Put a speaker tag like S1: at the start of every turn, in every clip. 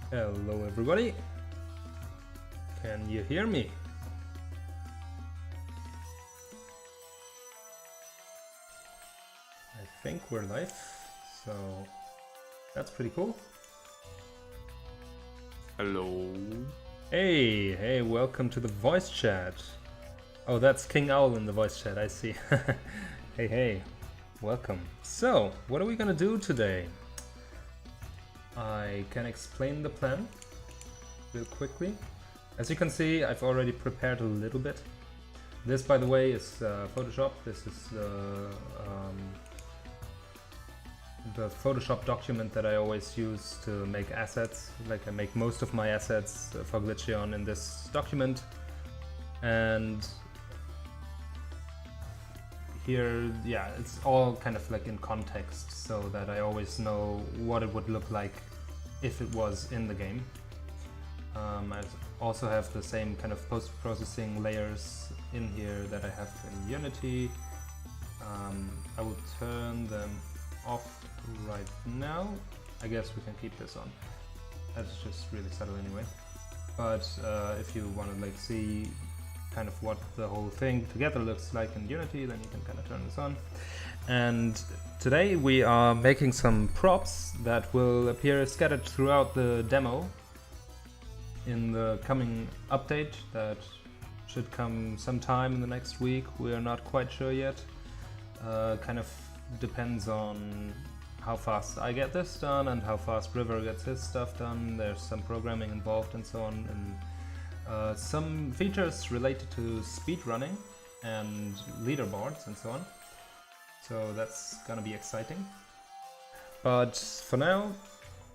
S1: Hello everybody, can you hear me? I think we're live, so that's pretty cool.
S2: Hello.
S1: Hey, welcome to the voice chat. Oh, that's King Owl in the voice chat, I see. Hey, welcome. So, what are we gonna do today? I can explain the plan real quickly. As you can see, I've already prepared a little bit. This, by the way, is Photoshop. This is the Photoshop document that I always use to make assets. Like, I make most of my assets for Glitcheon in this document. And here, yeah, it's all kind of like in context, so that I always know what it would look like if it was in the game. I also have the same kind of post-processing layers in here that I have in Unity. I will turn them off right now. I guess we can keep this on. That's just really subtle anyway. But if you want to like see kind of what the whole thing together looks like in Unity, then you can kind of turn this on. And today we are making some props that will appear scattered throughout the demo in the coming update that should come sometime in the next week. We are not quite sure yet. Kind of depends on how fast I get this done and how fast River gets his stuff done. There's some programming involved and so on, and some features related to speedrunning and leaderboards and so on. So that's gonna be exciting. But for now,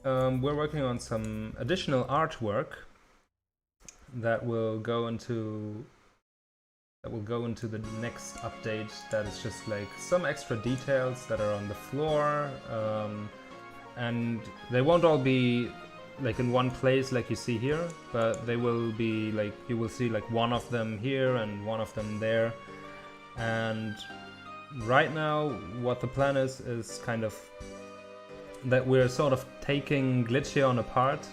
S1: we're working on some additional artwork that will go into the next update. That is just like some extra details that are on the floor, and they won't all be like in one place like you see here, but they will be like, you will see like one of them here and one of them there. And right now what the plan is kind of that we're sort of taking Glitcheon apart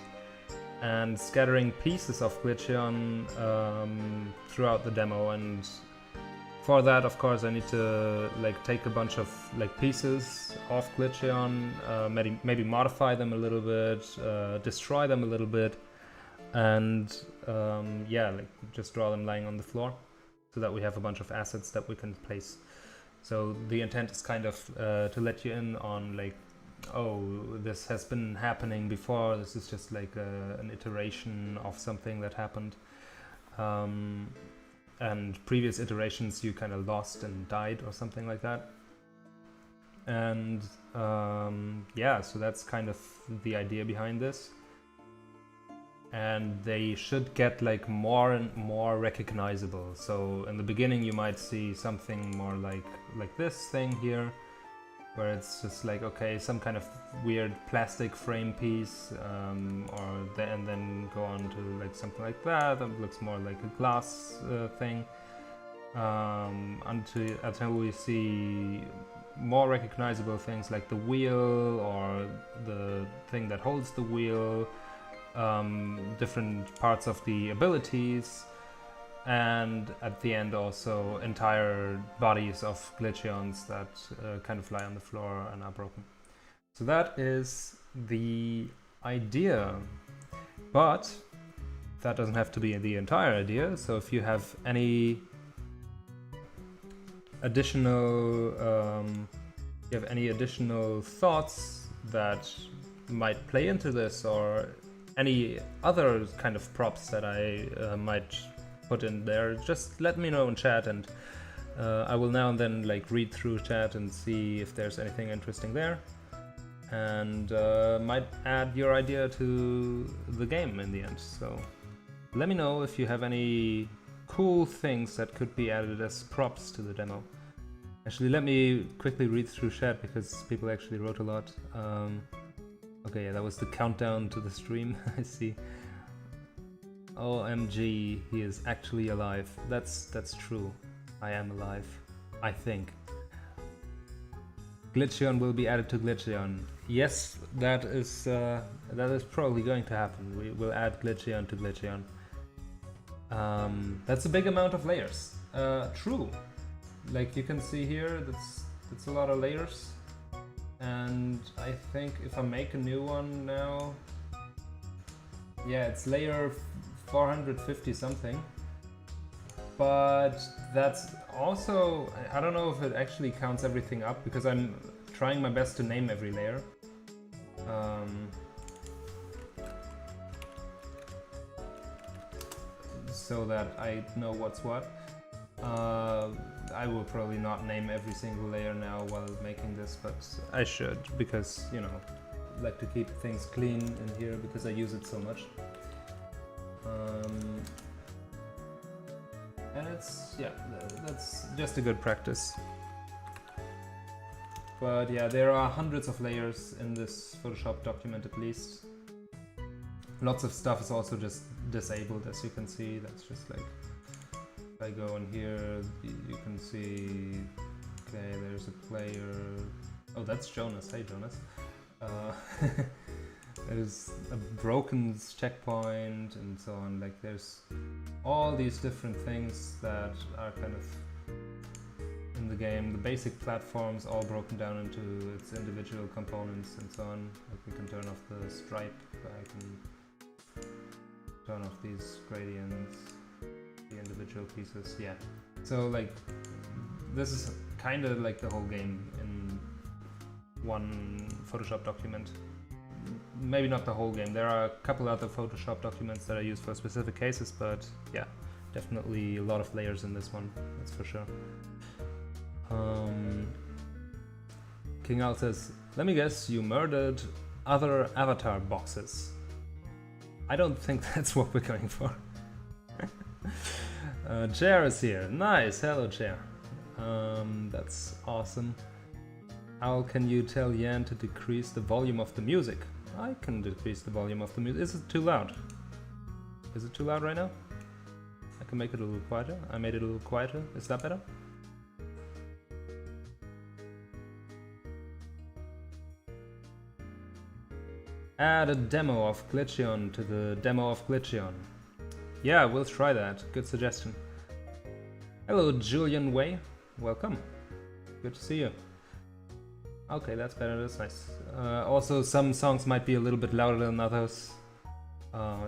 S1: and scattering pieces of Glitcheon throughout the demo. And for that, of course, I need to like take a bunch of like pieces of Glitcheon, maybe modify them a little bit, destroy them a little bit, and yeah, like just draw them lying on the floor so that we have a bunch of assets that we can place. So the intent is kind of to let you in on like, oh, this has been happening before, this is just like an iteration of something that happened, and previous iterations you kind of lost and died or something like that. And yeah, so that's kind of the idea behind this. And they should get like more and more recognizable. So in the beginning you might see something more like this thing here, where it's just like, okay, some kind of weird plastic frame piece, and then go on to like something like that looks more like a glass thing, until we see more recognizable things like the wheel or the thing that holds the wheel, different parts of the abilities, and at the end also entire bodies of Glitcheons that kind of lie on the floor and are broken. So that is the idea, but that doesn't have to be the entire idea. So if you have any additional thoughts that might play into this, or any other kind of props that I might put in there, just let me know in chat, and I will now and then like read through chat and see if there's anything interesting there, and might add your idea to the game in the end. So let me know if you have any cool things that could be added as props to the demo. Actually, let me quickly read through chat because people actually wrote a lot. Okay, yeah, that was the countdown to the stream. I see. OMG, he is actually alive. That's true. I am alive. I think. Glitcheon will be added to Glitcheon. yes, that is probably going to happen. We will add Glitcheon to Glitcheon. That's a big amount of layers. True. Like you can see here, that's a lot of layers. And I think if I make a new one now, yeah, it's layer 450 something. But that's also, I don't know if it actually counts everything up, because I'm trying my best to name every layer. So that I know what's what. I will probably not name every single layer now while making this, but I should, because, you know, I like to keep things clean in here because I use it so much. And it's, yeah, that's just a good practice. But yeah, there are hundreds of layers in this Photoshop document at least. Lots of stuff is also just disabled, as you can see. That's just like, if I go in here, you can see, okay, there's a player. Oh, that's Jonas. Hey, Jonas. There's a broken checkpoint and so on. Like, there's all these different things that are kind of in the game. The basic platforms all broken down into its individual components and so on. Like, we can turn off the stripe, I can turn off these gradients, the individual pieces, yeah. So like, this is kind of like the whole game in one Photoshop document. Maybe not the whole game, there are a couple other Photoshop documents that are used for specific cases, but yeah, definitely a lot of layers in this one, that's for sure. King Al says, let me guess, you murdered other avatar boxes. I don't think that's what we're going for. Chair is here. Nice, hello Chair. That's awesome. How can you tell Yan to decrease the volume of the music? I can decrease the volume of the music. Is it too loud? Is it too loud right now? I can make it a little quieter. I made it a little quieter. Is that better? Add a demo of Glitcheon to the demo of Glitcheon. Yeah, we'll try that. Good suggestion. Hello, Julian Way. Welcome. Good to see you. Okay, that's better. That's nice. Also, some songs might be a little bit louder than others.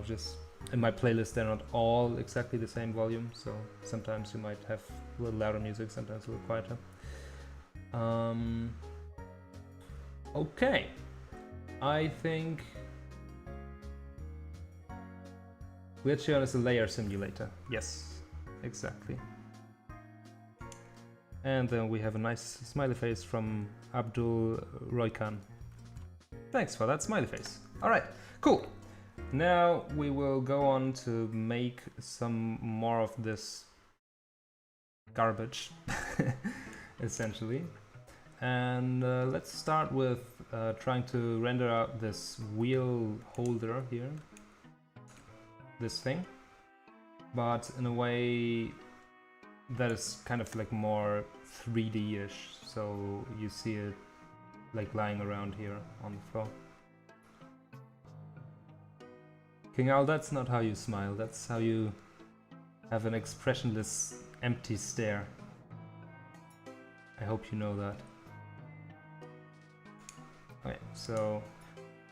S1: Just in my playlist, they're not all exactly the same volume, so sometimes you might have a little louder music, sometimes a little quieter. Okay. I think Glitcheon is a layer simulator. Yes, exactly. And then we have a nice smiley face from Abdul Roykan. Thanks for that smiley face. Alright, cool. Now we will go on to make some more of this garbage, essentially. And let's start with trying to render out this wheel holder here, this thing, but in a way that is kind of like more 3D-ish, so you see it like lying around here on the floor. King Owl, that's not how you smile, that's how you have an expressionless, empty stare. I hope you know that. Okay, so,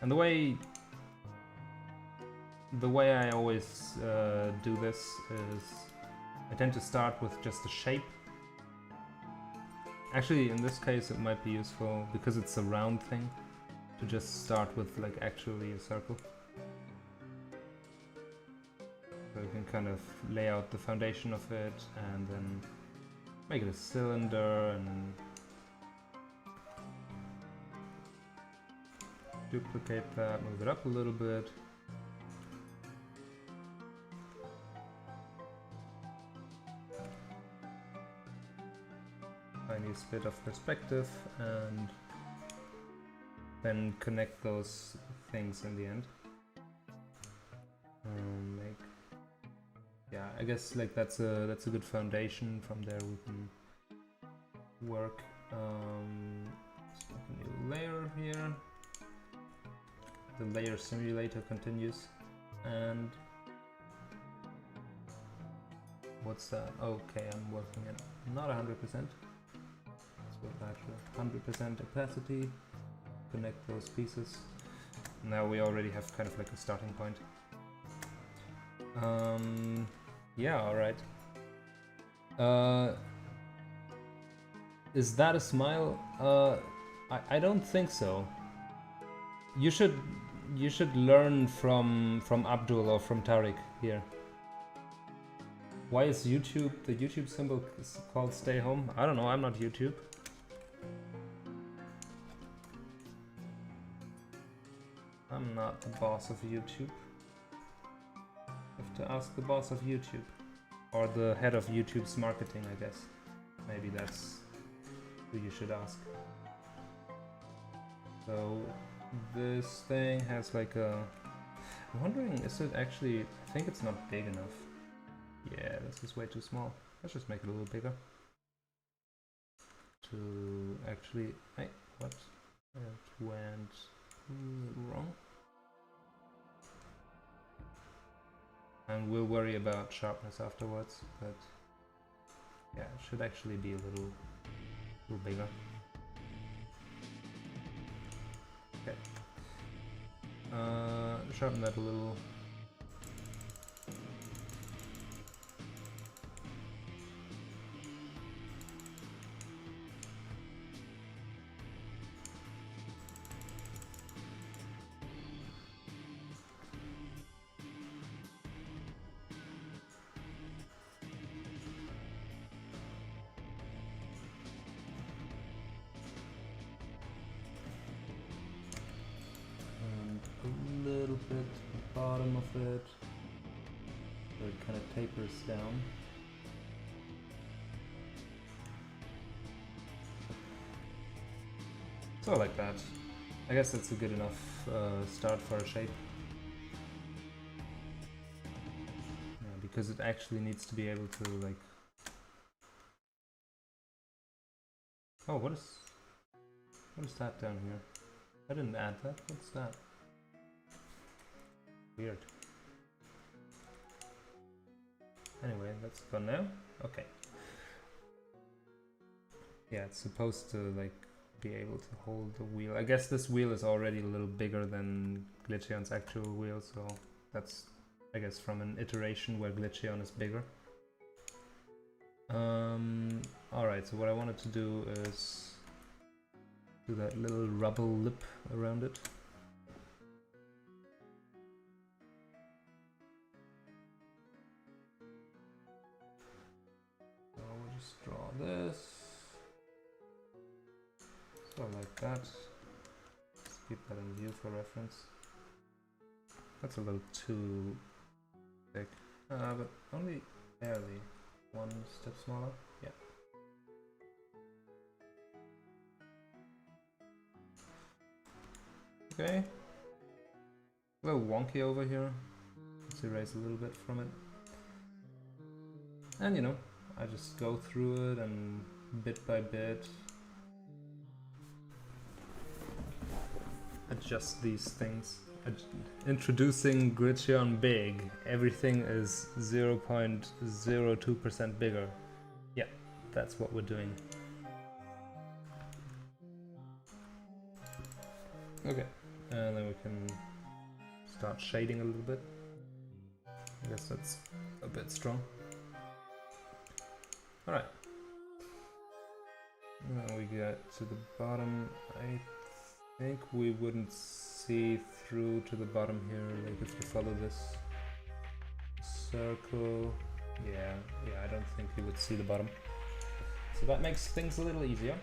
S1: and the way I always do this is I tend to start with just a shape. Actually, in this case it might be useful, because it's a round thing, to just start with like actually a circle. So you can kind of lay out the foundation of it and then make it a cylinder and duplicate that, move it up a little bit. Tiny bit of perspective and then connect those things in the end. Yeah, I guess like that's a good foundation. From there we can work. Let's make a new layer here. the layer simulator continues. And what's that? Okay, I'm working at not 100%. Let's go back to 100% opacity. Connect those pieces. Now we already have kind of like a starting point. Yeah, alright. Is that a smile? I don't think so. You should learn from Abdul or from Tariq here. Why is the YouTube symbol called stay home? I don't know, I'm not YouTube. I'm not the boss of YouTube. You have to ask the boss of YouTube. Or the head of YouTube's marketing, I guess. Maybe that's who you should ask. So this thing has like a... I'm wondering, is it actually... I think it's not big enough. Yeah, this is way too small. Let's just make it a little bigger. To actually... Hey, what? It went wrong. And we'll worry about sharpness afterwards, but yeah, it should actually be a little bigger. Okay. Sharpen that a little. Bottom of it, so it kind of tapers down. So like that. I guess that's a good enough start for a shape. Yeah, because it actually needs to be able to like... Oh, what is that down here? I didn't add that. What's that? Weird. Anyway, that's gone now. Okay. Yeah, it's supposed to like be able to hold the wheel. I guess this wheel is already a little bigger than Glitcheon's actual wheel, so that's, I guess, from an iteration where Glitcheon is bigger. Alright, so what I wanted to do is do that little rubble lip around it. Draw this, so like that. Let's keep that in view for reference. That's a little too big, but only barely. One step smaller, yeah. Okay, a little wonky over here. Let's erase a little bit from it. And you know, I just go through it and bit by bit adjust these things. Introducing Glitcheon big. Everything is 0.02% bigger. Yeah, that's what we're doing. Okay, and then we can start shading a little bit. I guess that's a bit strong. Alright. Now we get to the bottom. I think we wouldn't see through to the bottom here, like if you follow this circle. Yeah, I don't think you would see the bottom. So that makes things a little easier.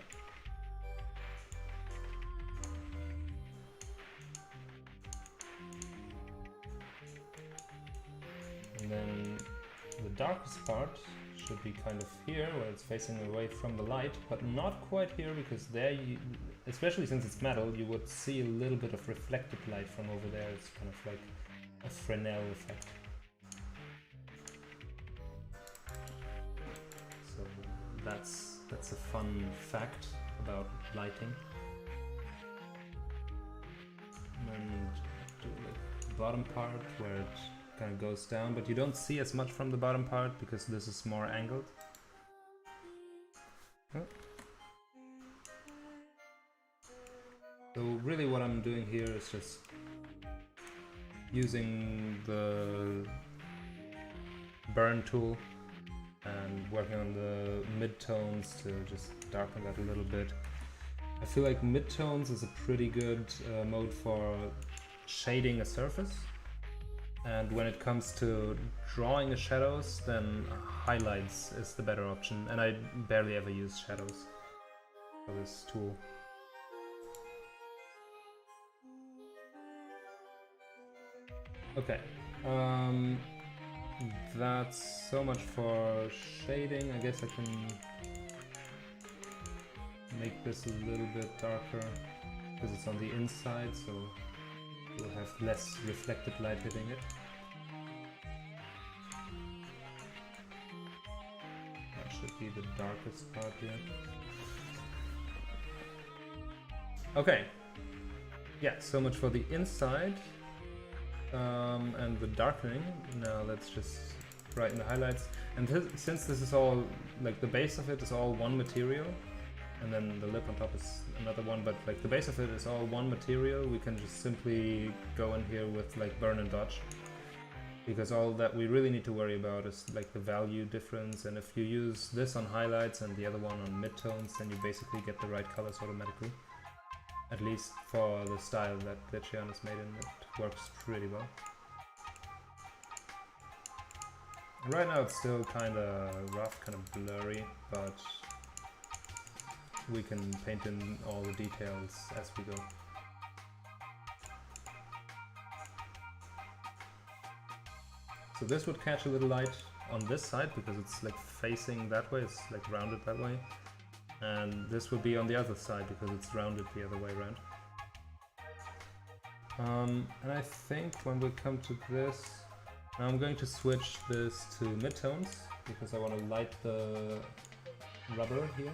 S1: And then the darkest part should be kind of here, where it's facing away from the light, but not quite here, because there you, especially since it's metal, you would see a little bit of reflected light from over there. It's kind of like a Fresnel effect. So that's a fun fact about lighting. And bottom part where it kind of goes down, but you don't see as much from the bottom part because this is more angled. Oh. So really what I'm doing here is just using the burn tool and working on the midtones to just darken that a little bit. I feel like midtones is a pretty good mode for shading a surface, and when it comes to drawing the shadows, then highlights is the better option, and I barely ever use shadows for this tool. Okay, that's so much for shading. I guess I can make this a little bit darker because it's on the inside, so we'll have less reflected light hitting it. That should be the darkest part here. Okay, yeah, so much for the inside and the darkening. Now let's just brighten the highlights. And since this is all, like the base of it is all one material, and then the lip on top is another one, but like the base of it is all one material, we can just simply go in here with like burn and dodge, because all that we really need to worry about is like the value difference, and if you use this on highlights and the other one on midtones, then you basically get the right colors automatically. At least for the style that Glitcheon is made in, it works pretty well. And right now it's still kind of rough, kind of blurry, but we can paint in all the details as we go. So this would catch a little light on this side because it's like facing that way, it's like rounded that way. And this would be on the other side because it's rounded the other way around. And I think when we come to this, now I'm going to switch this to midtones because I want to light the rubber here.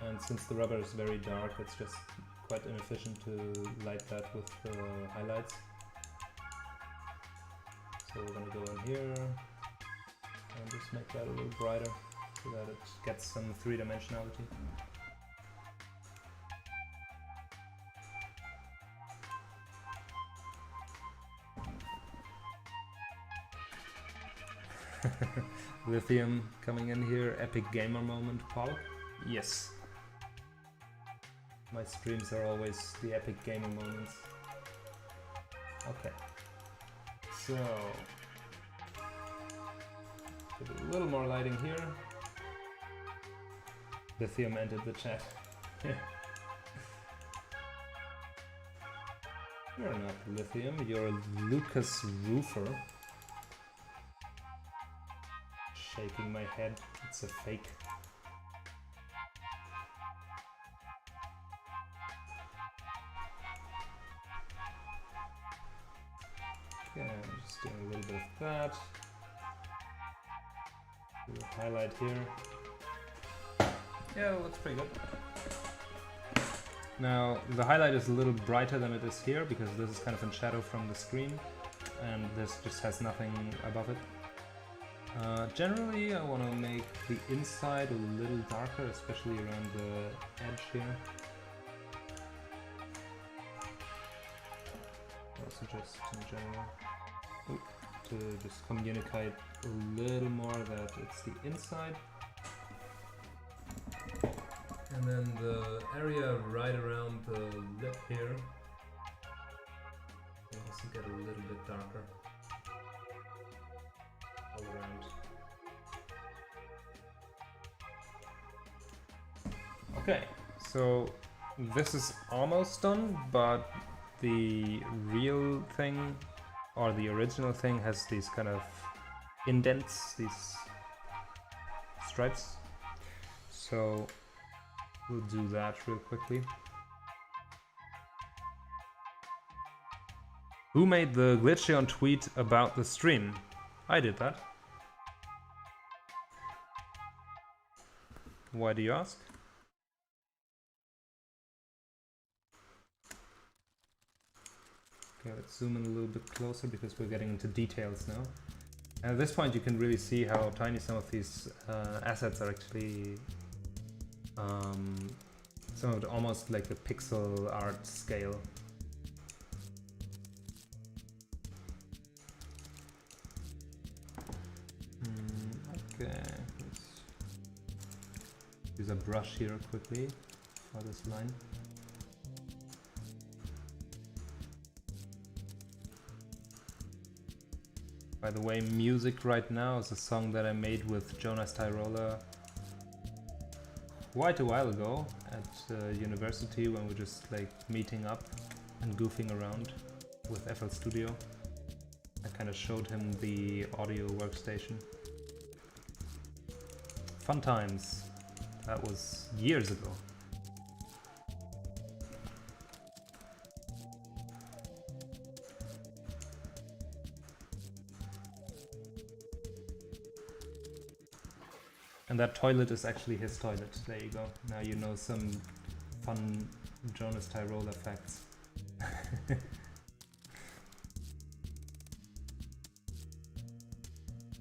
S1: And since the rubber is very dark, it's just quite inefficient to light that with the highlights. So we're going to go in here and just make that a little brighter so that it gets some three-dimensionality. Lithium coming in here, epic gamer moment, Paul. Yes. My streams are always the epic gamer moments. Okay. So, put a little more lighting here. Lithium entered the chat. You're not Lithium, you're Lucas Roofer. Shaking my head, it's a fake. Okay, I'm just doing a little bit of that. Do a highlight here. Yeah, that looks pretty good. Now, the highlight is a little brighter than it is here because this is kind of in shadow from the screen and this just has nothing above it. Generally, I want to make the inside a little darker, especially around the edge here. Also just in general, to just communicate a little more that it's the inside. And then the area right around the lip here will also get a little bit darker all around. Okay, so this is almost done, but the real thing, or the original thing, has these kind of indents, these stripes. So we'll do that real quickly. Who made the Glitcheon tweet about the stream? I did that. Why do you ask? Okay, let's zoom in a little bit closer because we're getting into details now. And at this point you can really see how tiny some of these assets are actually. Some of it almost like a pixel art scale. Okay, let's use a brush here quickly for this line. By the way, music right now is a song that I made with Jonas Tyrola quite a while ago at university when we were just like meeting up and goofing around with FL Studio. I kind of showed him the audio workstation. Fun times. That was years ago. And that toilet is actually his toilet. There you go. Now you know some fun Jonas Tyrola facts.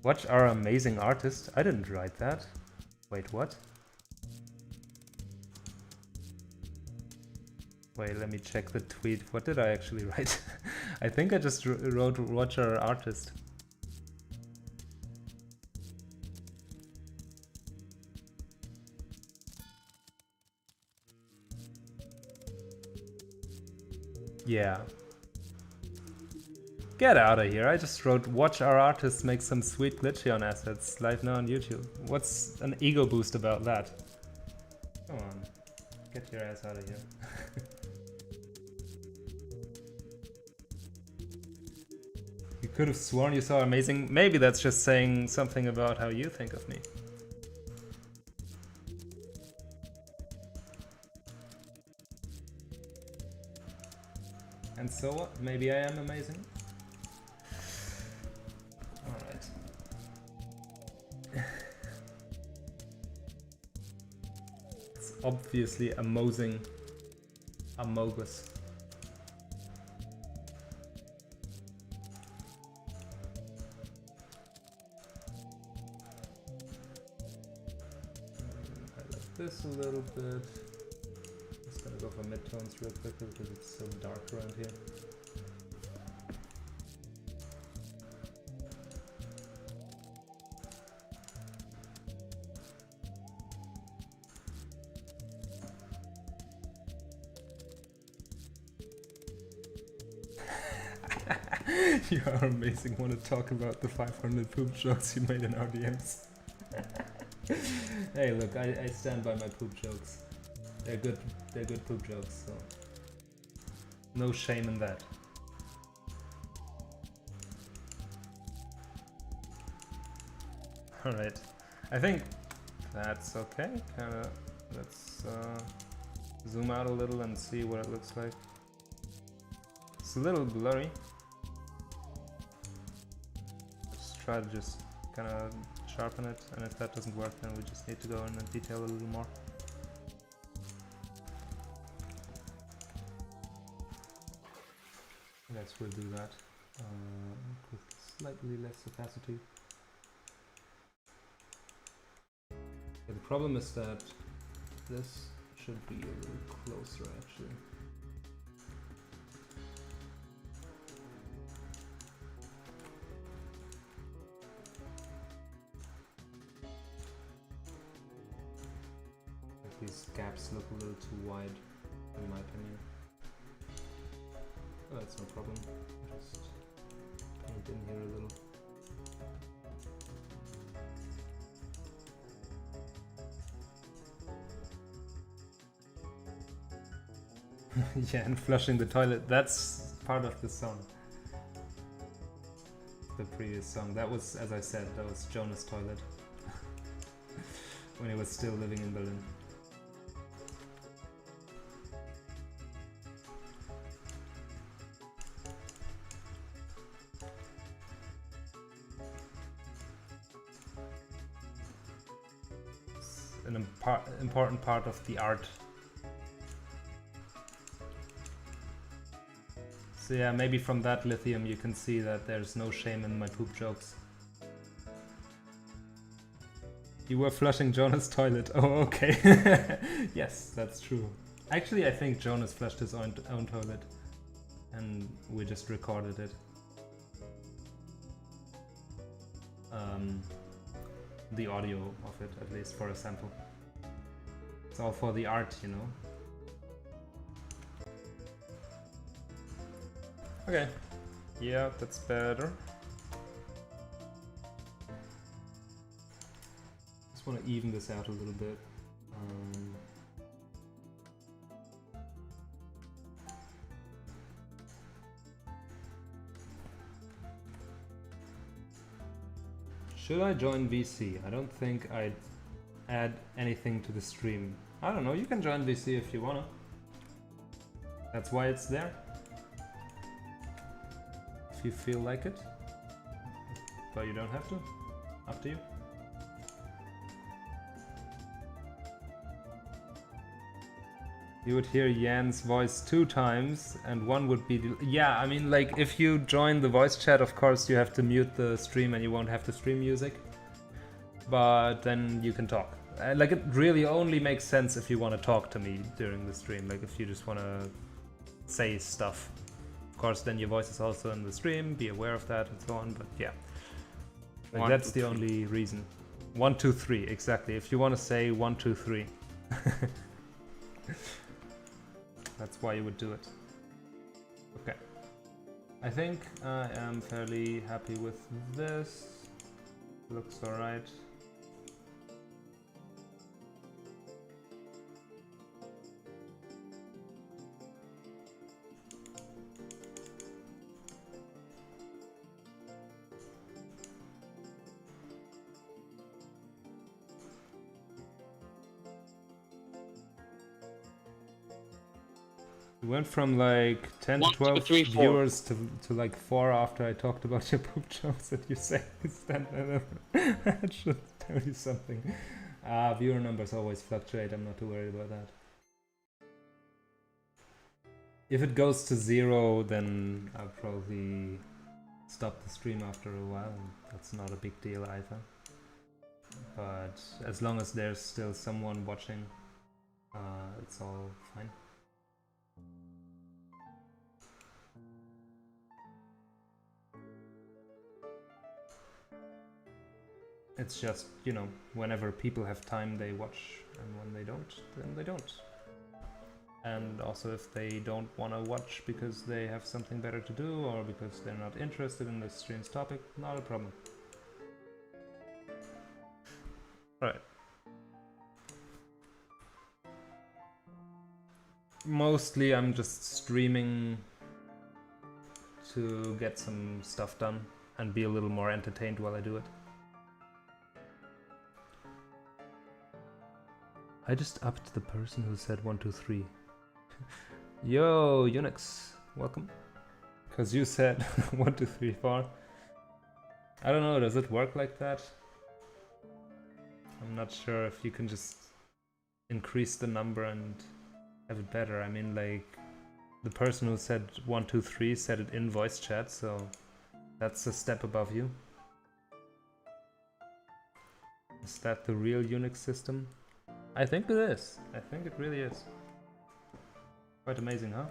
S1: Watch our amazing artist. I didn't write that. Wait, what? Wait, let me check the tweet. What did I actually write? I think I just wrote watch our artist. Yeah. Get out of here. I just wrote watch our artists make some sweet Glitcheon assets live now on YouTube. What's an ego boost about that? Come on. Get your ass out of here. You could have sworn you saw amazing. Maybe that's just saying something about how you think of me. And so what? Maybe I am amazing? Alright. It's obviously amogus. I like this a little bit. Gonna go for midtones real quickly because it's so dark around here. You are amazing. Want to talk about the 500 poop jokes you made in RDMs? Hey, look, I stand by my poop jokes. They're good poop jokes, so no shame in that. Alright, I think that's okay. Kinda, let's zoom out a little and see what it looks like. It's a little blurry. Let's try to just kinda sharpen it, and if that doesn't work then we just need to go in and detail a little more. I guess we'll do that with slightly less opacity. Yeah, the problem is that this should be a little closer actually. These gaps look a little too wide in my opinion. Oh, that's no problem. Just paint in here a little. Yeah, and flushing the toilet, that's part of the song. The previous song. That was, as I said, that was Jonas' toilet. When he was still living in Berlin. An important part of the art. So yeah, maybe from that, Lithium, you can see that there's no shame in my poop jokes. You were flushing Jonas' toilet. Oh, okay. Yes, that's true. Actually, I think Jonas flushed his own toilet. And we just recorded it. The audio of it, at least for a sample. It's all for the art, you know. Okay. Yeah, that's better. Just want to even this out a little bit. Should I join VC? I don't think I'd add anything to the stream. I don't know, you can join VC if you wanna. That's why it's there. If you feel like it. But you don't have to. Up to you. You would hear Jan's voice 2 times and one would be... Yeah, I mean, like, if you join the voice chat, of course you have to mute the stream and you won't have to stream music. But then you can talk. Like, it really only makes sense if you want to talk to me during the stream. Like, if you just want to say stuff. Of course, then your voice is also in the stream, be aware of that and so on, but yeah. Like, that's the only reason. 1, 2, 3, exactly. If you want to say 1, 2, 3. That's why you would do it. Okay. I think I am fairly happy with this. Looks alright. We went from like 10 to 12 viewers to like 4 after I talked about your poop jokes that you say. That should tell you something. Viewer numbers always fluctuate, I'm not too worried about that. If it goes to 0, then I'll probably stop the stream after a while. That's not a big deal either. But as long as there's still someone watching, it's all fine. It's just, you know, whenever people have time they watch, and when they don't, then they don't. And also if they don't want to watch because they have something better to do or because they're not interested in the stream's topic, not a problem. Alright. Mostly I'm just streaming to get some stuff done and be a little more entertained while I do it. I just upped the person who said 1, 2, 3. Yo, Unix, welcome. Because you said 1, 2, 3, 4. I don't know, does it work like that? I'm not sure if you can just increase the number and have it better. I mean, like, the person who said 1, 2, 3 said it in voice chat, so that's a step above you. Is that the real Unix system? I think it is. I think it really is. Quite amazing, huh?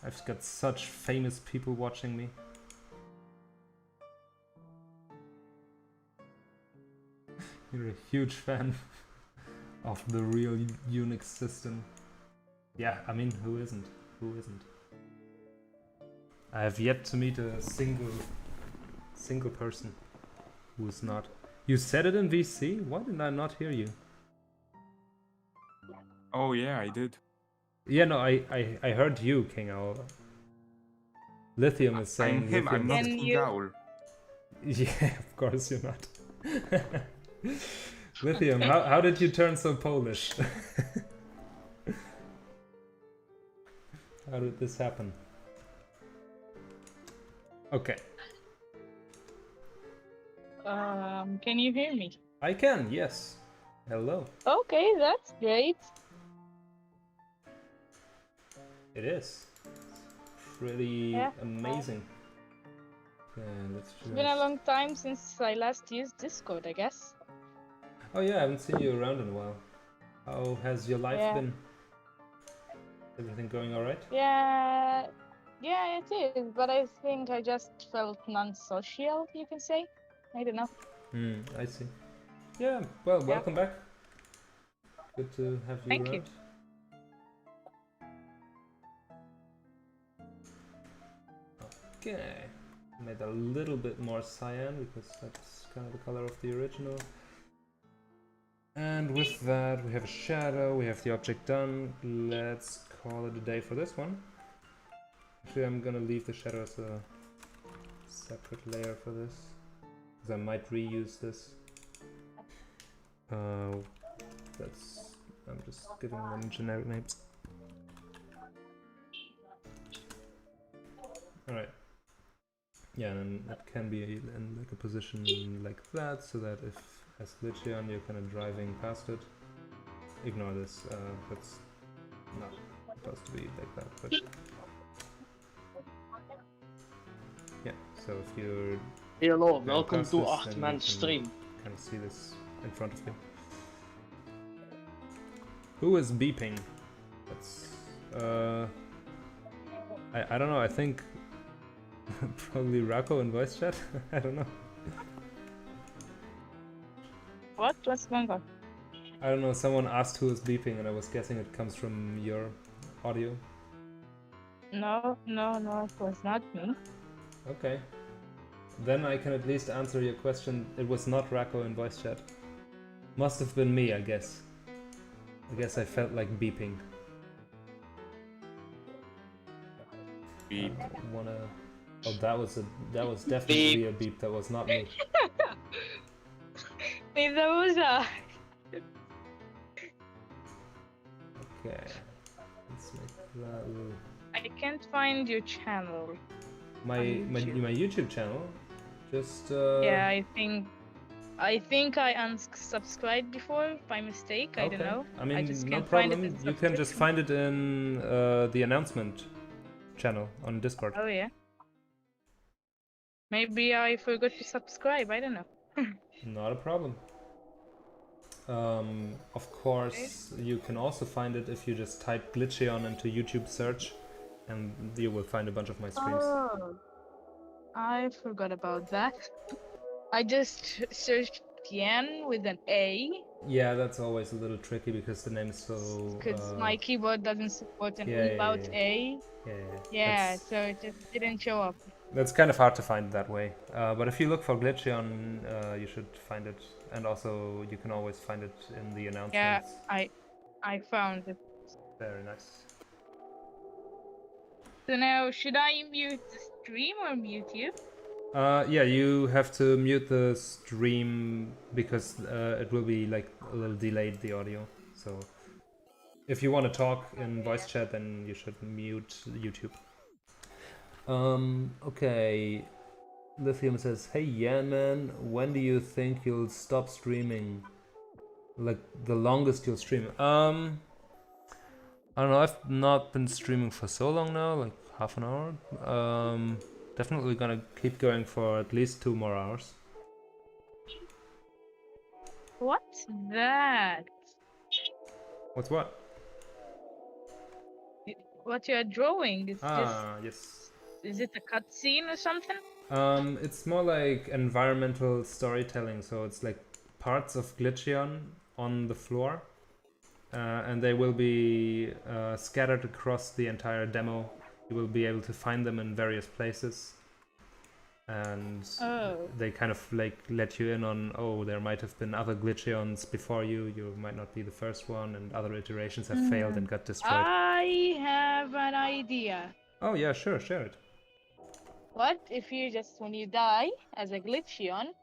S1: I've got such famous people watching me. You're a huge fan of the real Unix system. Yeah, I mean, who isn't? Who isn't? I have yet to meet a single person who's not. You said it in VC? Why did I not hear you?
S2: Oh yeah, I did.
S1: Yeah, no, I heard you, King Owl. Lithium is saying...
S2: I'm him, I'm not King Owl.
S1: Yeah, of course you're not. Lithium, how did you turn so Polish? How did this happen? Okay.
S3: Can you hear me?
S1: I can, yes. Hello.
S3: Okay, that's great.
S1: It is. pretty
S3: Yeah.
S1: amazing. Okay, let's
S3: It's been a
S1: just...
S3: long time since I last used Discord, I guess.
S1: Oh yeah, I haven't seen you around in a while. How has your life
S3: Yeah.
S1: been? Everything going alright?
S3: Yeah, yeah, it is. But I think I just felt non-social, you can say. I don't know.
S1: I see. Yeah, well,
S3: Yeah.
S1: welcome back. Good to have you
S3: Thank
S1: around.
S3: you.
S1: Okay, made a little bit more cyan because that's kind of the color of the original. And with that, we have a shadow, we have the object done. Let's call it a day for this one. Actually, I'm gonna leave the shadow as a separate layer for this, because I might reuse this. I'm just giving them generic names. Alright. Yeah, and it can be in like a position like that, so that if as Glitcheon you're kind of driving past it. Ignore this, that's not supposed to be like that, but yeah, so if you're
S4: Hello,
S1: going
S4: welcome
S1: past
S4: to
S1: this, then you
S4: Achtman
S1: can
S4: stream.
S1: kind of see this in front of you. Who is beeping? That's I don't know, I think probably Rako in voice chat. I don't know.
S3: What? What's going on?
S1: I don't know, someone asked who is beeping and I was guessing it comes from your audio.
S3: No, it was not me.
S1: Okay. Then I can at least answer your question. It was not Rako in voice chat. Must have been me, I guess. I guess I felt like beeping.
S2: Beep.
S1: Wanna... Oh, that was definitely a beep. That was not me.
S3: If there was a...
S1: Okay. Let's make that little...
S3: I can't find your channel.
S1: My YouTube channel. Just
S3: Yeah, I think I unsubscribed before by mistake. I don't know.
S1: I mean,
S3: just
S1: no
S3: can't find it
S1: problem.
S3: in
S1: You can just
S3: subscription.
S1: find it in the announcement channel on Discord.
S3: Oh yeah. Maybe I forgot to subscribe. I don't know.
S1: Not a problem. Of course, you can also find it if you just type Glitcheon into YouTube search, and you will find a bunch of my streams.
S3: Oh, I forgot about that. I just searched Tien with an A.
S1: Yeah, that's always a little tricky because the name is so...
S3: Because my keyboard doesn't support an
S1: yeah,
S3: without
S1: yeah.
S3: A.
S1: Yeah,
S3: Yeah, so it just didn't show up.
S1: That's kind of hard to find that way. But if you look for Glitcheon, you should find it. And also, you can always find it in the announcements.
S3: Yeah, I found it.
S1: Very nice.
S3: So now, should I mute the stream or mute you?
S1: Yeah, you have to mute the stream because it will be like a little delayed, the audio. So if you want to talk in voice chat, then you should mute YouTube. Okay. Lithium says, hey Yan man, when do you think you'll stop streaming? Like the longest you'll stream? I don't know, I've not been streaming for so long now, like half an hour. Definitely gonna keep going for at least 2 more hours.
S3: What's that?
S1: What's what?
S3: What you're drawing? It's
S1: Yes.
S3: Is it a cutscene or something?
S1: It's more like environmental storytelling, so it's like parts of Glitcheon on the floor, and they will be scattered across the entire demo. You will be able to find them in various places, and they kind of like let you in on, oh, there might have been other Glitcheons before you, you might not be the first one, and other iterations have failed and got destroyed.
S3: I have an idea.
S1: Oh yeah, sure, share it.
S3: What if you just, when you die as a Glitcheon,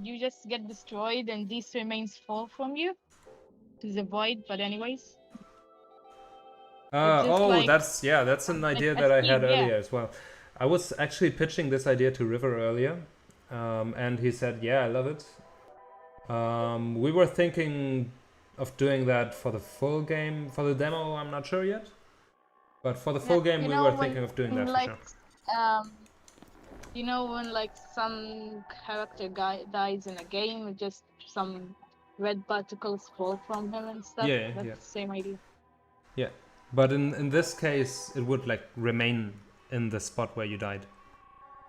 S3: you just get destroyed and these remains fall from you to the void, but anyways?
S1: Like, that's an idea that I had earlier as well. I was actually pitching this idea to River earlier, and he said, yeah, I love it. We were thinking of doing that for the full game. For the demo, I'm not sure yet. But for the full game,
S3: You
S1: we
S3: know,
S1: were
S3: when
S1: thinking of doing that for
S3: like
S1: sure.
S3: you know when like some character guy dies in a game, just some red particles fall from him and stuff.
S1: Yeah,
S3: That's
S1: yeah,
S3: the same idea.
S1: yeah. But in this case, it would like remain in the spot where you died.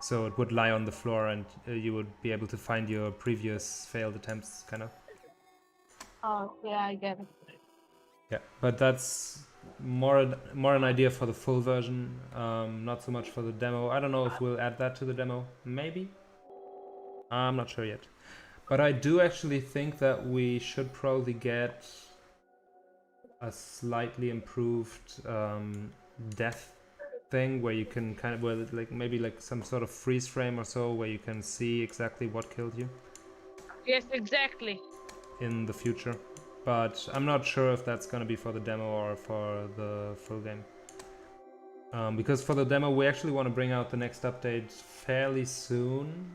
S1: So it would lie on the floor, and you would be able to find your previous failed attempts, kind of.
S3: Oh yeah, I get it.
S1: Yeah, but that's more an idea for the full version, not so much for the demo. I don't know if we'll add that to the demo. Maybe. I'm not sure yet. But I do actually think that we should probably get a slightly improved death thing where you can kind of, well, like maybe like some sort of freeze frame or so where you can see exactly what killed you
S3: Yes, exactly.
S1: in the future. But I'm not sure if that's gonna be for the demo or for the full game. Because for the demo we actually want to bring out the next update fairly soon,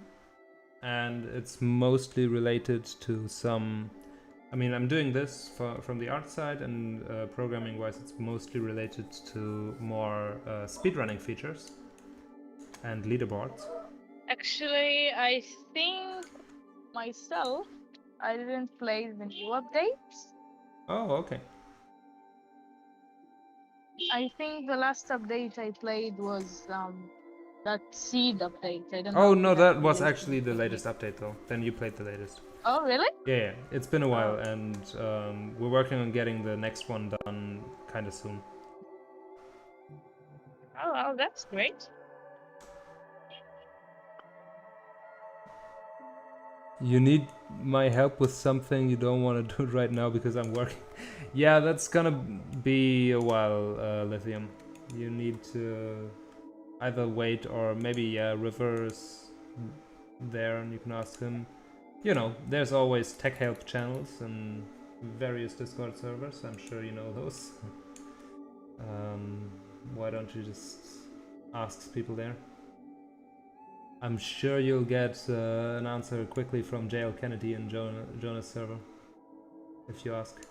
S1: and it's mostly related to some, I mean, I'm doing this from the art side, and programming wise it's mostly related to more speedrunning features and leaderboards.
S3: Actually, I think myself, I didn't play the new updates.
S1: Oh, okay.
S3: I think the last update I played was that seed update. I don't
S1: Oh
S3: know if
S1: no,
S3: you have
S1: that was
S3: played
S1: actually the
S3: it.
S1: latest update though. Then you played the latest.
S3: Oh really?
S1: Yeah, it's been a while,
S3: Oh.
S1: and we're working on getting the next one done kind of soon.
S3: Oh well, that's great.
S1: You need my help with something, you don't want to do it right now because I'm working. Yeah, that's gonna be a while, Lithium. You need to either wait or maybe River's there and you can ask him. You know, there's always tech help channels and various Discord servers, I'm sure you know those. Why don't you just ask people there? I'm sure you'll get an answer quickly from JL Kennedy and Jonah's server, if you ask.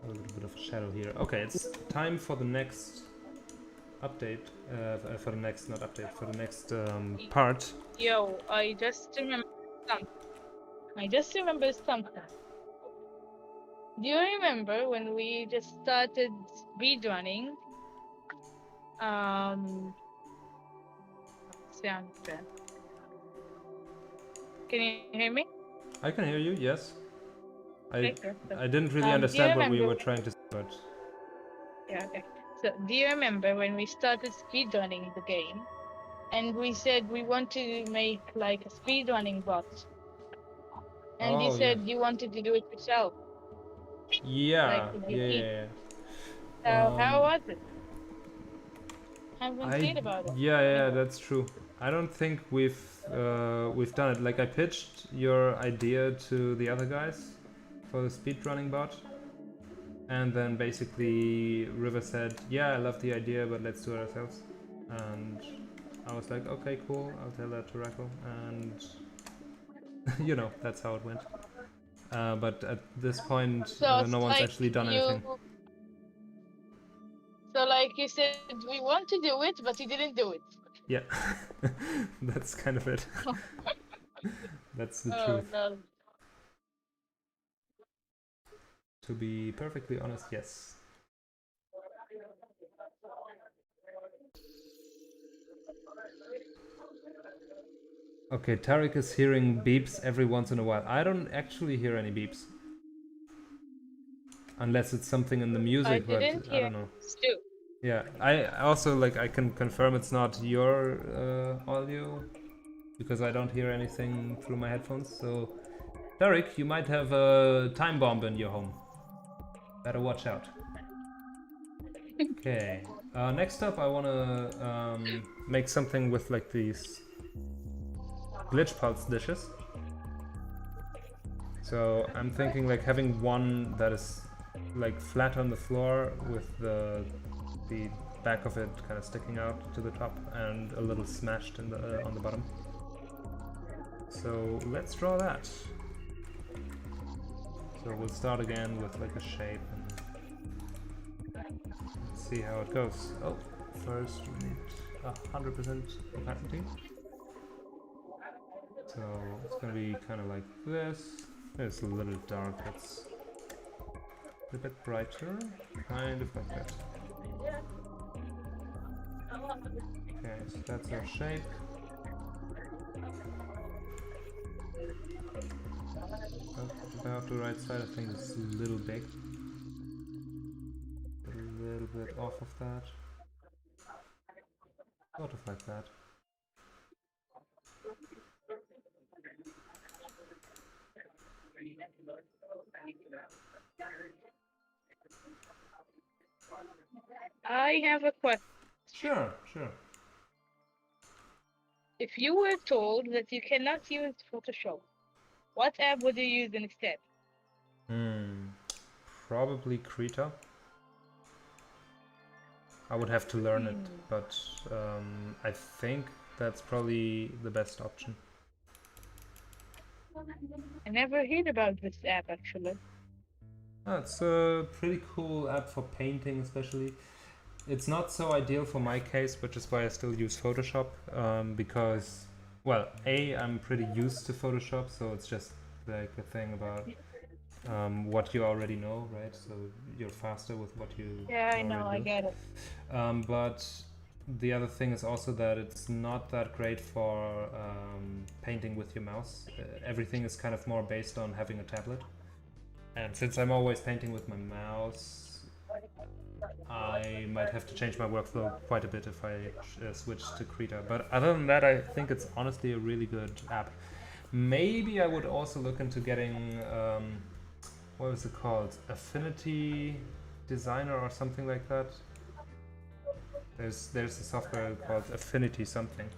S1: A little bit of a shadow here. Okay, it's time for the next update. For the next, not update, for the next part.
S3: Yo, I just remembered something. Do you remember when we just started speedrunning? Soundtrack. Can you hear me?
S1: I can hear you, yes.
S3: Okay.
S1: I didn't really understand what we were trying to say, but...
S3: Yeah, okay. So, do you remember when we started speedrunning the game? And we said we want to make like a speedrunning bot. And you said you wanted to do it yourself.
S1: Yeah,
S3: Like with
S1: yeah,
S3: your team.
S1: yeah.
S3: So how was it? Haven't seen about it.
S1: Yeah, that's true. I don't think we've done it. Like I pitched your idea to the other guys for the speedrunning bot, and then basically River said, "Yeah, I love the idea, but let's do it ourselves." And I was like, "Okay, cool. I'll tell that to Racco." And you know, that's how it went. But at this point,
S3: So
S1: no one's actually done anything.
S3: So like you said, we want to do it, but you didn't do it.
S1: Yeah, that's kind of it. That's the truth.
S3: No.
S1: To be perfectly honest, yes. Okay, Tarek is hearing beeps every once in a while. I don't actually hear any beeps. Unless it's something in the music, but I don't know.
S3: Stu.
S1: Yeah, I also, like, I can confirm it's not your audio, because I don't hear anything through my headphones, so... Tarek, you might have a time bomb in your home. Better watch out. Okay, next up I wanna make something with, like, these glitch pulse dishes. So I'm thinking like having one that is like flat on the floor with the back of it kind of sticking out to the top and a little smashed in the on the bottom. So let's draw that. So we'll start again with like a shape and see how it goes. Oh, first we need 100% opacity. So it's gonna be kind of like this. It's a little dark. It's a bit brighter, kind of like that. Okay, so that's our shape. About the right side, I think it's a little big. A little bit off of that. Sort of like that.
S3: I have a question.
S1: Sure, sure.
S3: If you were told that you cannot use Photoshop, what app would you use instead?
S1: Probably Krita. I would have to learn it, but I think that's probably the best option.
S3: I never heard about this app actually.
S1: It's a pretty cool app for painting, especially. It's not so ideal for my case, which is why I still use Photoshop, because, well, I'm pretty used to Photoshop, so it's just like a thing about what you already know, right? So you're faster with what you
S3: I know, I get it.
S1: But the other thing is also that it's not that great for painting with your mouse. Everything is kind of more based on having a tablet. And since I'm always painting with my mouse, I might have to change my workflow quite a bit if I switch to Krita. But other than that, I think it's honestly a really good app. Maybe I would also look into getting, what was it called? Affinity Designer or something like that. There's a software called Affinity something,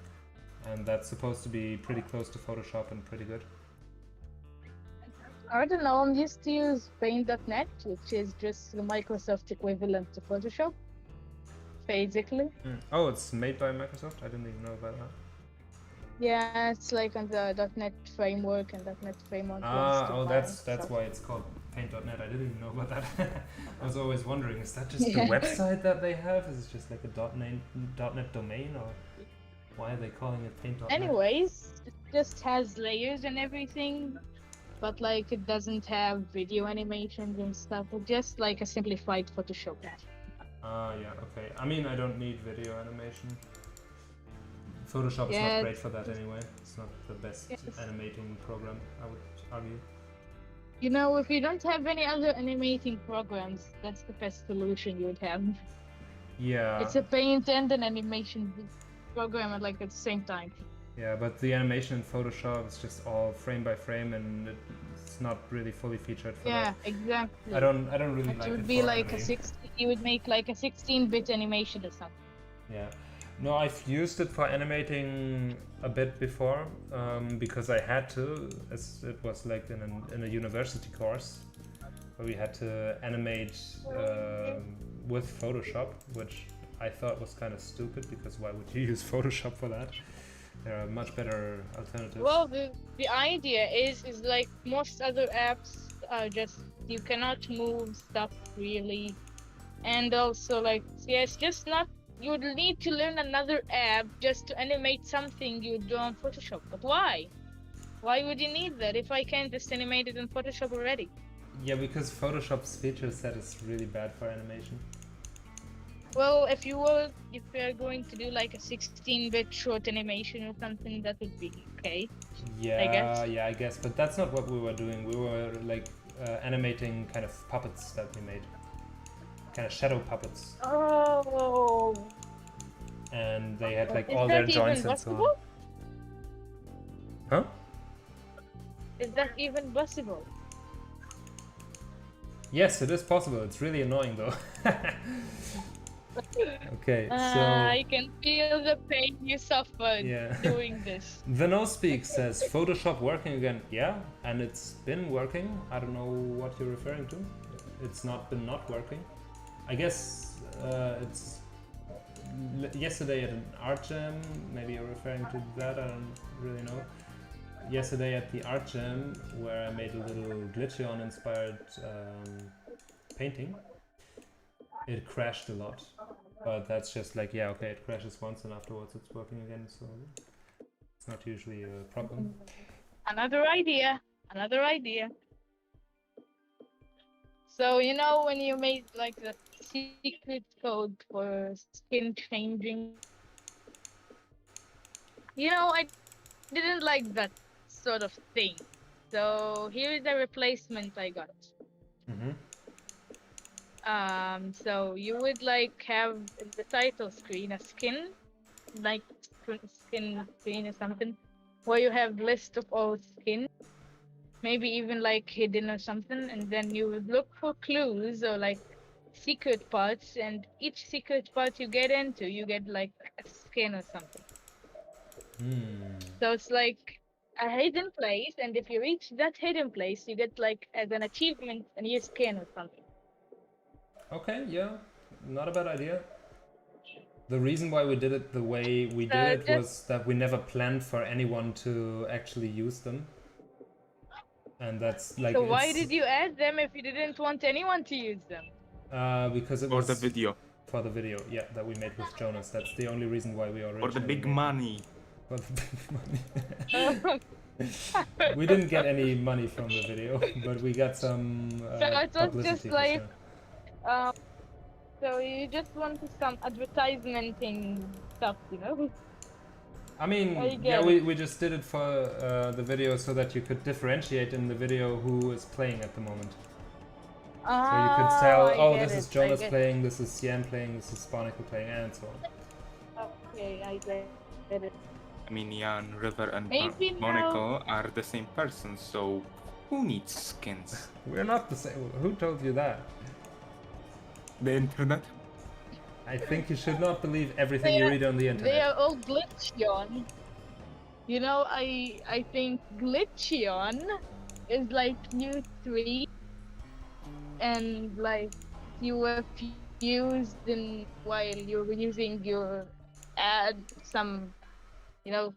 S1: and that's supposed to be pretty close to Photoshop and pretty good.
S3: I don't know, I'm used to use Paint.net, which is just the Microsoft equivalent to Photoshop, basically.
S1: Oh, it's made by Microsoft? I didn't even know about that.
S3: Yeah, it's like on the .NET framework, and .NET framework.
S1: That's why it's called Paint.net. I didn't even know about that. I was always wondering, is that just the website that they have? Is it just like a .NET domain, or why are they calling it Paint.net?
S3: Anyways, it just has layers and everything, but like it doesn't have video animations and stuff. It's just like a simplified Photoshop app.
S1: Yeah, okay. I mean, I don't need video animation. Photoshop is not great for that anyway. It's not the best animating program, I would argue.
S3: You know, if you don't have any other animating programs, that's the best solution you would have.
S1: Yeah.
S3: It's a paint and an animation program at the same time.
S1: Yeah, but the animation in Photoshop is just all frame by frame, and it's not really fully featured for that.
S3: Yeah, exactly.
S1: I don't really like it.
S3: It would be like you would make like a 16-bit animation or something.
S1: Yeah. No, I've used it for animating a bit before, because I had to, as it was like in a university course, where we had to animate with Photoshop, which I thought was kind of stupid, because why would you use Photoshop for that? There are much better alternatives.
S3: Well, the idea is like most other apps are just, you cannot move stuff really, and also it's just not. You would need to learn another app just to animate something you do on Photoshop. But why? Why would you need that if I can just animate it in Photoshop already?
S1: Yeah, because Photoshop's feature set is really bad for animation.
S3: Well, if you are going to do like a 16-bit short animation or something, that would be okay.
S1: Yeah, I guess. But that's not what we were doing. We were like animating kind of puppets that we made. Kind of shadow puppets.
S3: Oh.
S1: And they had like all their joints and so on. Huh?
S3: Is that even possible?
S1: Yes, it is possible. It's really annoying though. Okay, so
S3: I can feel the pain you suffered doing this.
S1: The No Speak says Photoshop working again. Yeah, and it's been working. I don't know what you're referring to. It's not been not working. I guess it's yesterday at an art jam. Maybe you're referring to that. I don't really know. Yesterday at the art jam, where I made a little Glitcheon inspired painting, it crashed a lot. But that's just like, yeah, okay, it crashes once and afterwards it's working again, so it's not usually a problem.
S3: Another idea. Another idea. So you know when you made like the secret code for skin changing, you know I didn't like that sort of thing. So here is a replacement I got. So you would like have in the title screen a skin, like skin screen or something, where you have list of all skin, maybe even like hidden or something, and then you would look for clues or like secret parts, and each secret part you get into, you get like a skin or something. So it's like a hidden place, and if you reach that hidden place, you get like as an achievement a new skin or something.
S1: Okay, yeah, not a bad idea. The reason why we did it the way we did it was that we never planned for anyone to actually use them. And that's like.
S3: So why did you add them if you didn't want anyone to use them?
S1: Because it
S2: For
S1: was
S2: the video.
S1: for the video, yeah, that we made with Jonas. That's the only reason why we originally
S2: For the big
S1: made
S2: money.
S1: For the big money. We didn't get any money from the video, but we got some
S3: So it was
S1: publicity
S3: just
S1: for
S3: like,
S1: sure.
S3: so you just wanted some advertisementing stuff, you know?
S1: I mean, yeah, we just did it for the video so that you could differentiate in the video who is playing at the moment. So you could tell, oh, this is Jonas playing, this is Cyan playing, this is Barnacle playing, and so on.
S3: Okay, I get it.
S2: I mean, Jan, River, and
S3: Maybe
S2: Monaco are the same person, so who needs skins?
S1: We're not the same. Who told you that?
S2: The internet?
S1: I think you should not believe everything you read on the internet.
S3: They are all Glitcheon. You know, I think Glitcheon is like U3, and like you were fused in while you were using your some, you know.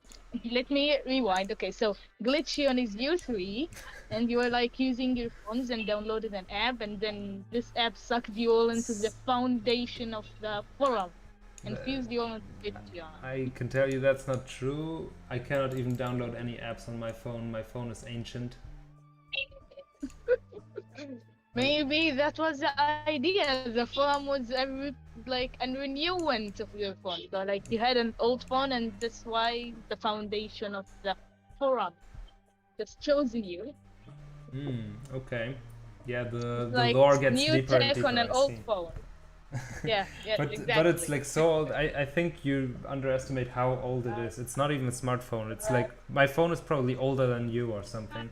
S3: Let me rewind. Okay, so Glitcheon is U3, and you were like using your phones and downloaded an app, and then this app sucked you all into the foundation of the forum and fused you all into Glitcheon.
S1: I can tell you that's not true. I cannot even download any apps on my phone. My phone is ancient.
S3: Maybe that was the idea. The forum was like a renewal of your phone. So like you had an old phone, and that's why the foundation of the forum just chose you.
S1: Okay. Yeah, the
S3: like
S1: lore gets
S3: new
S1: deeper and
S3: tech
S1: deeper.
S3: on an old phone. Yeah,
S1: but,
S3: exactly.
S1: But it's like so old. I think you underestimate how old it is. It's not even a smartphone. It's like my phone is probably older than you or something.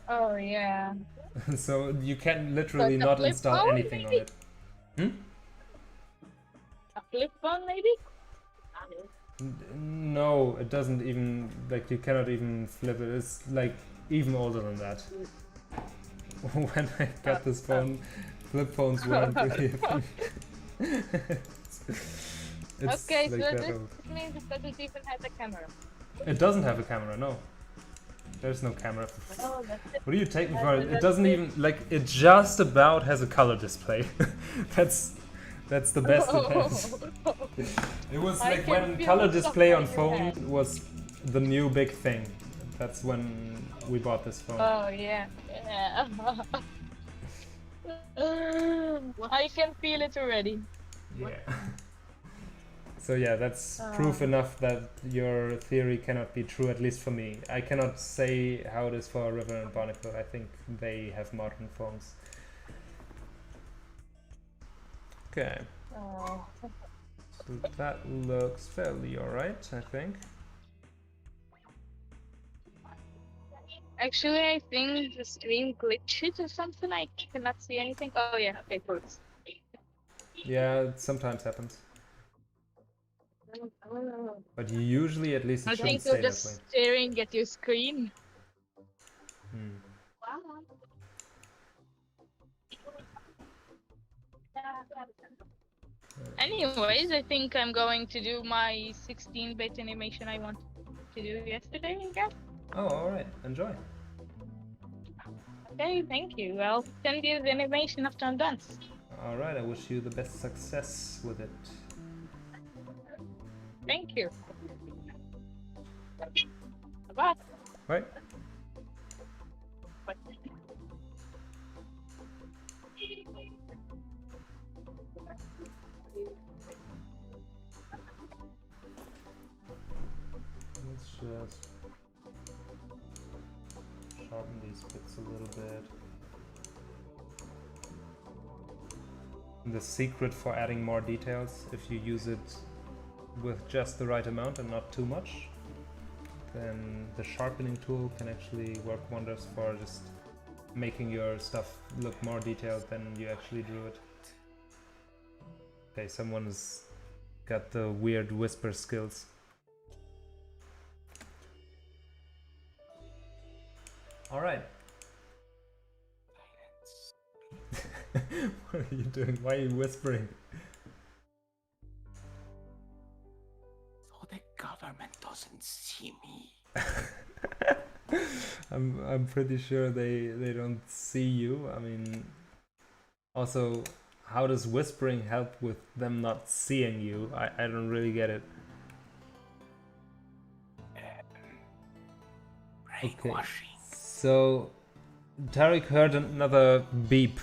S3: Oh yeah.
S1: So you can literally not install anything on it.
S3: A flip phone, maybe?
S1: No, it doesn't even, like, you cannot even flip it. It's like even older than that. When I got this phone, flip phones weren't really a thing.
S3: Okay,
S1: like
S3: so this
S1: old.
S3: means it doesn't even have a camera.
S1: It doesn't have a camera, no. There's no camera.
S3: Oh, that's it.
S1: What do you take me for? It doesn't even, like, it just about has a color display. That's the best it has. It was like when color display on phone was the new big thing. That's when we bought this phone.
S3: Oh yeah. I can feel it already.
S1: Yeah. So yeah, that's proof enough that your theory cannot be true, at least for me. I cannot say how it is for River and Barnacle. I think they have modern phones. Okay. So that looks fairly alright, I think.
S3: Actually, I think the stream glitches or something. I cannot see anything. Oh yeah, okay, cool.
S1: Yeah, it sometimes happens. But usually at least it
S3: I
S1: shouldn't
S3: think you're
S1: stay that way.
S3: just staring at your screen. Anyways, I think I'm going to do my 16-bit animation I wanted to do yesterday, I guess.
S1: Oh, alright. Enjoy.
S3: Okay, thank you. I'll send you the animation after I'm done.
S1: Alright, I wish you the best success with it.
S3: Thank you. Bye.
S1: Right?
S3: Bye.
S1: Let's just sharpen these bits a little bit. The secret for adding more details, if you use it with just the right amount and not too much, then the sharpening tool can actually work wonders for just making your stuff look more detailed than you actually drew it. Okay, someone's got the weird whisper skills. Alright. What are you doing? Why are you whispering?
S2: So the government doesn't see me.
S1: I'm pretty sure they don't see you. I mean, also, how does whispering help with them not seeing you? I don't really get it.
S2: Brainwashing.
S1: So, Tariq heard another beep.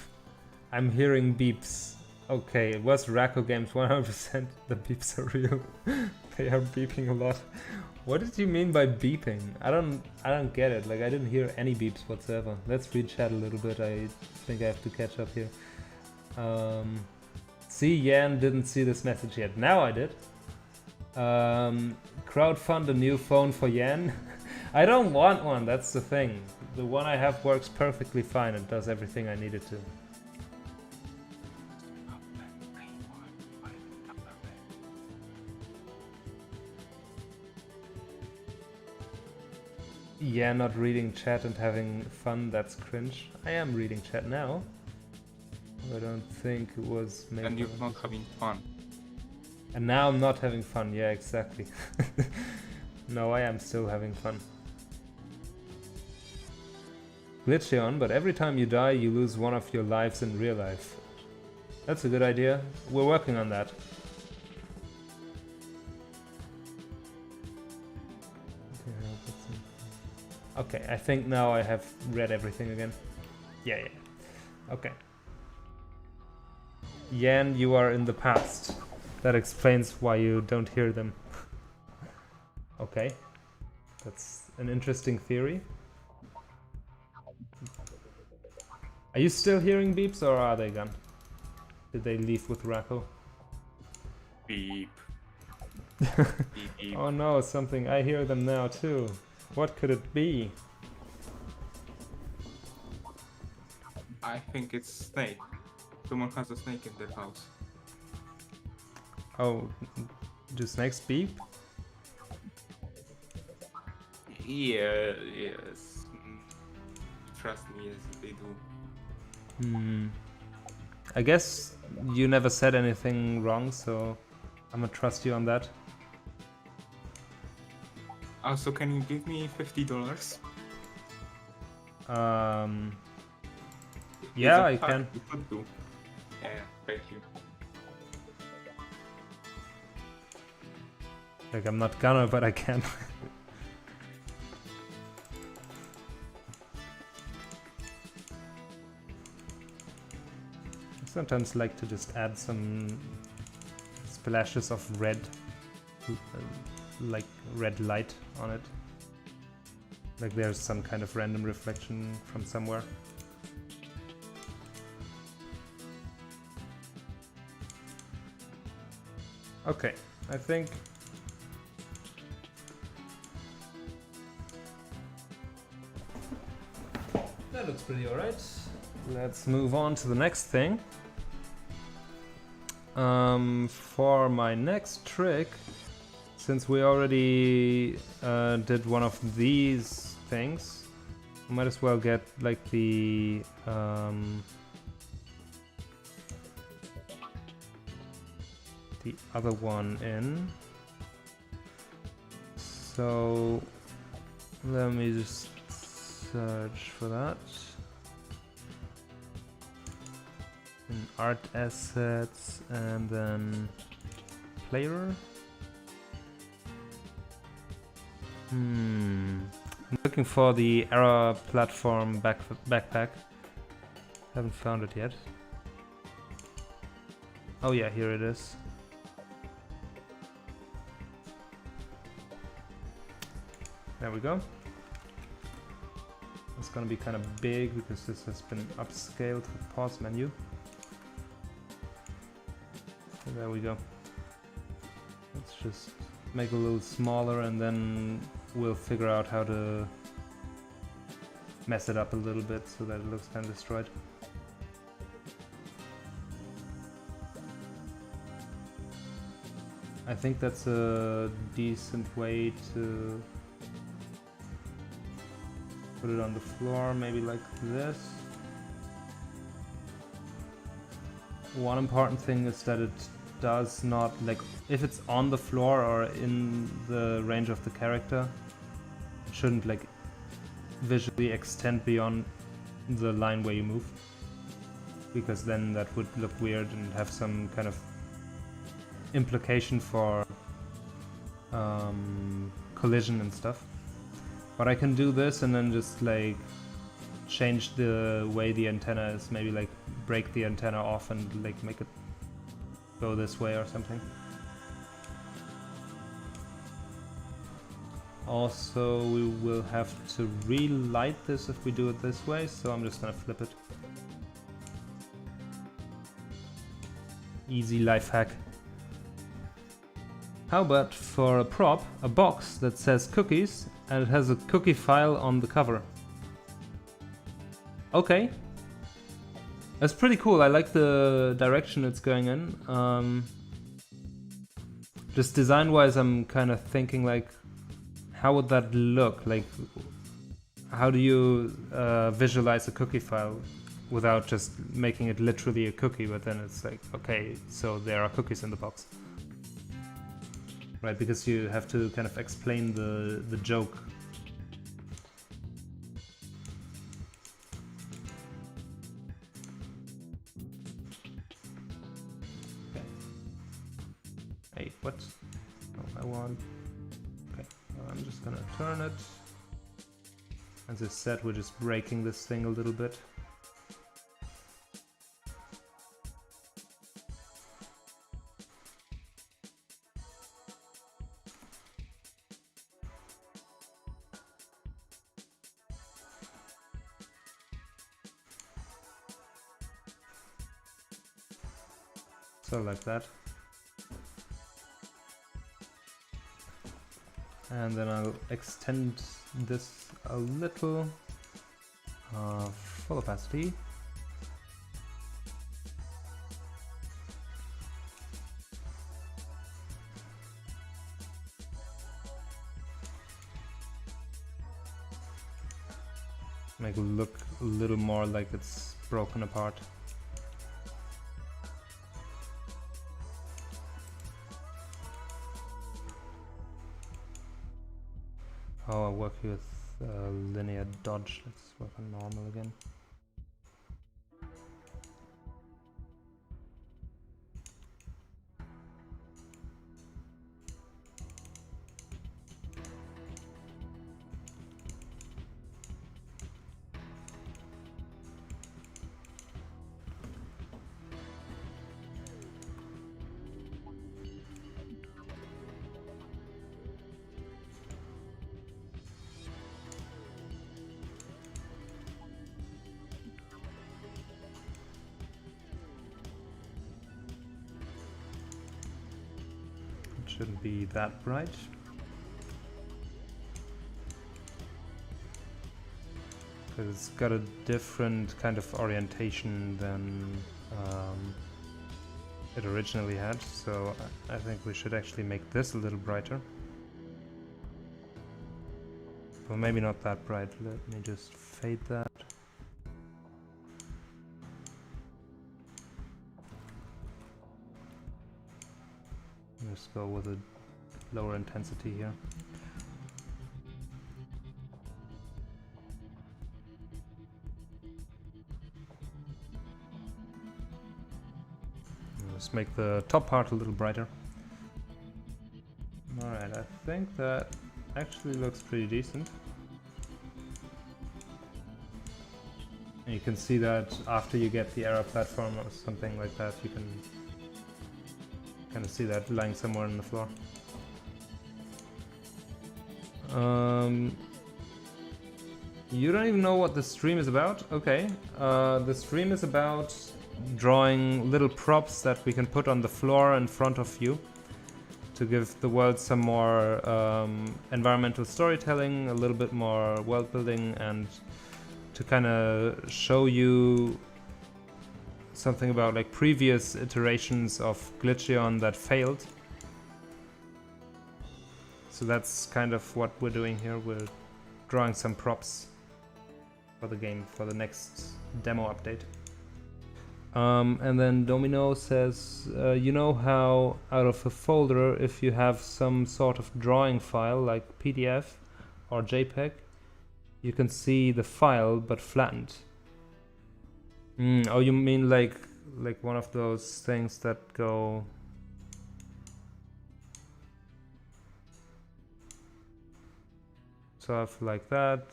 S1: I'm hearing beeps. Okay, it was Racco Games 100%. The beeps are real. They are beeping a lot. What did you mean by beeping? I don't get it. Like, I didn't hear any beeps whatsoever. Let's read chat a little bit. I think I have to catch up here. See, Yan didn't see this message yet. Now I did. Crowdfund a new phone for Yan. I don't want one, that's the thing. The one I have works perfectly fine and does everything I need it to. Yeah, not reading chat and having fun, that's cringe. I am reading chat now. I don't think it was...
S2: And you're not having fun.
S1: And now I'm not having fun, yeah, exactly. No, I am still having fun. Glitcheon, but every time you die, you lose one of your lives in real life. That's a good idea. We're working on that. Okay, I think now I have read everything again. Yeah. Okay. Yan, you are in the past. That explains why you don't hear them. Okay. That's an interesting theory. Are you still hearing beeps or are they gone? Did they leave with Racco?
S2: Beep. Beep.
S1: Oh no, something. I hear them now too. What could it be?
S2: I think it's snake. Someone has a snake in their house.
S1: Oh, do snakes beep?
S2: Yeah, yes. Trust me, yes, they do.
S1: I guess you never said anything wrong, so I'm gonna trust you on that.
S2: Also, can you give me $50?
S1: Yeah, I can.
S2: You could do. Yeah, thank you.
S1: Like, I'm not gonna, but I can. I sometimes like to just add some splashes of red, like red light on it. Like there's some kind of random reflection from somewhere. Okay, I think that looks pretty alright. Let's move on to the next thing. For my next trick, since we already did one of these things, I might as well get like the other one in. So let me just search for that in art assets, and then player. I'm looking for the Era platform backpack. Haven't found it yet. Oh yeah, here it is. There we go. It's gonna be kind of big because this has been upscaled with pause menu. So there we go. Let's just make it a little smaller and then we'll figure out how to mess it up a little bit so that it looks kind of destroyed. I think that's a decent way to put it on the floor, maybe like this. One important thing is that it does not, like, if it's on the floor or in the range of the character, it shouldn't like visually extend beyond the line where you move, because then that would look weird and have some kind of implication for collision and stuff. But I can do this and then just like change the way the antenna is, maybe like break the antenna off and like make it go this way or something. Also, we will have to relight this if we do it this way, so I'm just gonna flip it. Easy life hack. How about for a prop, a box that says cookies and it has a cookie file on the cover? Okay. That's pretty cool. I like the direction it's going in. Just design-wise, I'm kind of thinking like, how would that look? Like, how do you visualize a cookie file without just making it literally a cookie? But then it's like, okay, so there are cookies in the box. Right, because you have to kind of explain the joke. Okay. Hey, what? Oh, I want... Okay, well, I'm just gonna turn it. As I said, we're just breaking this thing a little bit. So like that. And then I'll extend this a little. Full opacity. Make it look a little more like it's broken apart. Oh, I'll work with linear dodge. Let's work on normal again. Shouldn't be that bright. Because it's got a different kind of orientation than it originally had, so I think we should actually make this a little brighter. Well, maybe not that bright. Let me just fade that. Let's go with a lower intensity here. Just make the top part a little brighter. Alright, I think that actually looks pretty decent. And you can see that after you get the error platform or something like that, you can kind of see that lying somewhere on the floor. You don't even know what the stream is about? Okay. The stream is about drawing little props that we can put on the floor in front of you to give the world some more environmental storytelling, a little bit more world building, and to kind of show you something about like previous iterations of Glitcheon that failed. So that's kind of what we're doing here. We're drawing some props for the game for the next demo update. And then Domino says, you know how out of a folder, if you have some sort of drawing file like PDF or JPEG, you can see the file but flattened. Oh, you mean like one of those things that go stuff like that.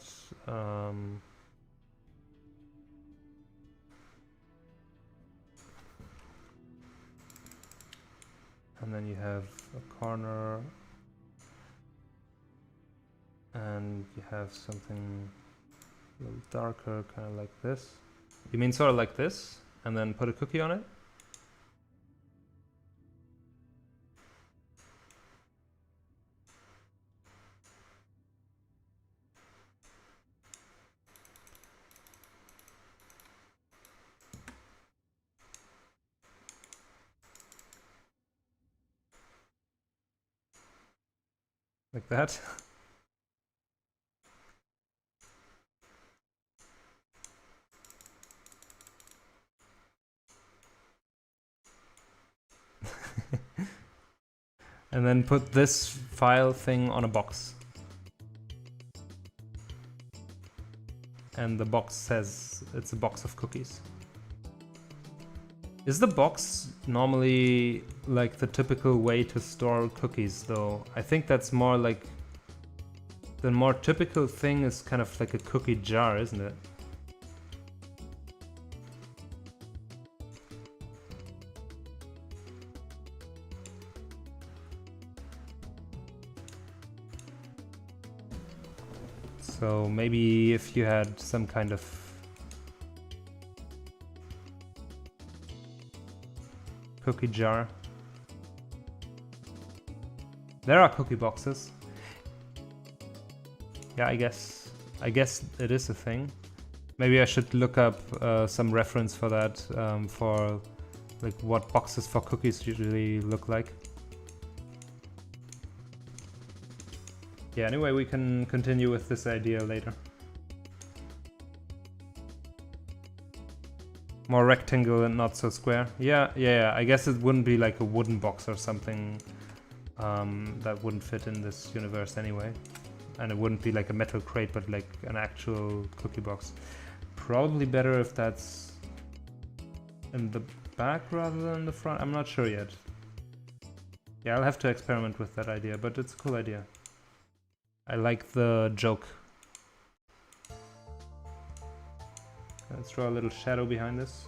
S1: And then you have a corner, and you have something a little darker, kind of like this. You mean sort of like this, and then put a cookie on it? Like that? And then put this file thing on a box. And the box says it's a box of cookies. Is the box normally like the typical way to store cookies though? I think that's more like... The more typical thing is kind of like a cookie jar, isn't it? So maybe if you had some kind of cookie jar. There are cookie boxes. Yeah, I guess it is a thing. Maybe I should look up some reference for that, for like what boxes for cookies usually look like. Yeah, anyway, we can continue with this idea later. More rectangle and not so square. Yeah, I guess it wouldn't be like a wooden box or something that wouldn't fit in this universe anyway. And it wouldn't be like a metal crate, but like an actual cookie box. Probably better if that's in the back rather than the front. I'm not sure yet. Yeah, I'll have to experiment with that idea, but it's a cool idea. I like the joke. Let's draw a little shadow behind this.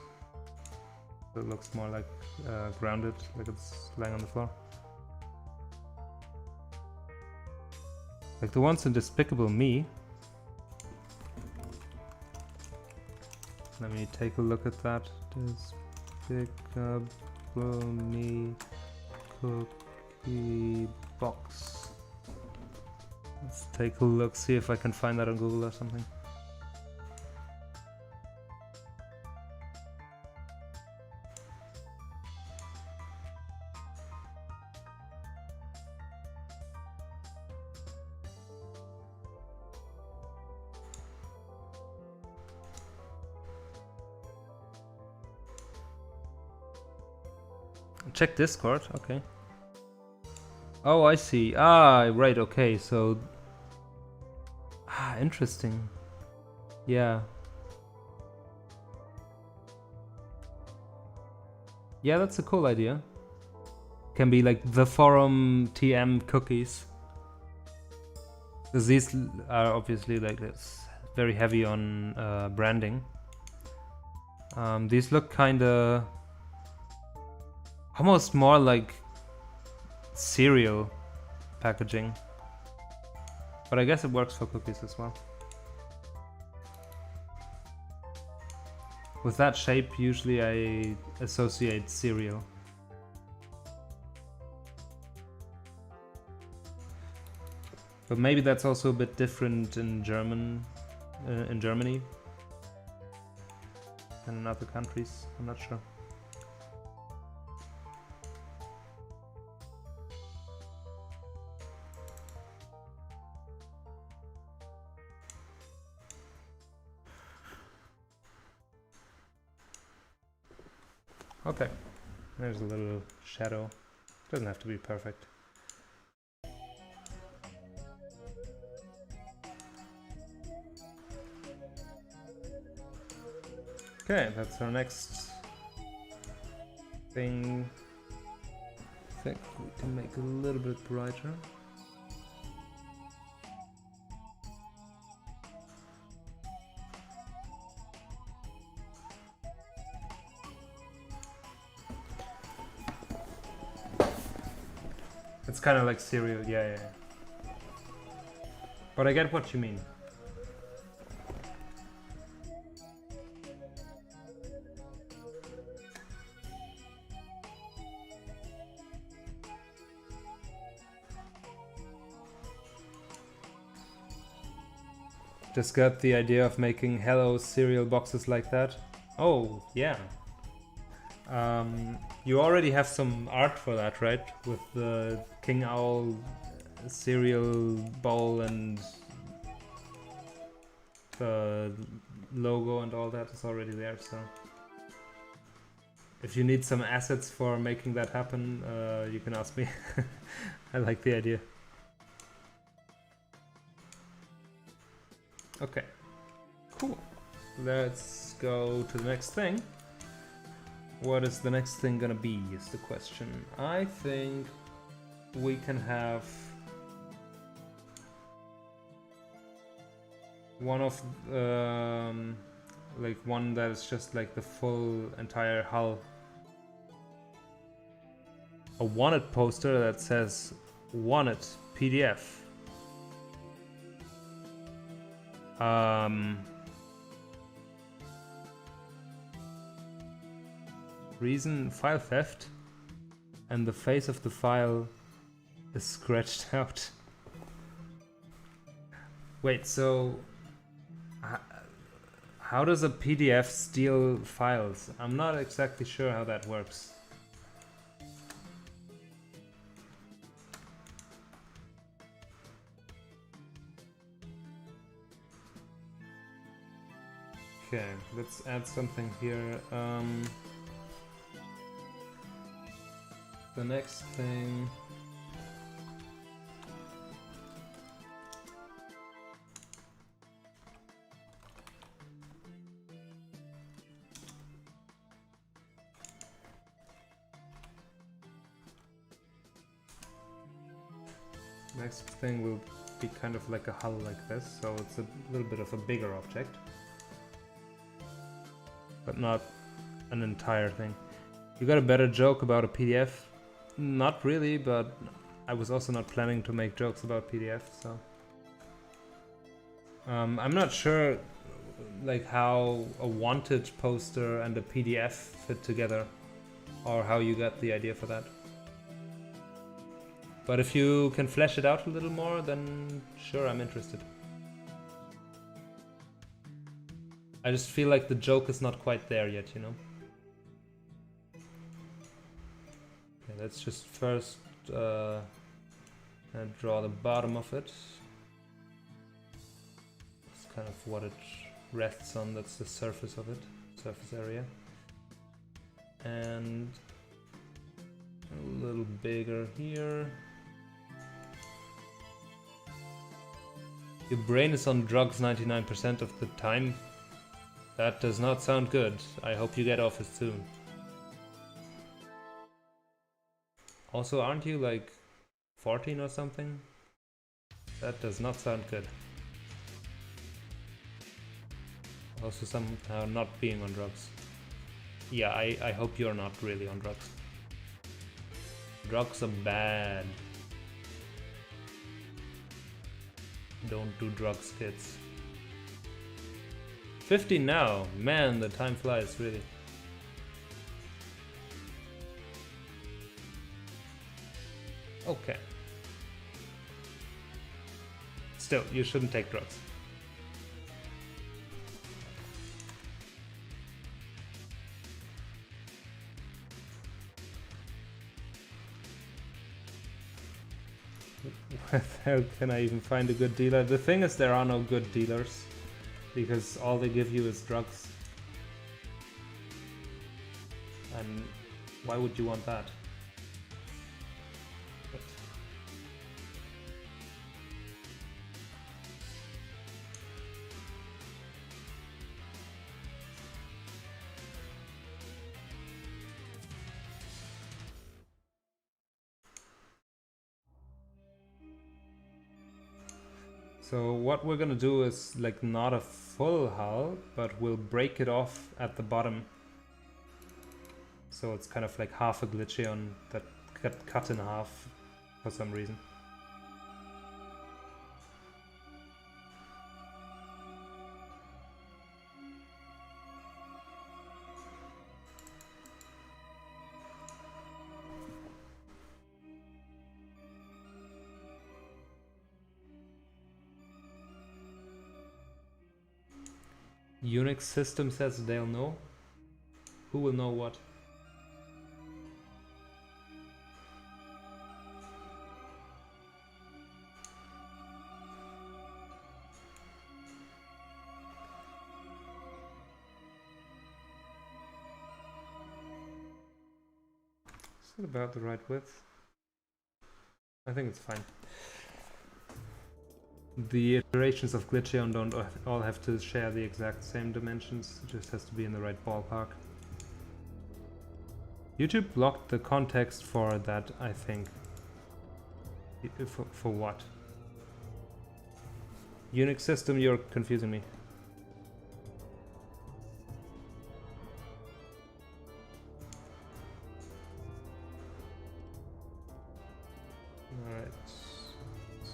S1: So it looks more like grounded, like it's lying on the floor. Like the ones in Despicable Me. Let me take a look at that. Despicable Me cookie box. Let's take a look, see if I can find that on Google or something. Check Discord, okay. Oh, I see. Ah, right, okay, so... Ah, interesting. Yeah. Yeah, that's a cool idea. Can be like the forum TM cookies. Because these are obviously like this very heavy on branding. These look kinda almost more like cereal packaging. But I guess it works for cookies as well. With that shape, usually I associate cereal. But maybe that's also a bit different in Germany than in other countries. I'm not sure. Okay, there's a little shadow. Doesn't have to be perfect. Okay, that's our next thing. I think we can make it a little bit brighter. It's kind of like cereal, yeah. But I get what you mean. Just got the idea of making Hello cereal boxes like that. Oh, yeah. You already have some art for that, right? With the King Owl cereal bowl and the logo and all that is already there, so... If you need some assets for making that happen, you can ask me. I like the idea. Okay, cool. Let's go to the next thing. What is the next thing gonna be is the question. I think we can have one of like one that is just like the full entire hull. A wanted poster that says wanted PDF. Reason file theft, and the face of the file is scratched out. Wait, so how does a PDF steal files? I'm not exactly sure how that works. Okay, let's add something here. The next thing... Next thing will be kind of like a hull like this, so it's a little bit of a bigger object. But not an entire thing. You got a better joke about a PDF? Not really, but I was also not planning to make jokes about PDF, so... I'm not sure like how a wanted poster and a PDF fit together, or how you got the idea for that. But if you can flesh it out a little more, then sure, I'm interested. I just feel like the joke is not quite there yet, you know? Okay, let's just first draw the bottom of it. It's kind of what it rests on, that's the surface of it, surface area. And a little bigger here. Your brain is on drugs 99% of the time. That does not sound good. I hope you get off it soon. Also, aren't you like 14 or something? That does not sound good. Also somehow not being on drugs. Yeah, I hope you're not really on drugs. Drugs are bad. Don't do drugs, kids. 15 now. Man, the time flies, really. Okay. Still, you shouldn't take drugs. How can I even find a good dealer? The thing is, there are no good dealers because all they give you is drugs. And why would you want that? But so what we're gonna do is like not a full hull, but we'll break it off at the bottom. So it's kind of like half a Glitcheon that got cut in half for some reason. Unix system says they'll know. Who will know what? Is it about the right width? I think it's fine. The iterations of Glitcheon don't all have to share the exact same dimensions, it just has to be in the right ballpark. YouTube blocked the context for that, I think. For what? Unix system, you're confusing me. Alright,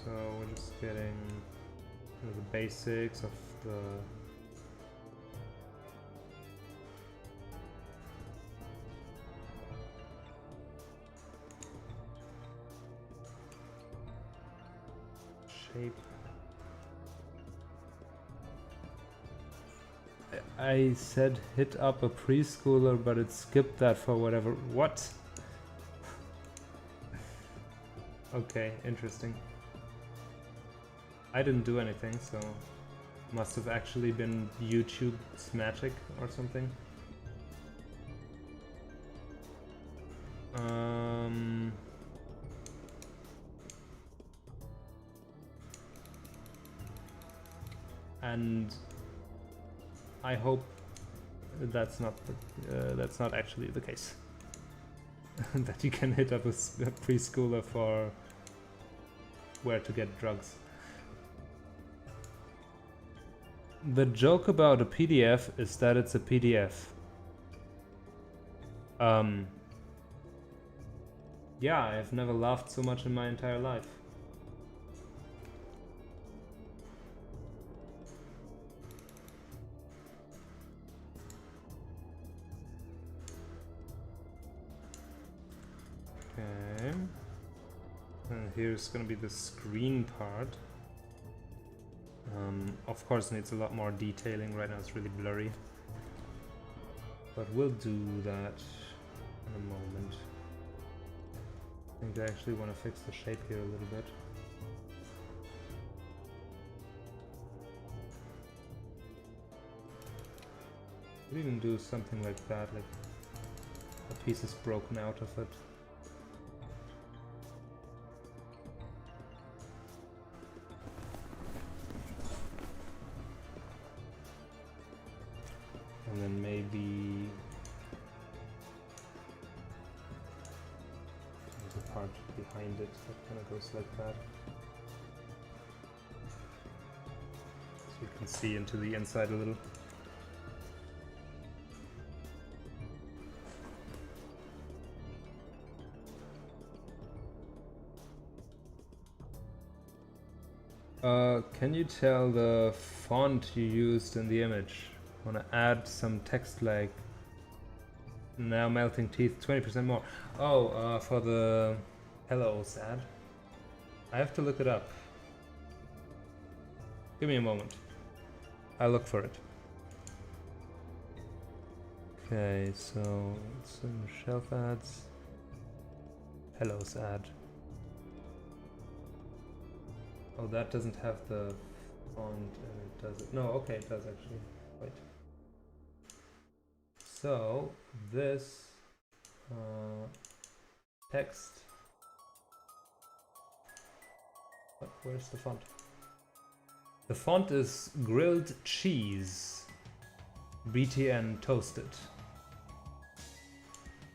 S1: so we're just getting the basics of the shape. I said hit up a preschooler, but it skipped that for whatever. What? Okay, interesting. I didn't do anything, so must have actually been YouTube's magic or something. And I hope that's not actually the case. That you can hit up a preschooler for where to get drugs. The joke about a PDF is that it's a PDF. Yeah, I've never laughed so much in my entire life. Okay. And here's gonna be the screen part. Of course needs a lot more detailing, right now it's really blurry. But we'll do that in a moment. I think I actually want to fix the shape here a little bit. Could even do something like that, like a piece is broken out of it. And then maybe there's a part behind it that kind of goes like that. So you can see into the inside a little. Can you tell the font you used in the image? I want to add some text like now melting teeth 20% more. Oh, for the hellos ad. I have to look it up. Give me a moment. I'll look for it. Okay, so some shelf ads. Hellos ad. Oh, that doesn't have the font, and it does it. No, okay, it does actually. Wait. So this text. But where's the font? The font is grilled cheese, BTN toasted.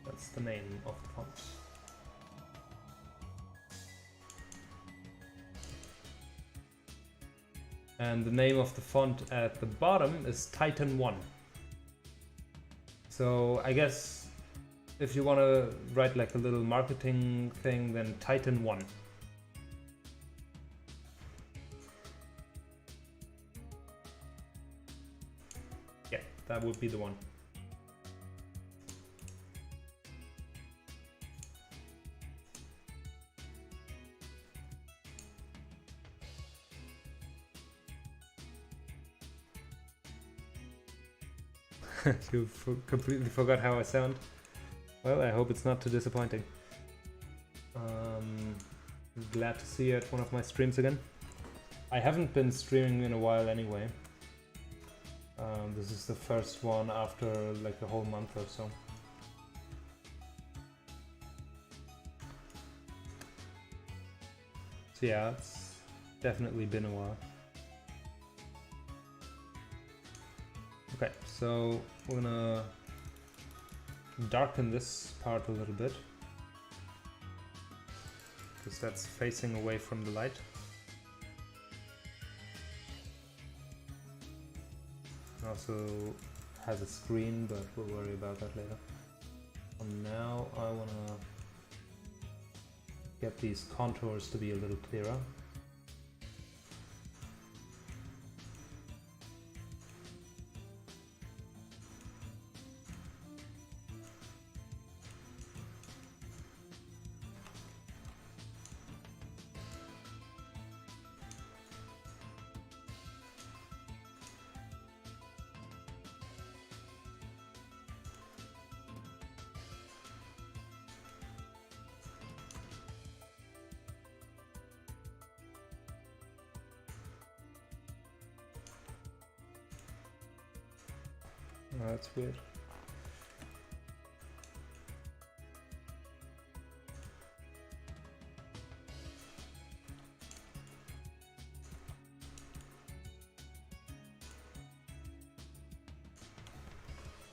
S1: That's the name of the font. And the name of the font at the bottom is Titan 1. So I guess if you want to write like a little marketing thing, then Titan 1. Yeah, that would be the one. You completely forgot how I sound? Well, I hope it's not too disappointing. Glad to see you at one of my streams again. I haven't been streaming in a while anyway. This is the first one after like a whole month or so. So yeah, it's definitely been a while. Okay, so we're gonna darken this part a little bit because that's facing away from the light. It also has a screen, but we'll worry about that later. And now I wanna get these contours to be a little clearer. Oh, that's weird.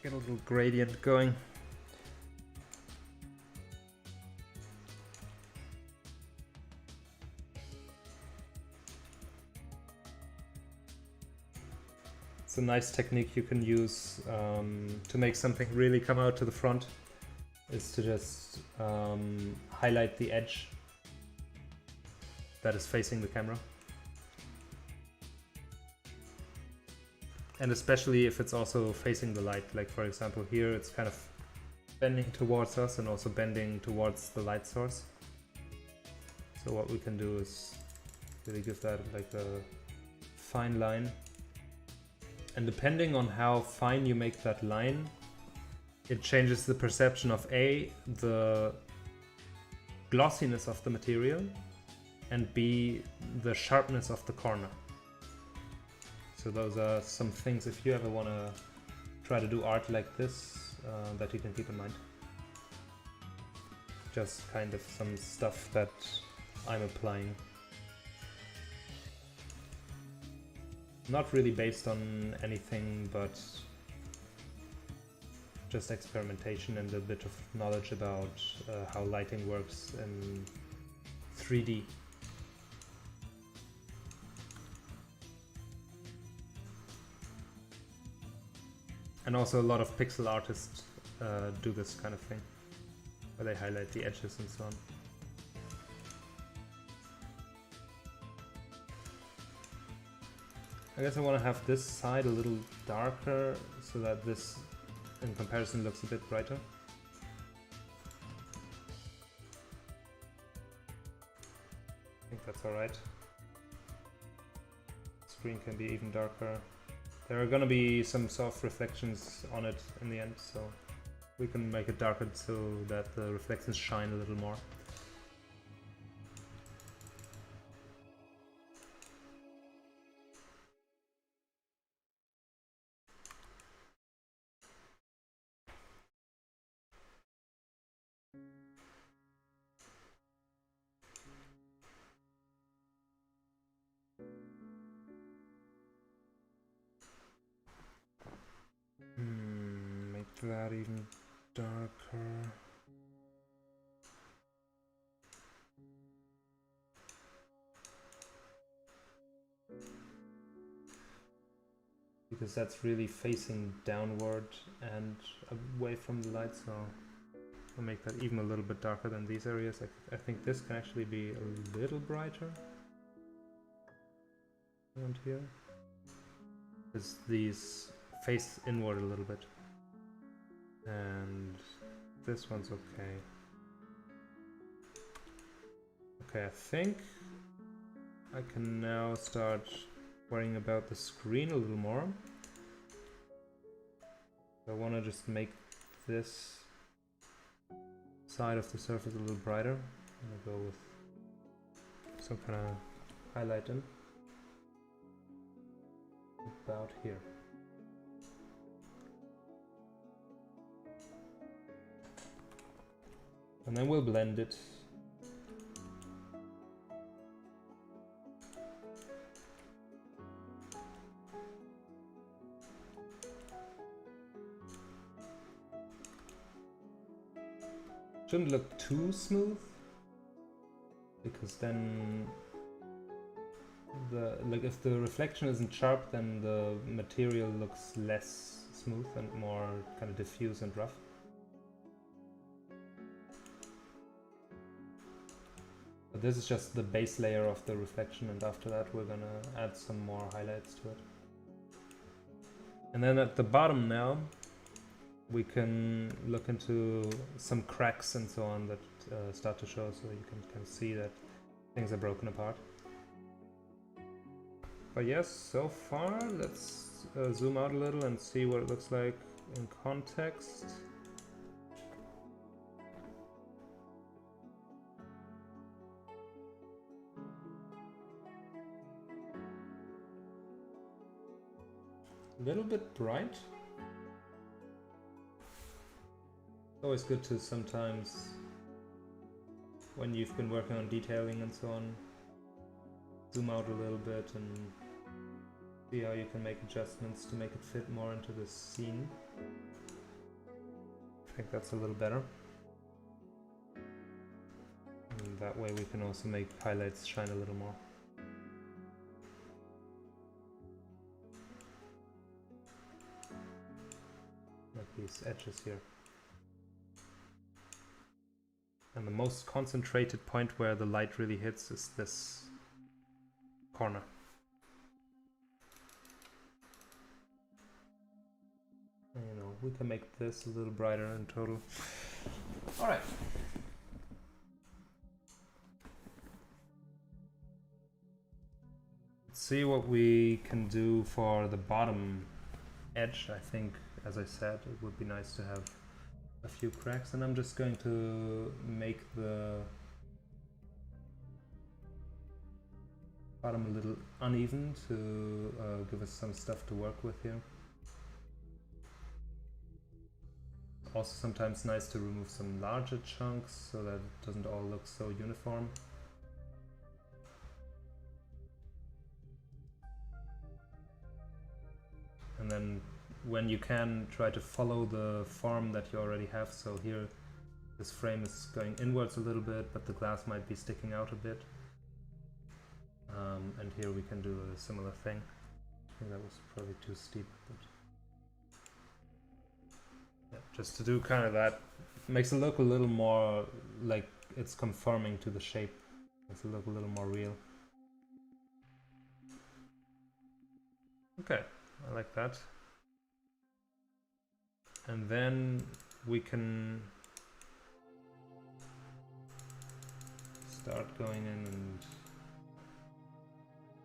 S1: Get a little gradient going. It's a nice technique you can use to make something really come out to the front, is to just highlight the edge that is facing the camera. And especially if it's also facing the light, like for example here it's kind of bending towards us and also bending towards the light source. So what we can do is really give that like a fine line. And depending on how fine you make that line, it changes the perception of A, the glossiness of the material, and B, the sharpness of the corner. So those are some things, if you ever want to try to do art like this, that you can keep in mind. Just kind of some stuff that I'm applying. Not really based on anything, but just experimentation and a bit of knowledge about how lighting works in 3D. And also a lot of pixel artists do this kind of thing, where they highlight the edges and so on. I guess I want to have this side a little darker so that this in comparison looks a bit brighter. I think that's alright. Screen can be even darker. There are gonna be some soft reflections on it in the end, so we can make it darker so that the reflections shine a little more. Make that even darker. Because that's really facing downward and away from the light, so I'll make that even a little bit darker than these areas. I think this can actually be a little brighter around here, because these face inward a little bit, and this one's okay. Okay, I think I can now start worrying about the screen a little more. I want to just make this side of the surface a little brighter. I'm gonna go with some kind of highlight in about here. And then we'll blend it. Shouldn't look too smooth, because then if the reflection isn't sharp, then the material looks less smooth and more kind of diffuse and rough. But this is just the base layer of the reflection, and after that we're gonna add some more highlights to it. And then at the bottom now, we can look into some cracks and so on that start to show, so you can kind of see that things are broken apart. But yes, so far, let's zoom out a little and see what it looks like in context. A little bit bright. It's always good to sometimes, when you've been working on detailing and so on, zoom out a little bit and see how you can make adjustments to make it fit more into the scene. I think that's a little better. And that way we can also make highlights shine a little more. Like these edges here. And the most concentrated point where the light really hits is this corner. And, you know, we can make this a little brighter in total. Alright. Let's see what we can do for the bottom edge. I think, as I said, it would be nice to have a few cracks, and I'm just going to make the bottom a little uneven to give us some stuff to work with here. Also sometimes nice to remove some larger chunks so that it doesn't all look so uniform. And then when you can, try to follow the form that you already have. So here this frame is going inwards a little bit, but the glass might be sticking out a bit. And here we can do a similar thing. I think that was probably too steep, but yeah, just to do kind of that, makes it look a little more like it's conforming to the shape. Makes it look a little more real. Okay, I like that. And then we can start going in and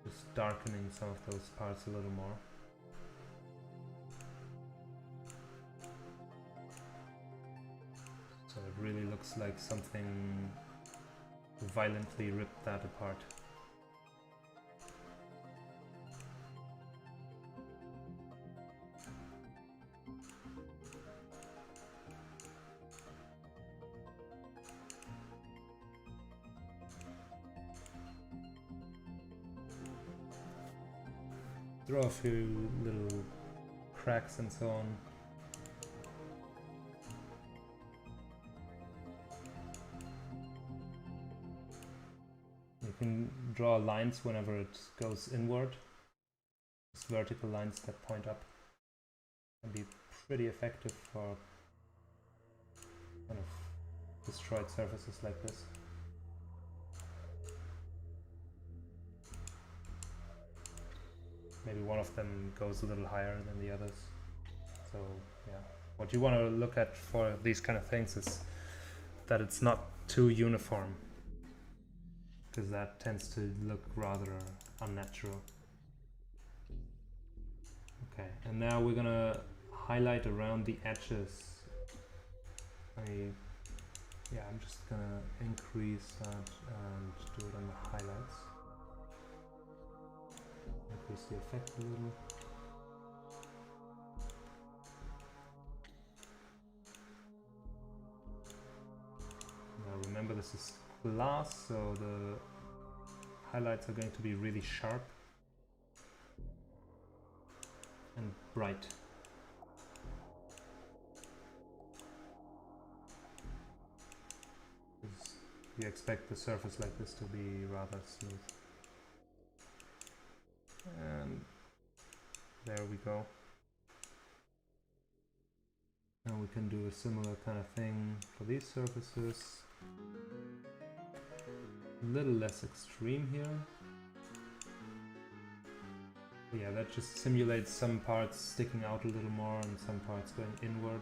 S1: just darkening some of those parts a little more. So it really looks like something violently ripped that apart. Draw a few little cracks and so on. You can draw lines whenever it goes inward. Just vertical lines that point up can be pretty effective for kind of destroyed surfaces like this. Maybe one of them goes a little higher than the others. So yeah, what you want to look at for these kind of things is that it's not too uniform, because that tends to look rather unnatural. Okay, and now we're gonna highlight around the edges. I'm just gonna increase that and do it on the highlights. Increase the effect a little. Now remember, this is glass, so the highlights are going to be really sharp and bright. You expect the surface like this to be rather smooth. And there we go. Now we can do a similar kind of thing for these surfaces. A little less extreme here. Yeah, that just simulates some parts sticking out a little more and some parts going inward.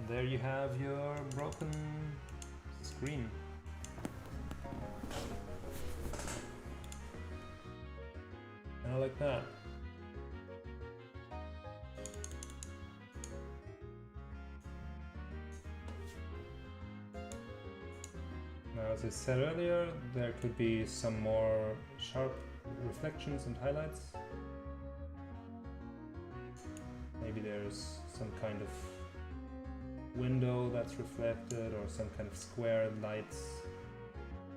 S1: There you have your broken screen. I like that. Now, as I said earlier, there could be some more sharp reflections and highlights. Maybe there's some kind of window that's reflected, or some kind of square lights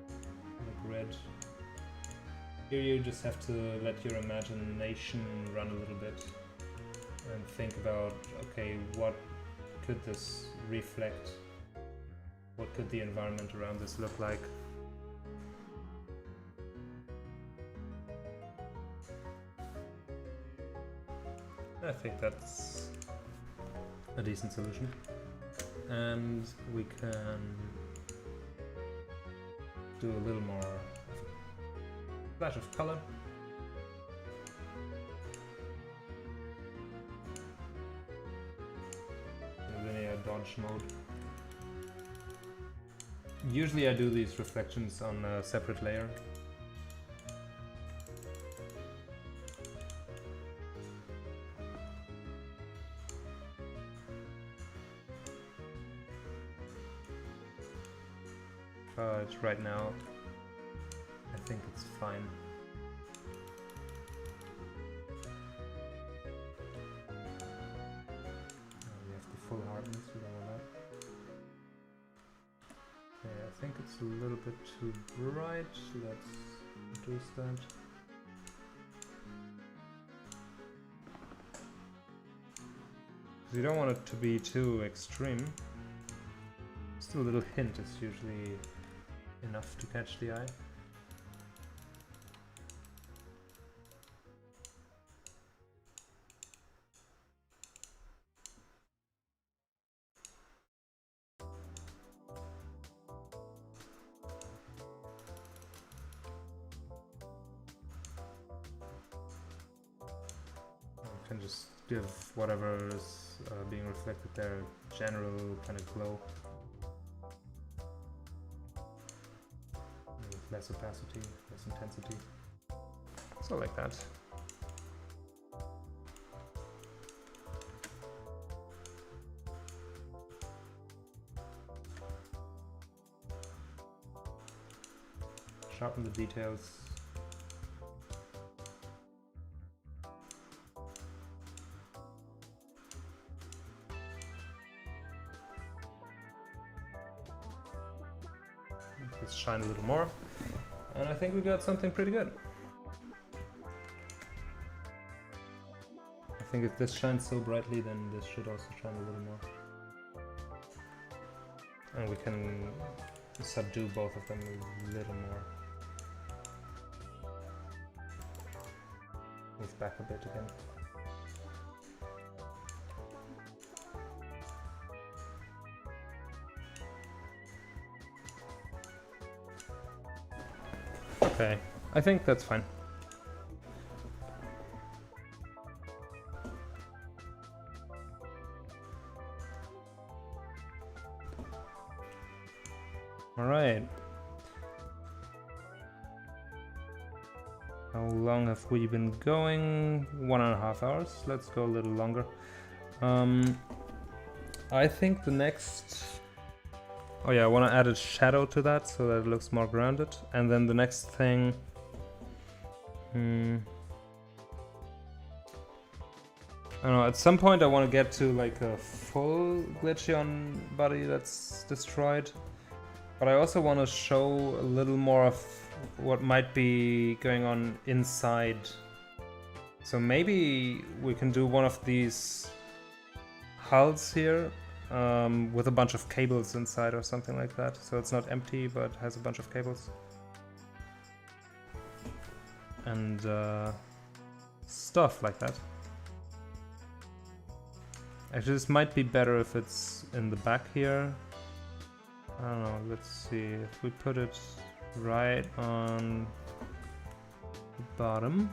S1: on the grid. Here you just have to let your imagination run a little bit and think about, okay, what could this reflect? What could the environment around this look like? I think that's a decent solution. And we can do a little more splash of color. Linear dodge mode. Usually I do these reflections on a separate layer. But right now, I think it's fine. We have hardness, we don't want that. Okay, I think it's a little bit too bright. Let's reduce that. You don't want it to be too extreme. Just a little hint is usually enough to catch the eye. You can just give whatever is being reflected there a general kind of glow. With less opacity, less intensity. So like that. Sharpen the details. Let's shine a little more. And I think we got something pretty good. I think if this shines so brightly, then this should also shine a little more. And we can subdue both of them a little more. Move back a bit again. Okay, I think that's fine. All right. How long have we been going? 1.5 hours. Let's go a little longer. I think the next... Oh yeah, I want to add a shadow to that so that it looks more grounded. And then the next thing... I don't know, at some point I want to get to like a full Glitcheon body that's destroyed. But I also want to show a little more of what might be going on inside. So maybe we can do one of these hulls here. With a bunch of cables inside or something like that. So it's not empty, but has a bunch of cables. And stuff like that. Actually, this might be better if it's in the back here. I don't know, let's see. If we put it right on the bottom,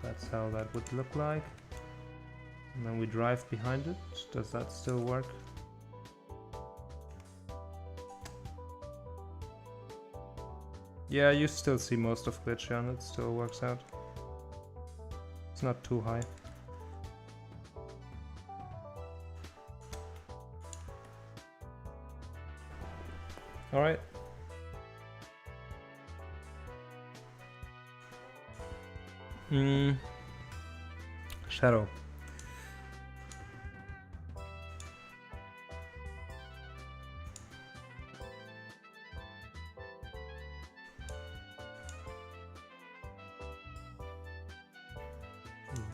S1: that's how that would look like. And then we drive behind it. Does that still work? Yeah, you still see most of Glitcheon, it still works out. It's not too high. Alright. Shadow.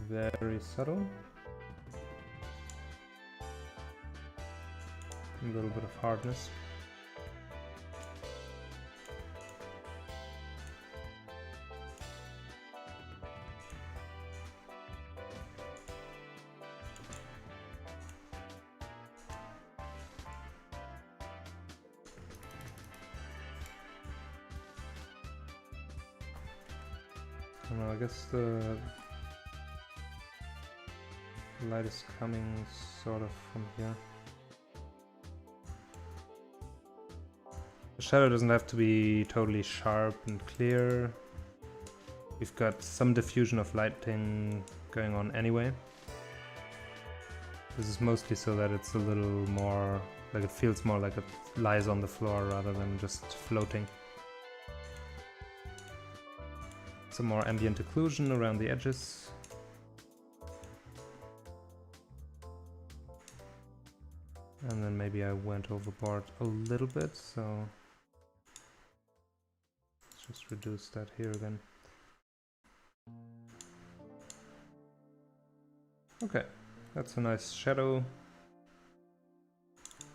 S1: Very subtle. A little bit of hardness. I don't know, I guess the light is coming sort of from here. The shadow doesn't have to be totally sharp and clear. We've got some diffusion of lighting going on anyway. This is mostly so that it's a little more, like it feels more like it lies on the floor rather than just floating. Some more ambient occlusion around the edges. maybe I went overboard a little bit, so let's just reduce that here again. Okay, that's a nice shadow.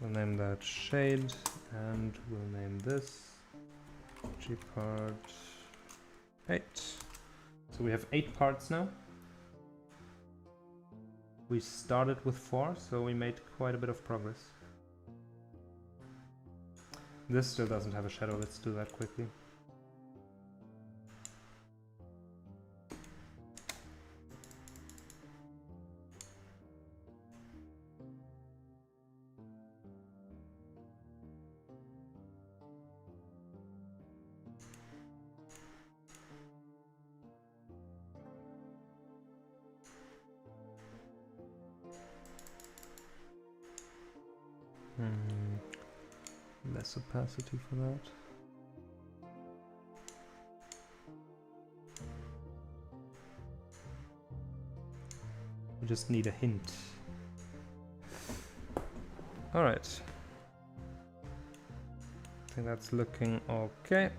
S1: We'll name that shade, and we'll name this G part 8. So we have 8 parts now. We started with 4, so we made quite a bit of progress. This still doesn't have a shadow, let's do that quickly. Less opacity for that. We just need a hint. Alright. I think that's looking okay.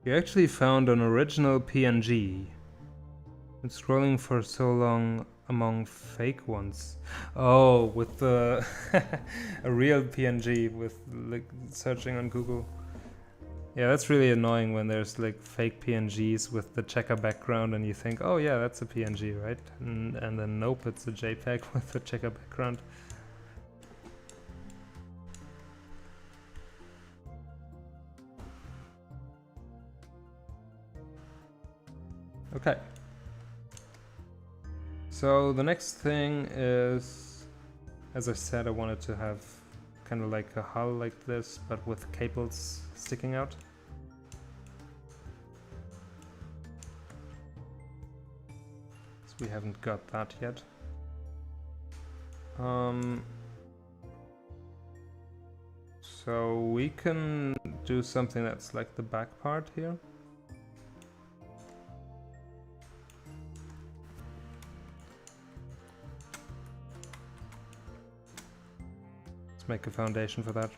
S1: You actually found an original PNG. Been scrolling for so long among fake ones. Oh, with the a real PNG with like searching on Google. Yeah, that's really annoying when there's like fake PNGs with the checker background and you think, oh yeah, that's a PNG, right? And then nope, it's a JPEG with the checker background. Okay. So the next thing is, as I said, I wanted to have kind of like a hull like this, but with cables sticking out. So we haven't got that yet. So we can do something that's like the back part here. Make a foundation for that.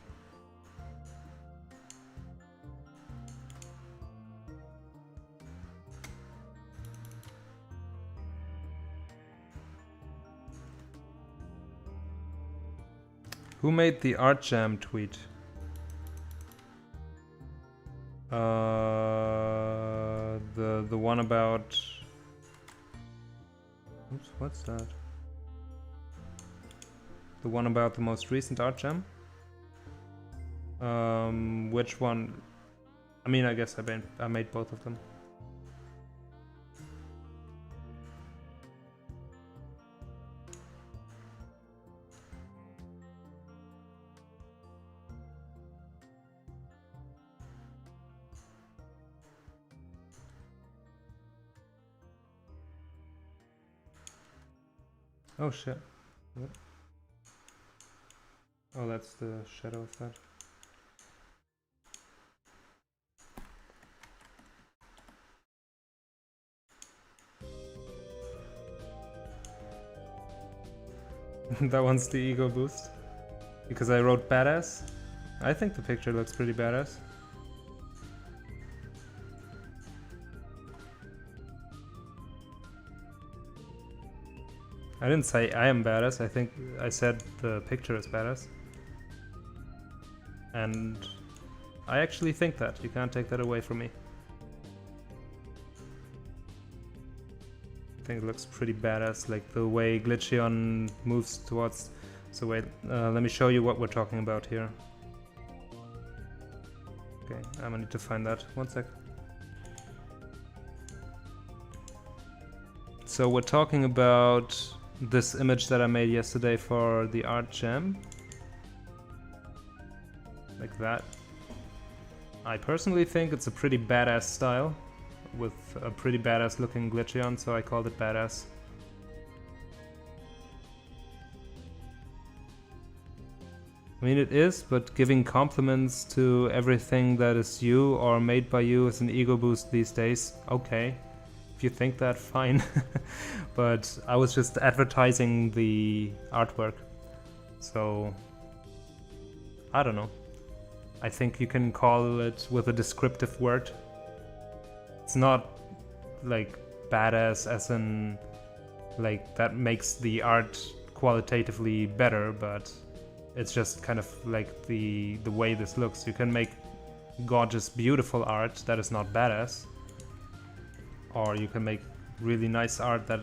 S1: Who made the art jam tweet? The one about. Oops, what's that? The one about the most recent art jam? Which one? I mean, I guess I made both of them. Oh shit. What? Oh, that's the shadow of that. That one's the ego boost. Because I wrote badass. I think the picture looks pretty badass. I didn't say I am badass, I think I said the picture is badass. And I actually think that. You can't take that away from me. I think it looks pretty badass, like the way Glitcheon moves towards... So wait, let me show you what we're talking about here. Okay, I'm gonna need to find that. One sec. So we're talking about this image that I made yesterday for the art jam. Like that. I personally think it's a pretty badass style with a pretty badass looking Glitcheon, so I called it badass. I mean, it is, but giving compliments to everything that is you or made by you is an ego boost these days. Okay, if you think that, fine. But I was just advertising the artwork. So, I don't know. I think you can call it with a descriptive word. It's not like badass as in like that makes the art qualitatively better, but it's just kind of like the way this looks. You can make gorgeous, beautiful art that is not badass, or you can make really nice art that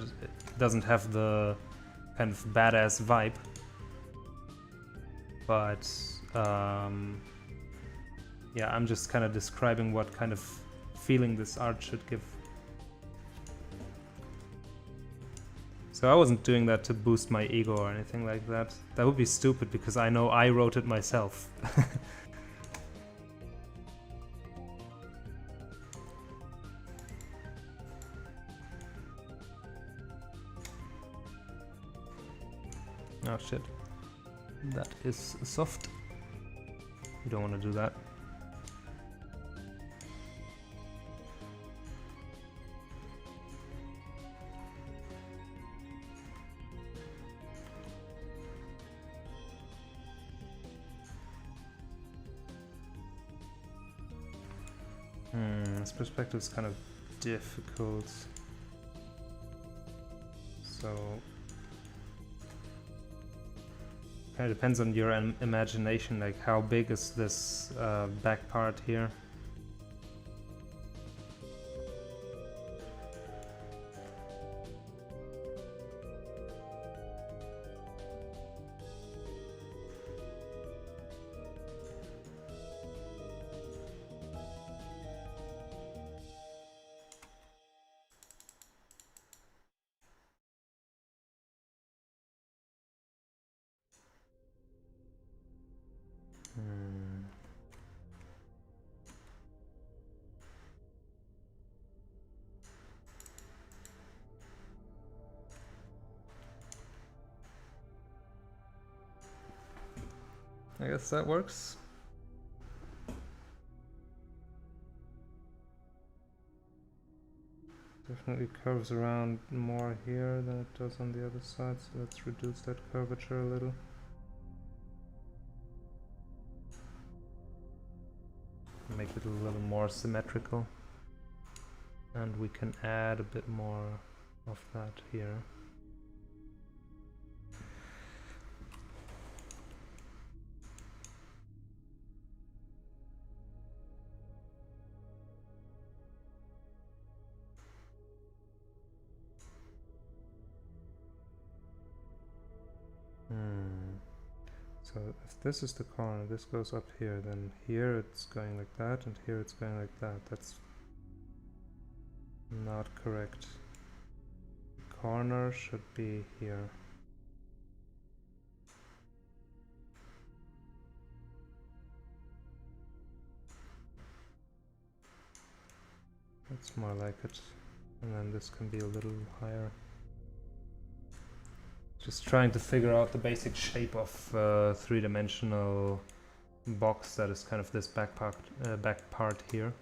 S1: doesn't have the kind of badass vibe. But yeah, I'm just kind of describing what kind of feeling this art should give. So I wasn't doing that to boost my ego or anything like that. That would be stupid because I know I wrote it myself. Oh shit. That is soft. You don't want to do that. This perspective is kind of difficult. So kind of depends on your imagination, like how big is this back part here. I guess that works. Definitely curves around more here than it does on the other side, so let's reduce that curvature a little. Make it a little more symmetrical. And we can add a bit more of that here. So if this is the corner, this goes up here, then here it's going like that, and here it's going like that. That's not correct. The corner should be here. That's more like it. And then this can be a little higher. Just trying to figure out the basic shape of three-dimensional box that is kind of this back part here.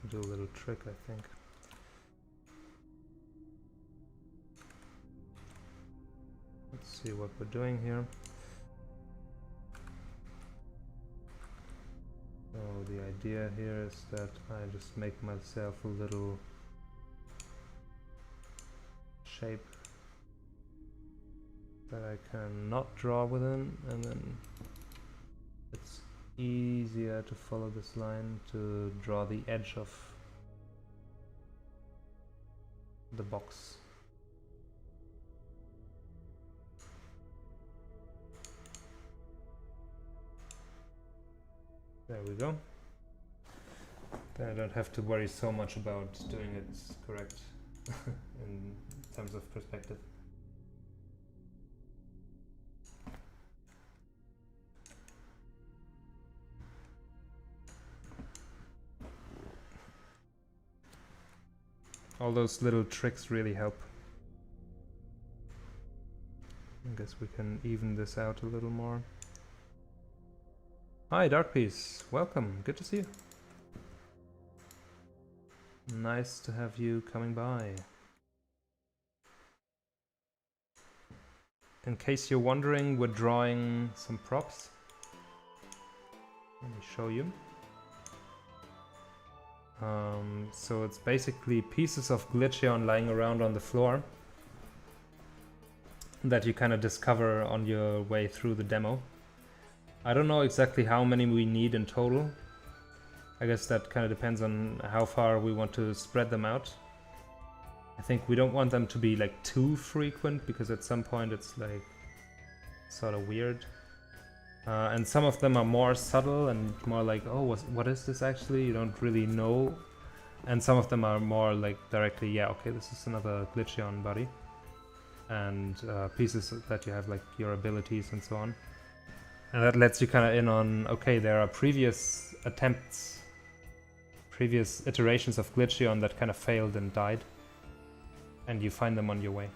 S1: Can do a little trick, I think. Let's see what we're doing here. So the idea here is that I just make myself a little shape that I can not draw within, and then it's easier to follow this line to draw the edge of the box. There we go. Then I don't have to worry so much about doing it correct in terms of perspective. All those little tricks really help. I guess we can even this out a little more. Hi, Dark Piece. Welcome. Good to see you. Nice to have you coming by. In case you're wondering, we're drawing some props. Let me show you. So it's basically pieces of Glitcheon lying around on the floor that you kind of discover on your way through the demo. I don't know exactly how many we need in total. I guess that kind of depends on how far we want to spread them out. I think we don't want them to be like too frequent, because at some point it's like sort of weird. And some of them are more subtle and more like, oh, what is this actually? You don't really know. And some of them are more like directly, yeah, okay, this is another Glitcheon body. And pieces that you have like your abilities and so on. And that lets you kind of in on, okay, there are previous attempts, previous iterations of Glitcheon that kind of failed and died. And you find them on your way.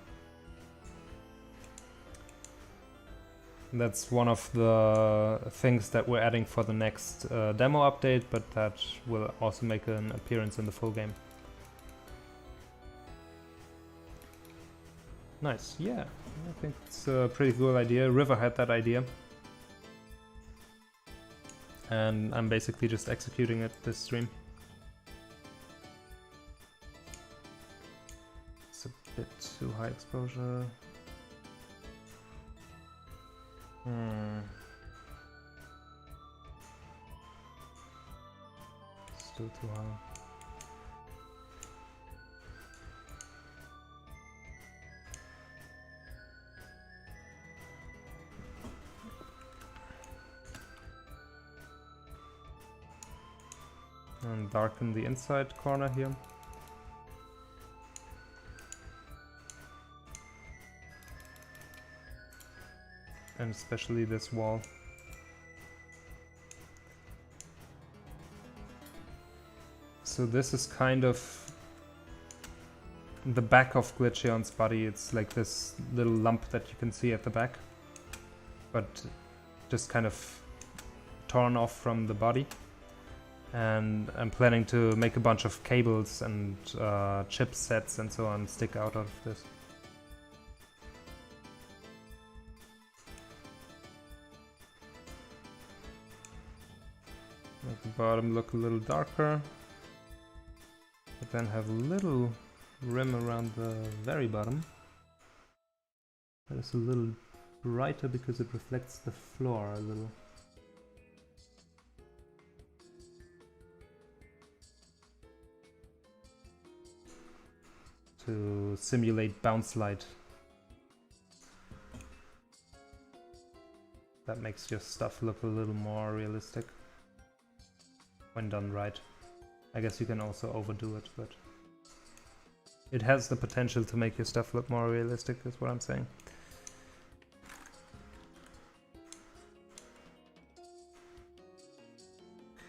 S1: That's one of the things that we're adding for the next demo update, but that will also make an appearance in the full game. Nice, yeah, I think it's a pretty cool idea. River had that idea. And I'm basically just executing it this stream. It's a bit too high exposure. Still too high. And darken the inside corner here. And especially this wall. So this is kind of the back of Glitcheon's body. It's like this little lump that you can see at the back, but just kind of torn off from the body. And I'm planning to make a bunch of cables and chipsets and so on stick out of this. Make the bottom look a little darker, but then have a little rim around the very bottom that is a little brighter because it reflects the floor a little. To simulate bounce light. That makes your stuff look a little more realistic when done right. I guess you can also overdo it, but it has the potential to make your stuff look more realistic, is what I'm saying.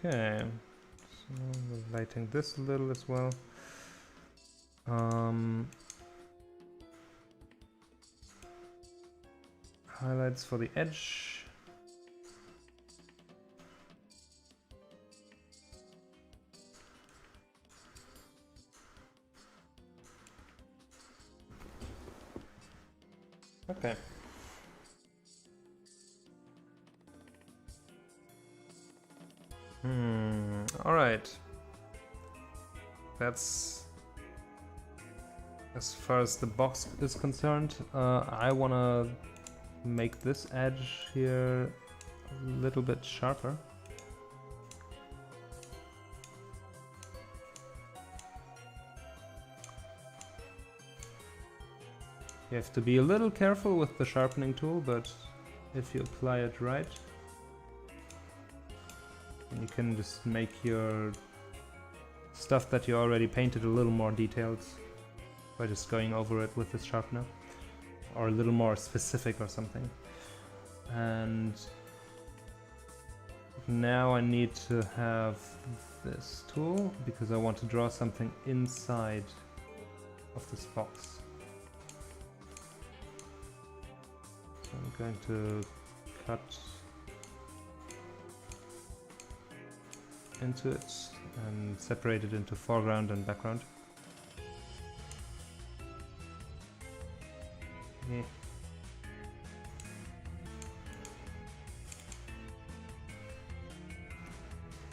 S1: Okay, so we're lighting this a little as well. Highlights for the edge. Okay. All right. That's as far as the box is concerned. I wanna make this edge here a little bit sharper. You have to be a little careful with the sharpening tool, but if you apply it right, you can just make your stuff that you already painted a little more detailed. by just going over it with the sharpener, or a little more specific or something. And now I need to have this tool because I want to draw something inside of this box. So I'm going to cut into it and separate it into foreground and background. Yeah.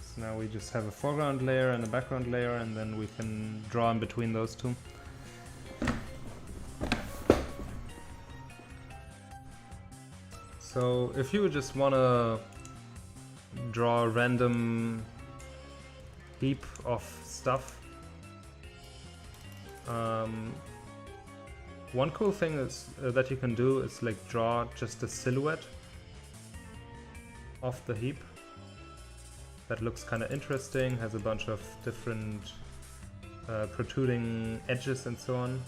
S1: So now we just have a foreground layer and a background layer, and then we can draw in between those two. So if you just want to draw a random heap of stuff, one cool thing is that you can do is like draw just a silhouette of the heap that looks kind of interesting, has a bunch of different protruding edges and so on.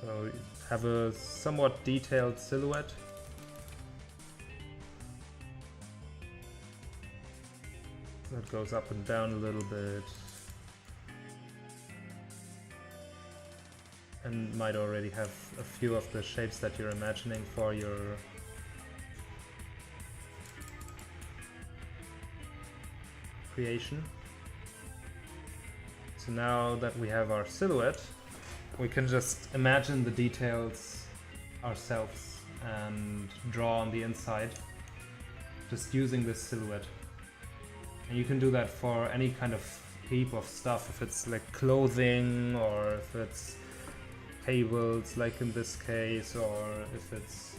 S1: So you have a somewhat detailed silhouette. That goes up and down a little bit, and might already have a few of the shapes that you're imagining for your creation. So now that we have our silhouette, we can just imagine the details ourselves and draw on the inside just using this silhouette. And you can do that for any kind of heap of stuff, if it's like clothing or if it's tables like in this case, or if it's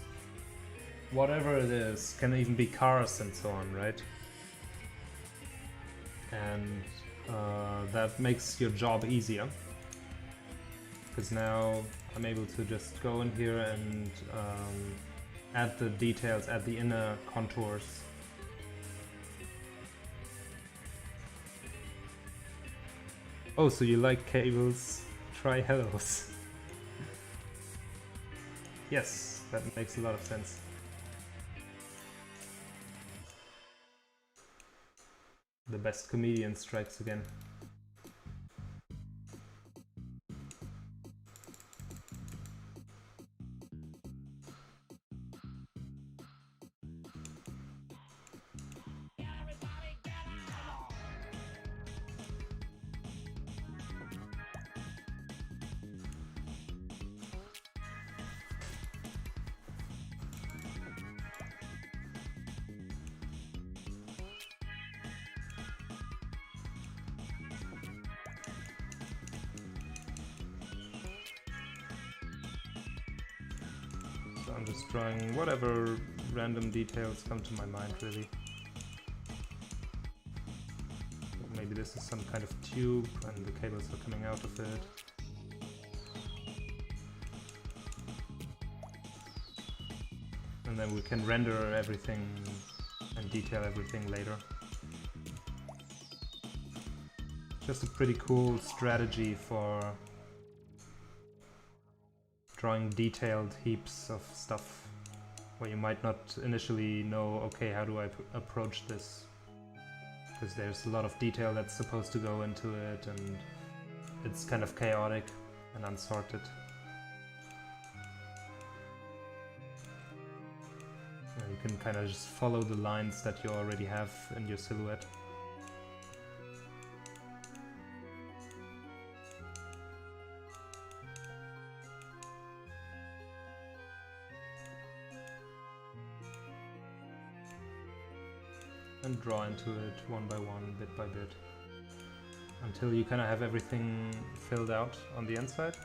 S1: whatever it is, can even be cars and so on, right? And that makes your job easier, because now I'm able to just go in here and add the details, add the inner contours. Oh, so you like cables? Try hellos. Yes, that makes a lot of sense. The best comedian strikes again. So I'm just drawing whatever random details come to my mind, really. Maybe this is some kind of tube and the cables are coming out of it. And then we can render everything and detail everything later. Just a pretty cool strategy for drawing detailed heaps of stuff where you might not initially know, okay, how do I approach this? Because there's a lot of detail that's supposed to go into it, and it's kind of chaotic and unsorted. And you can kind of just follow the lines that you already have in your silhouette. And draw into it one by one, bit by bit, until you kind of have everything filled out on the inside,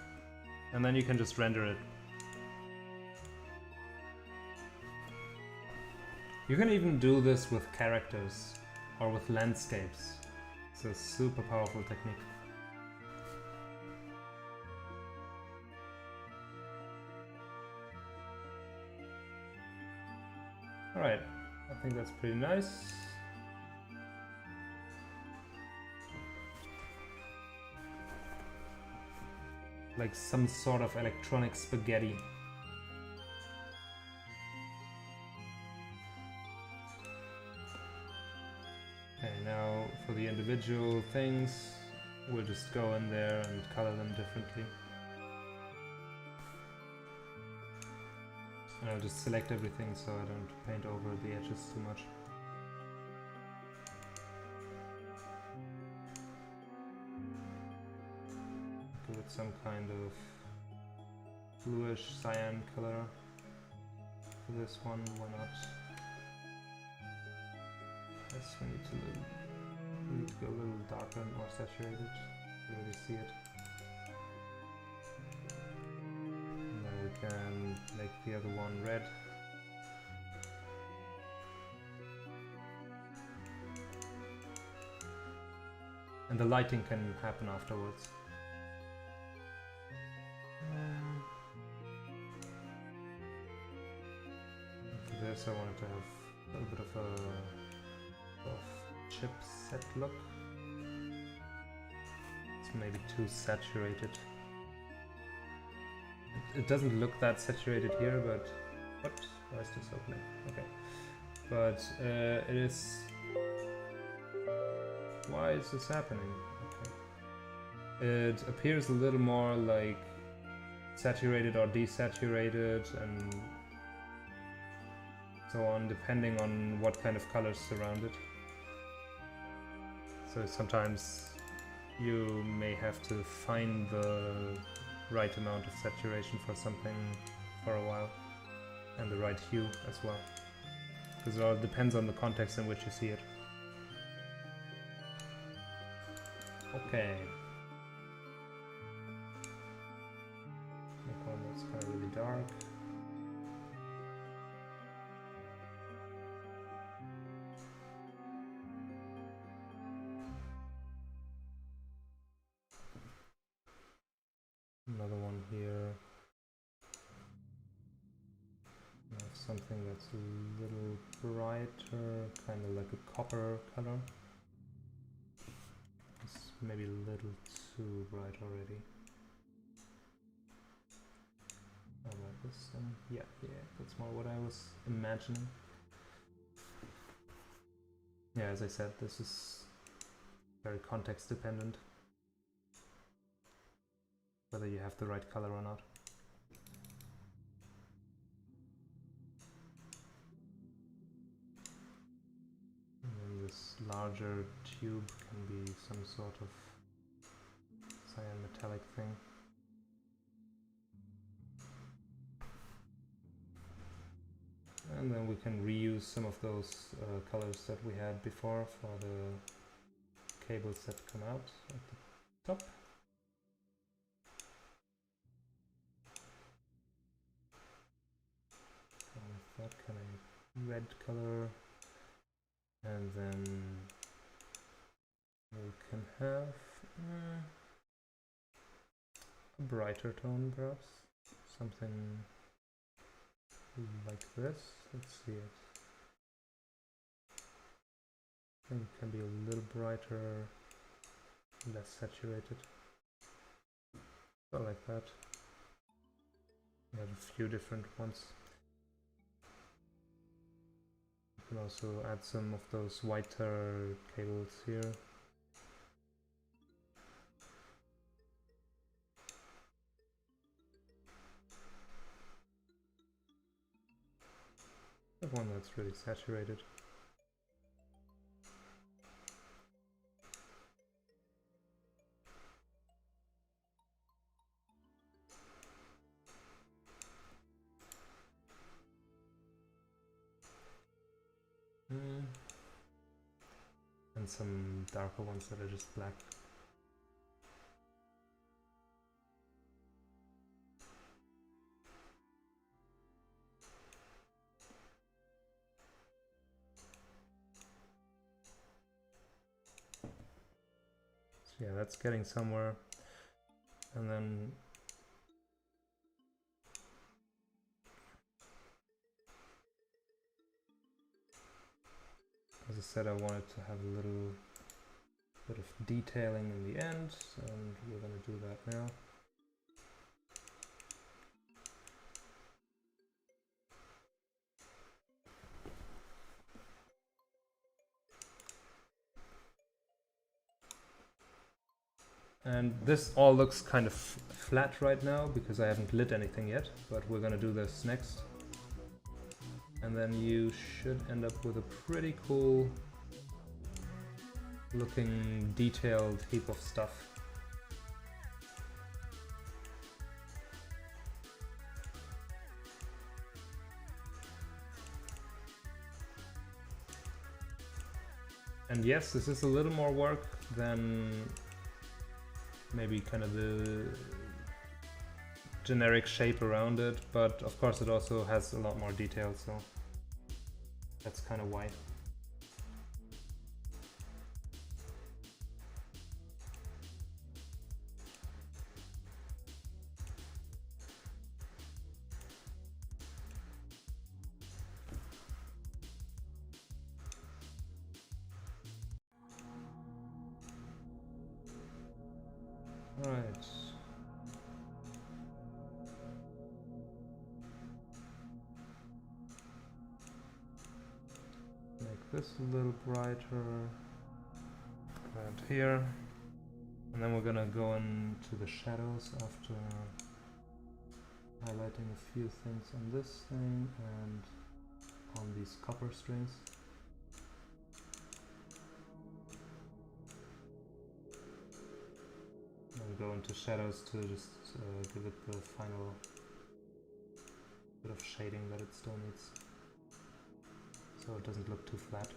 S1: and then you can just render it. You can even do this with characters or with landscapes. It's a super powerful technique. Alright, I think that's pretty nice. like some sort of electronic spaghetti. Okay, now for the individual things, we'll just go in there and color them differently. And I'll just select everything so I don't paint over the edges too much. Give it some kind of bluish cyan color for this one, why not? Yes, we need to go a little darker and more saturated to really see it. And then we can make the other one red. And the lighting can happen afterwards. For this I wanted to have a little bit of a chipset look. It's maybe too saturated. It doesn't look that saturated here, but what? Why is this opening? Okay, but it is. Why is this happening? Okay. It appears a little more like saturated or desaturated and so on, depending on what kind of colors surround it. So sometimes you may have to find the right amount of saturation for something for a while, and the right hue as well, because it all depends on the context in which you see it. Okay. Make one that's kind of really dark. Another one here. I have something that's a little brighter, kind of like a copper color. It's maybe a little too bright already. How about this one? Yeah, that's more what I was imagining. Yeah, as I said, this is very context dependent, whether you have the right color or not. And then this larger tube can be some sort of cyan metallic thing. And then we can reuse some of those colors that we had before for the cables that come out at the top. That kind of red color, and then we can have a brighter tone, perhaps something like this. Let's see it. I think it can be a little brighter, less saturated. So like that. We have a few different ones. You can also add some of those whiter cables here. I have one that's really saturated. And some darker ones that are just black. So yeah, that's getting somewhere. And then as I said, I wanted to have a little bit of detailing in the end, and we're going to do that now. And this all looks kind of flat right now because I haven't lit anything yet, but we're gonna do this next. And then you should end up with a pretty cool looking detailed heap of stuff. And yes, this is a little more work than maybe kind of the generic shape around it, but of course it also has a lot more detail, so that's kind of why. Right. Make this a little brighter. Right here. And then we're gonna go into the shadows after highlighting a few things on this thing and on these copper strings. And go into shadows to just give it the final bit of shading that it still needs, so it doesn't look too flat.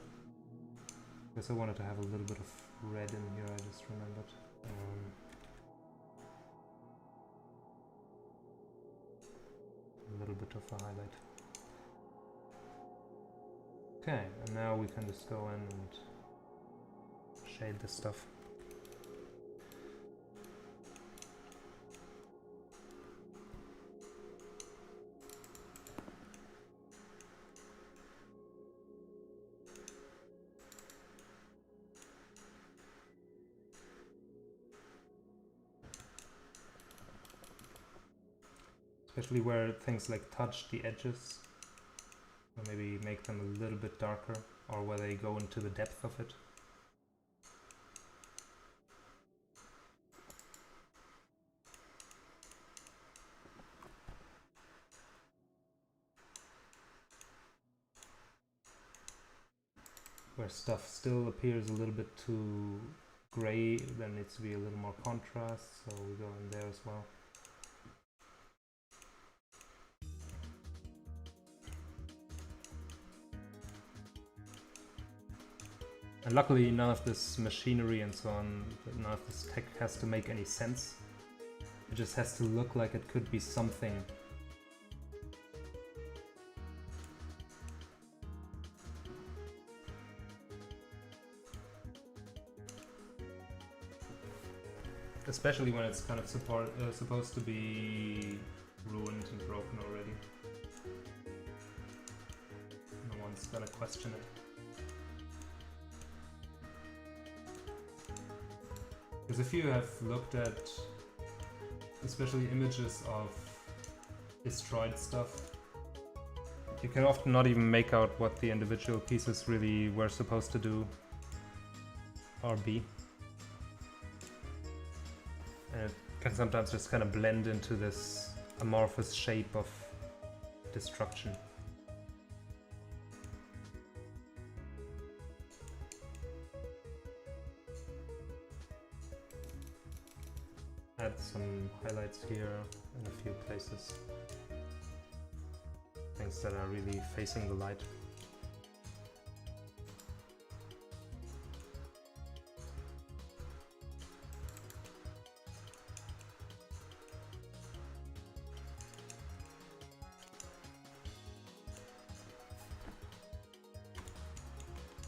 S1: Guess I wanted to have a little bit of red in here, I just remembered. A little bit of a highlight. Okay, and now we can just go in and shade this stuff. Especially where things like touch the edges, or maybe make them a little bit darker, or where they go into the depth of it. Where stuff still appears a little bit too gray, there needs to be a little more contrast, so we go in there as well. And luckily none of this machinery and so on, none of this tech has to make any sense. It just has to look like it could be something. Especially when it's kind of supposed to be ruined and broken already. No one's gonna question it. Because if you have looked at especially images of destroyed stuff, you can often not even make out what the individual pieces really were supposed to do or be. And it can sometimes just kind of blend into this amorphous shape of destruction. Add some highlights here in a few places. Things that are really facing the light.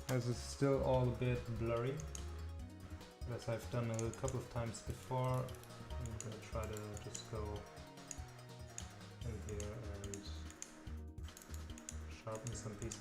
S1: This is still all a bit blurry, as I've done a couple of times before. I'm going to try to just go in here and sharpen some pieces.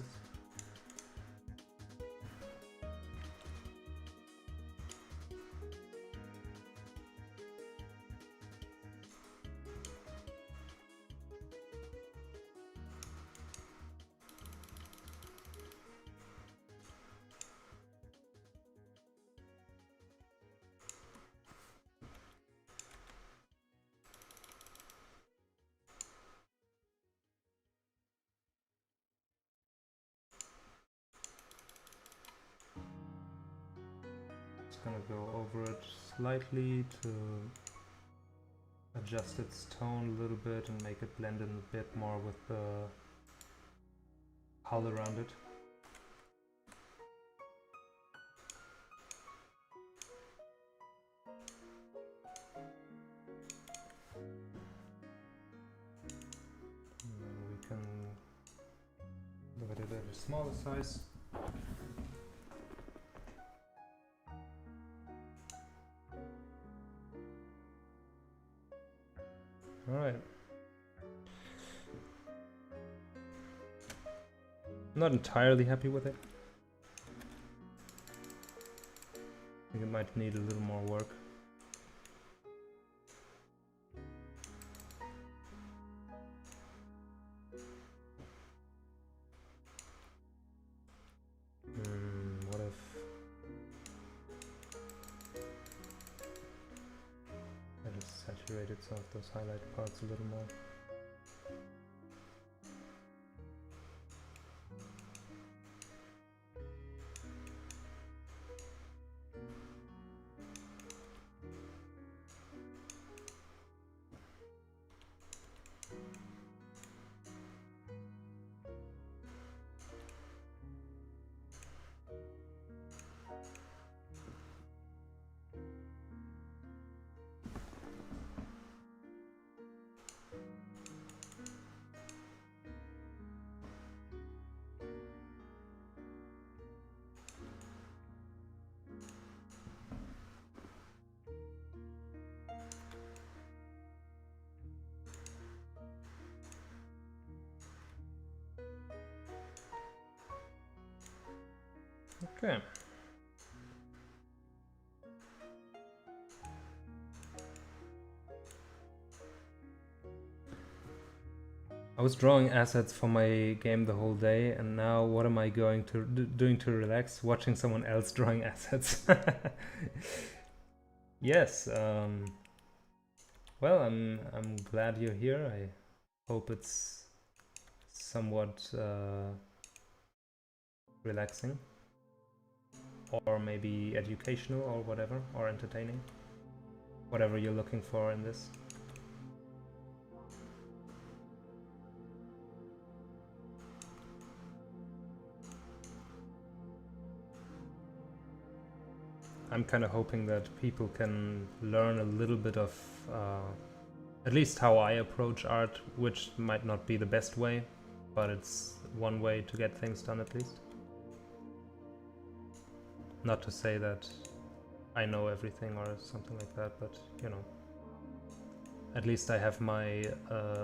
S1: just gonna go over it slightly to adjust its tone a little bit and make it blend in a bit more with the hull around it. And then we can look at it at a smaller size. Alright. Not entirely happy with it. I think it might need a little more work. What if I just saturated some of those highlight parts a little more? Okay. I was drawing assets for my game the whole day, and now what am I going to doing to relax? Watching someone else drawing assets. Yes. Well, I'm glad you're here. I hope it's somewhat relaxing, or maybe educational, or whatever, or entertaining. Whatever you're looking for in this. I'm kind of hoping that people can learn a little bit of at least how I approach art, which might not be the best way, but it's one way to get things done at least. Not to say that I know everything or something like that, but you know, at least I have my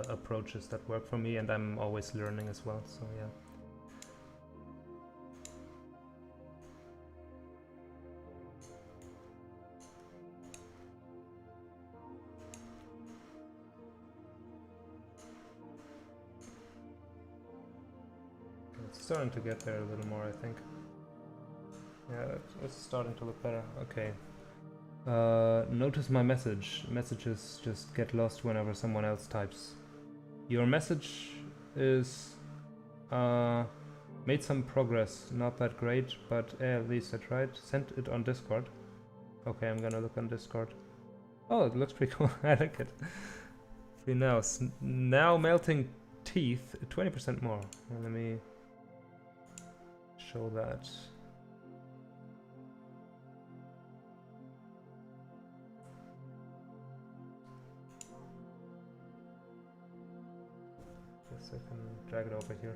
S1: approaches that work for me, and I'm always learning as well, so yeah. It's starting to get there a little more, I think. Yeah, it's starting to look better. Okay. Notice my message. Messages just get lost whenever someone else types. Your message is made some progress. Not that great, but at least I tried. Sent it on Discord. Okay, I'm gonna look on Discord. Oh, it looks pretty cool. I like it. Free now. Now melting teeth. 20% more. Let me show that. Guess I can drag it over here.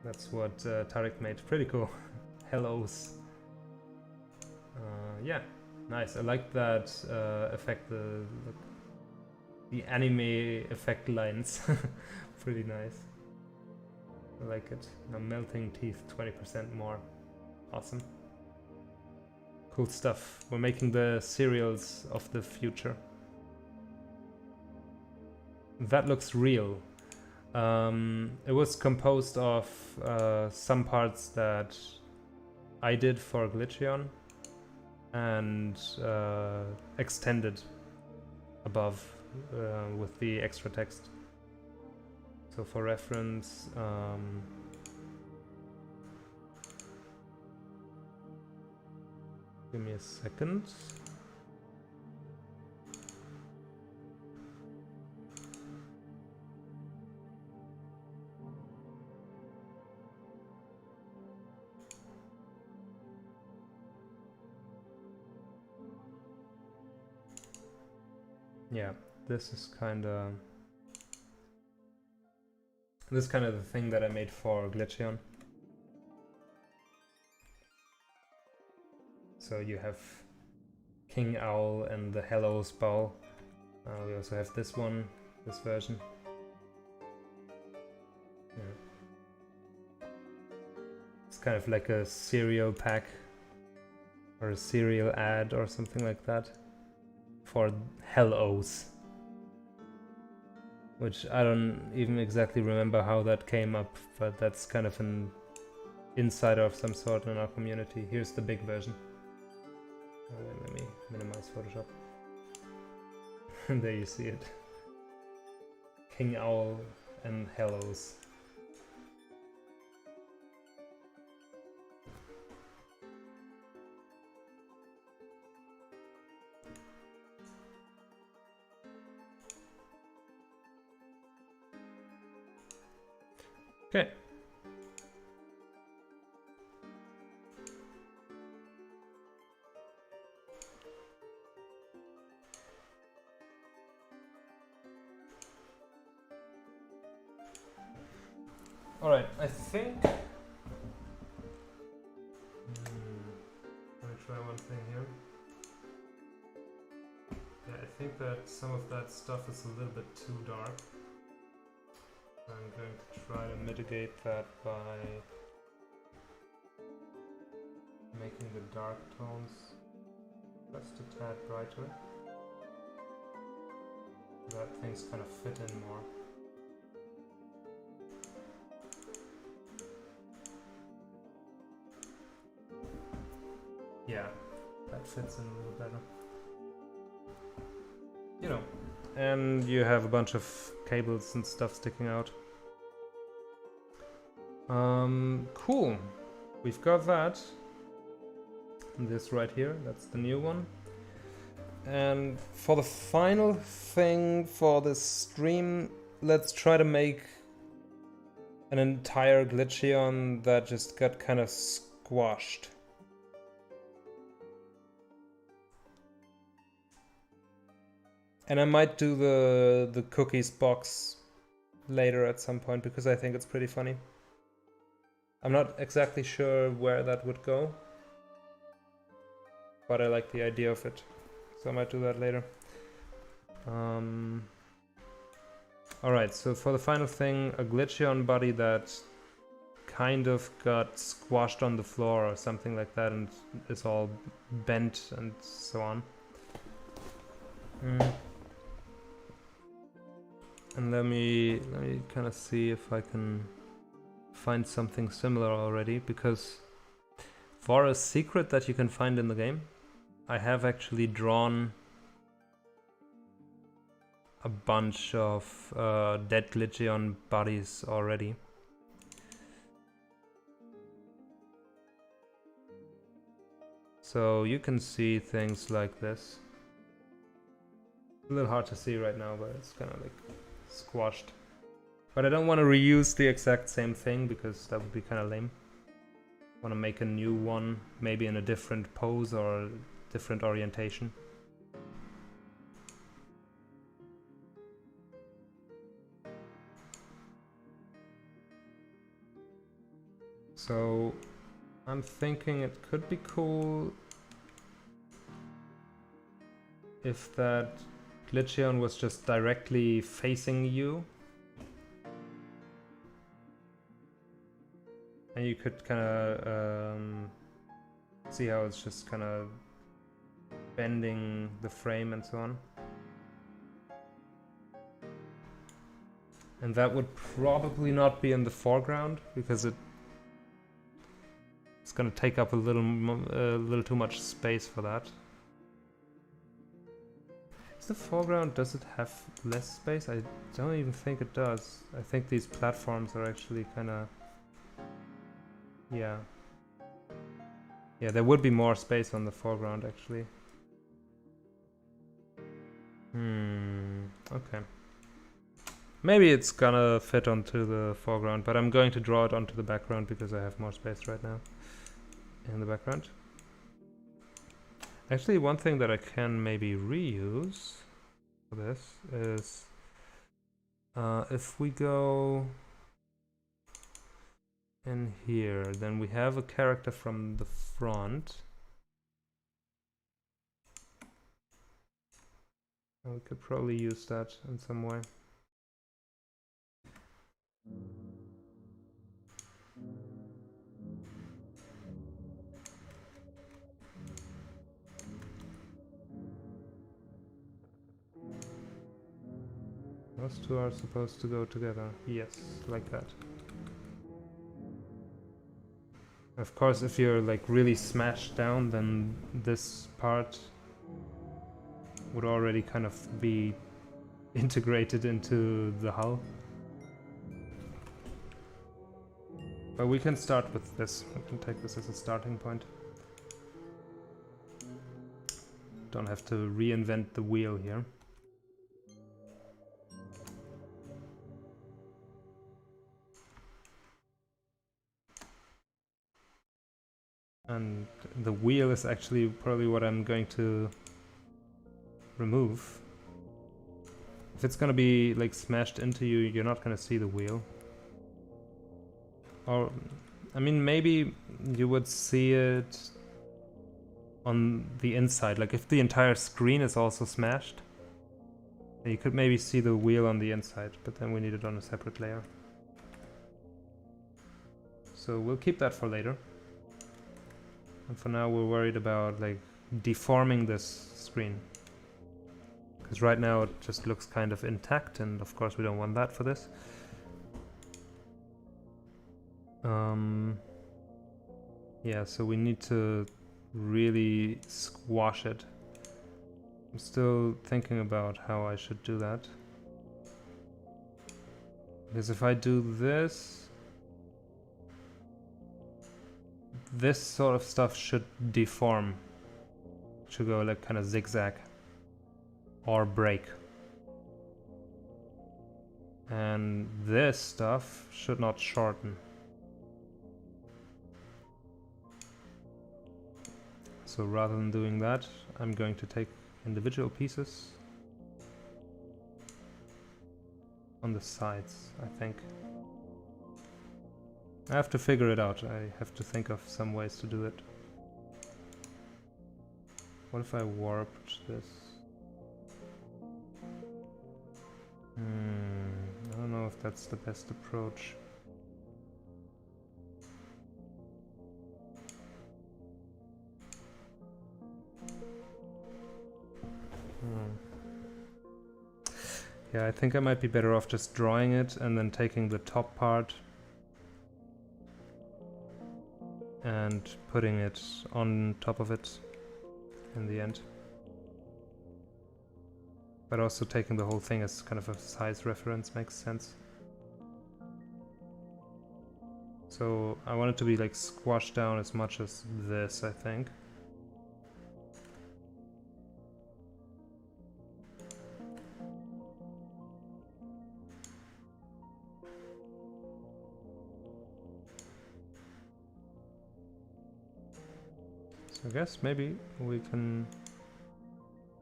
S1: That's what Tarek made. Pretty cool. Hellos. Yeah, nice. I like that effect. The anime effect lines. Pretty nice. I like it. Now melting teeth, 20% more. Awesome. Cool stuff. We're making the cereals of the future. That looks real. It was composed of some parts that I did for Glitcheon and extended above with the extra text. So for reference, Give me a second. Yeah, this is kind of the thing that I made for Glitcheon. So you have King Owl and the Hello Bowl. We also have this one, this version. Yeah. It's kind of like a cereal pack or a cereal ad or something like that for Hellos. Which I don't even exactly remember how that came up, but that's kind of an insider of some sort in our community. Here's the big version. Oh, wait, let me minimize Photoshop. And there you see it. King Owl and Hellos. Okay. All right, I think. Let me try one thing here. Yeah, I think that some of that stuff is a little bit too dark. I'm going to try to mitigate that by making the dark tones just a tad brighter. That things kind of fit in more. Yeah, that fits in a little better. You know, and you have a bunch of cables and stuff sticking out. Cool. We've got that. This right here, that's the new one. And for the final thing for this stream, let's try to make an entire Glitcheon that just got kind of squashed. And I might do the cookies box later at some point because I think it's pretty funny. I'm not exactly sure where that would go, but I like the idea of it, so I might do that later. Alright, so for the final thing, a Glitcheon body that kind of got squashed on the floor or something like that and is all bent and so on. And let me kind of see if I can find something similar already, because for a secret that you can find in the game, I have actually drawn a bunch of dead Glitcheon bodies already. So you can see things like this. A little hard to see right now, but it's kind of like squashed. But I don't want to reuse the exact same thing because that would be kind of lame. I want to make a new one, maybe in a different pose or different orientation. So I'm thinking it could be cool if that Glitcheon was just directly facing you. And you could kind of see how it's just kind of bending the frame and so on. And that would probably not be in the foreground because it's going to take up a little too much space for that. Is the foreground, does it have less space? I don't even think it does. I think these platforms are actually kind of... Yeah. Yeah, there would be more space on the foreground actually. Okay. Maybe it's gonna fit onto the foreground, but I'm going to draw it onto the background because I have more space right now in the background. Actually, one thing that I can maybe reuse for this is if we go in here, then we have a character from the front. And we could probably use that in some way. Those two are supposed to go together. Yes, like that. Of course, if you're like really smashed down, then this part would already kind of be integrated into the hull. But we can start with this. We can take this as a starting point. Don't have to reinvent the wheel here. And the wheel is actually probably what I'm going to remove. If it's gonna be like smashed into you, you're not gonna see the wheel. Or, I mean, maybe you would see it on the inside. Like if the entire screen is also smashed, you could maybe see the wheel on the inside, but then we need it on a separate layer. So we'll keep that for later. And for now we're worried about like deforming this screen. Because right now it just looks kind of intact, and of course we don't want that for this. Yeah, so we need to really squash it. I'm still thinking about how I should do that. Because if I do this, this sort of stuff should deform. Should go like kind of zigzag or break. And this stuff should not shorten. So rather than doing that, I'm going to take individual pieces on the sides, I think. I have to figure it out. I have to think of some ways to do it. What if I warped this? I don't know if that's the best approach. Yeah, I think I might be better off just drawing it and then taking the top part and putting it on top of it in the end. But also taking the whole thing as kind of a size reference makes sense. So I want it to be like squashed down as much as this, I think. So I guess maybe we can...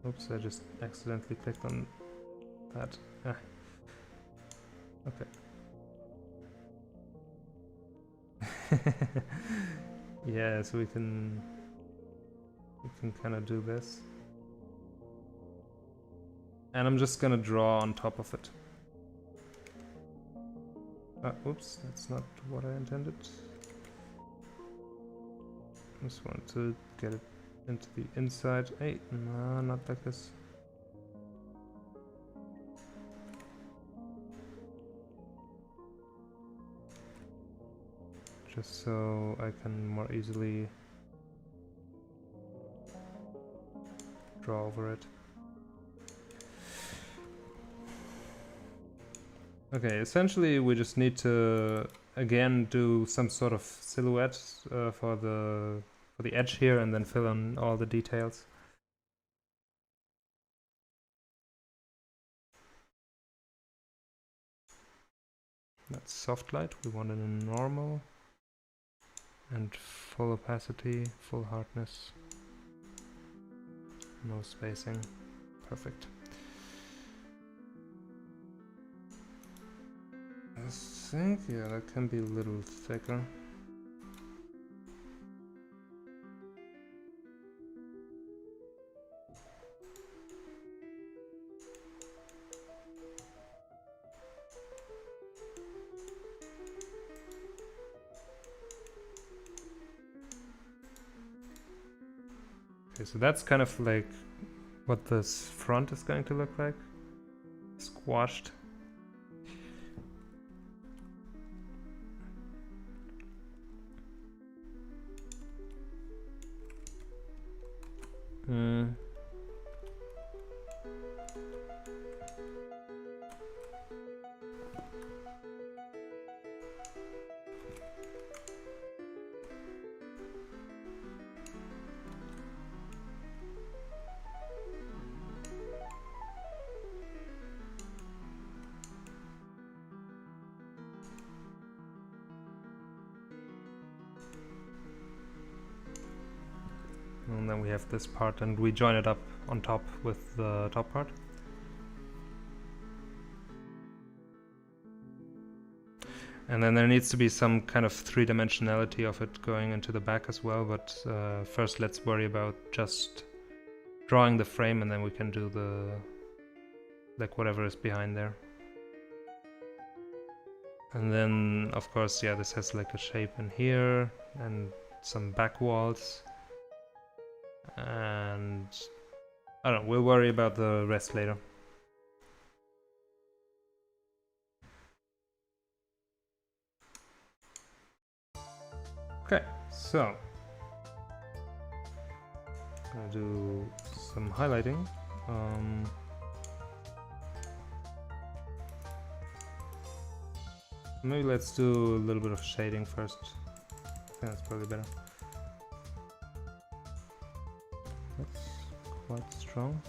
S1: Oops, I just accidentally clicked on that. Okay. Yeah, so we can kind of do this. And I'm just gonna draw on top of it. Oops, that's not what I intended. Just want to get it into the inside. Hey, no, not like this. Just so I can more easily draw over it. Okay, essentially we just need to again do some sort of silhouette for for the edge here and then fill in all the details. That's soft light. We want it in normal and full opacity, full hardness, no spacing. Perfect. I think, yeah, that can be a little thicker. Okay, so that's kind of like what this front is going to look like. Squashed. And then we have this part and we join it up on top with the top part. And then there needs to be some kind of three-dimensionality of it going into the back as well, but first let's worry about just drawing the frame and then we can do the, like, whatever is behind there. And then, of course, yeah, this has like a shape in here and some back walls. And I don't know, we'll worry about the rest later. Okay, so I'll do some highlighting. Maybe let's do a little bit of shading first. I think that's probably better. That's quite strong.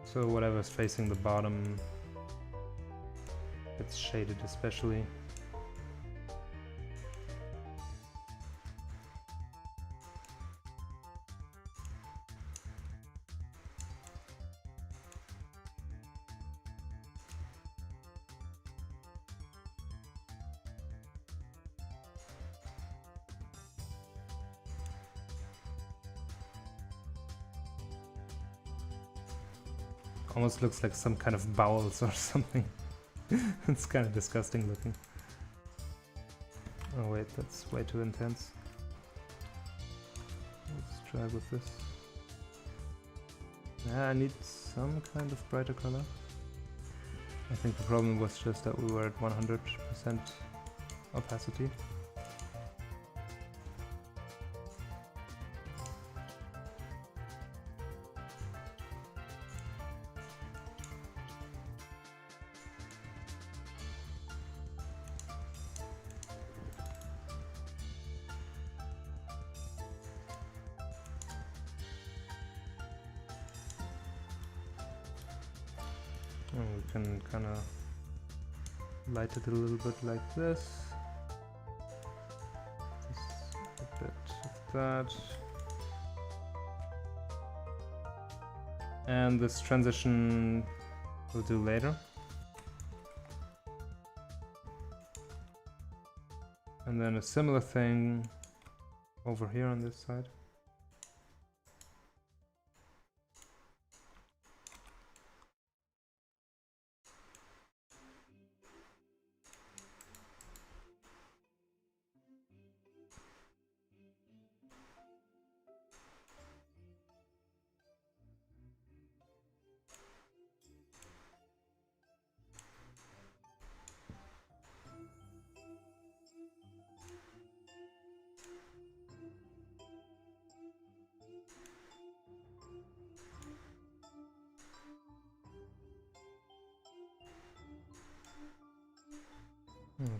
S1: So whatever's facing the bottom gets shaded especially. Almost looks like some kind of bowels or something. It's kind of disgusting looking. Oh wait, that's way too intense. Let's try with this. Yeah, I need some kind of brighter color. I think the problem was just that we were at 100% opacity. And we can kind of light it a little bit like this. Just a bit of that. And this transition we'll do later. And then a similar thing over here on this side.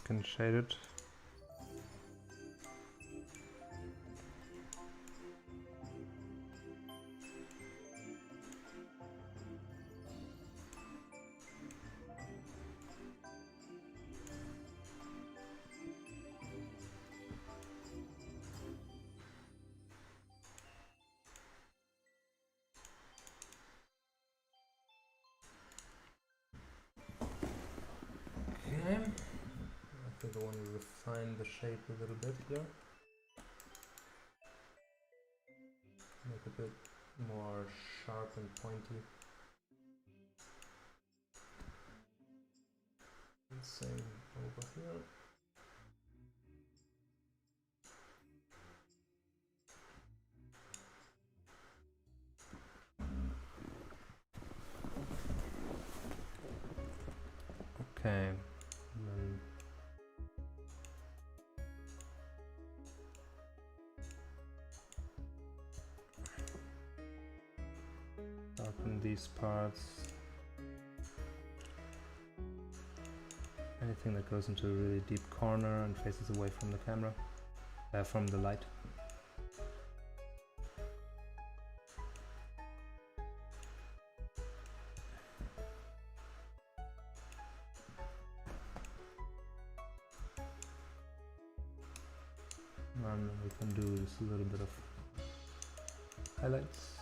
S1: Can shade it. Okay. I think I want to refine the shape a little bit here. Make it a bit more sharp and pointy. And same over here. Okay. And then darken these parts. Anything that goes into a really deep corner and faces away from the camera, from the light. And we can do just a little bit of highlights.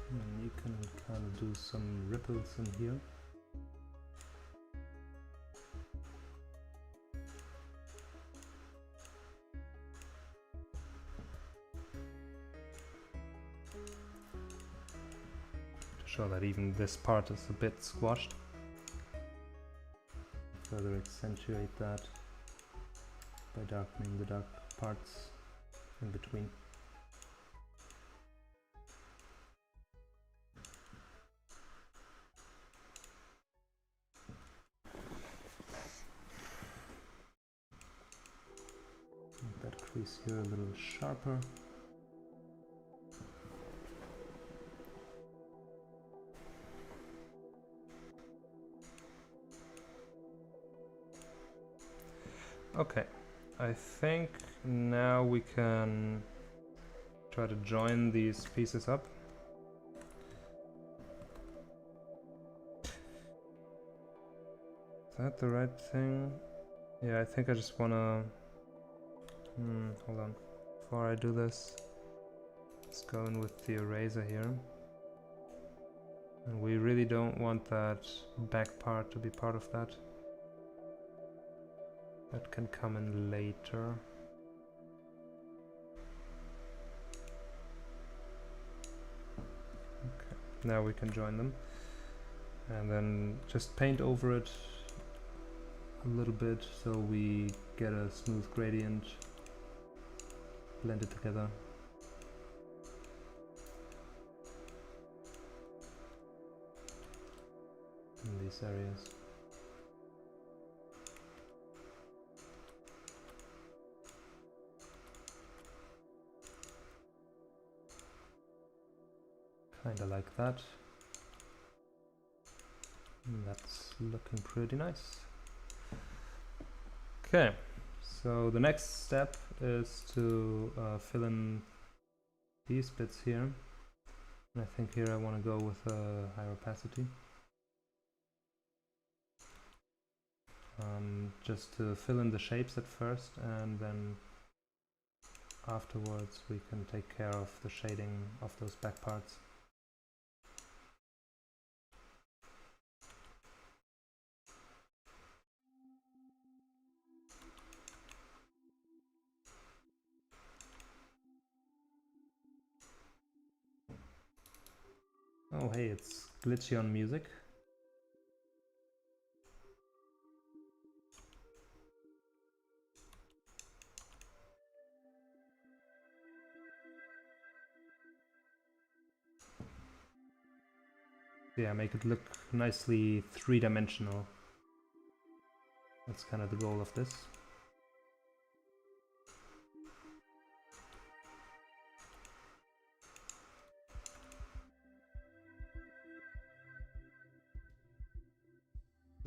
S1: And you can kind of do some ripples in here. To show that even this part is a bit squashed. Further accentuate that by darkening the dark parts in between. Crease here a little sharper. Okay, I think now we can try to join these pieces up. Is that the right thing? Yeah, I think I just wanna hold on. Before I do this, let's go in with the eraser here. And we really don't want that back part to be part of that. That can come in later. Okay, now we can join them. And then just paint over it a little bit so we get a smooth gradient. Blend it together. In these areas. Kinda like that. And that's looking pretty nice. Okay. So the next step is to fill in these bits here. And I think here I want to go with a higher opacity. just to fill in the shapes at first, and then afterwards we can take care of the shading of those back parts. Oh hey, it's Glitcheon music. Yeah, make it look nicely three-dimensional. That's kind of the goal of this.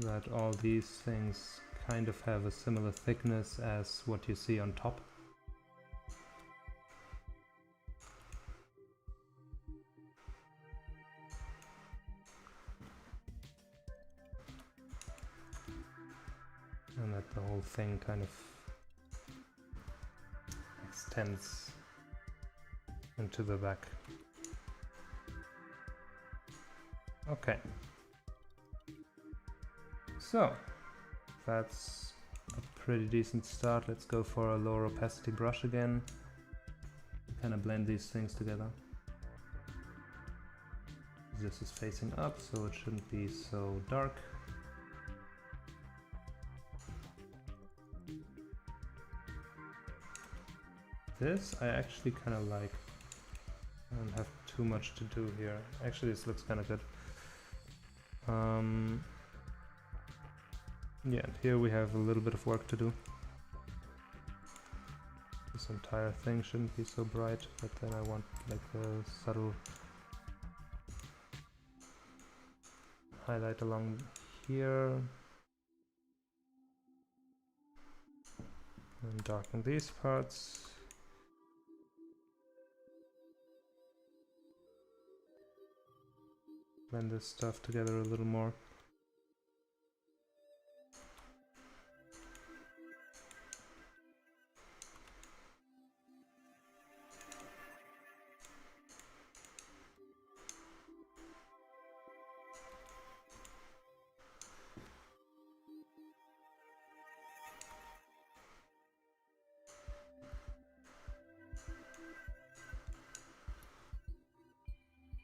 S1: That all these things kind of have a similar thickness as what you see on top. And that the whole thing kind of extends into the back. Okay. So, that's a pretty decent start. Let's go for a lower opacity brush again. Kind of blend these things together. This is facing up, so it shouldn't be so dark. This I actually kind of like. I don't have too much to do here. Actually, this looks kind of good. Yeah, and here we have a little bit of work to do. This entire thing shouldn't be so bright, but then I want like a subtle highlight along here. And darken these parts. Blend this stuff together a little more.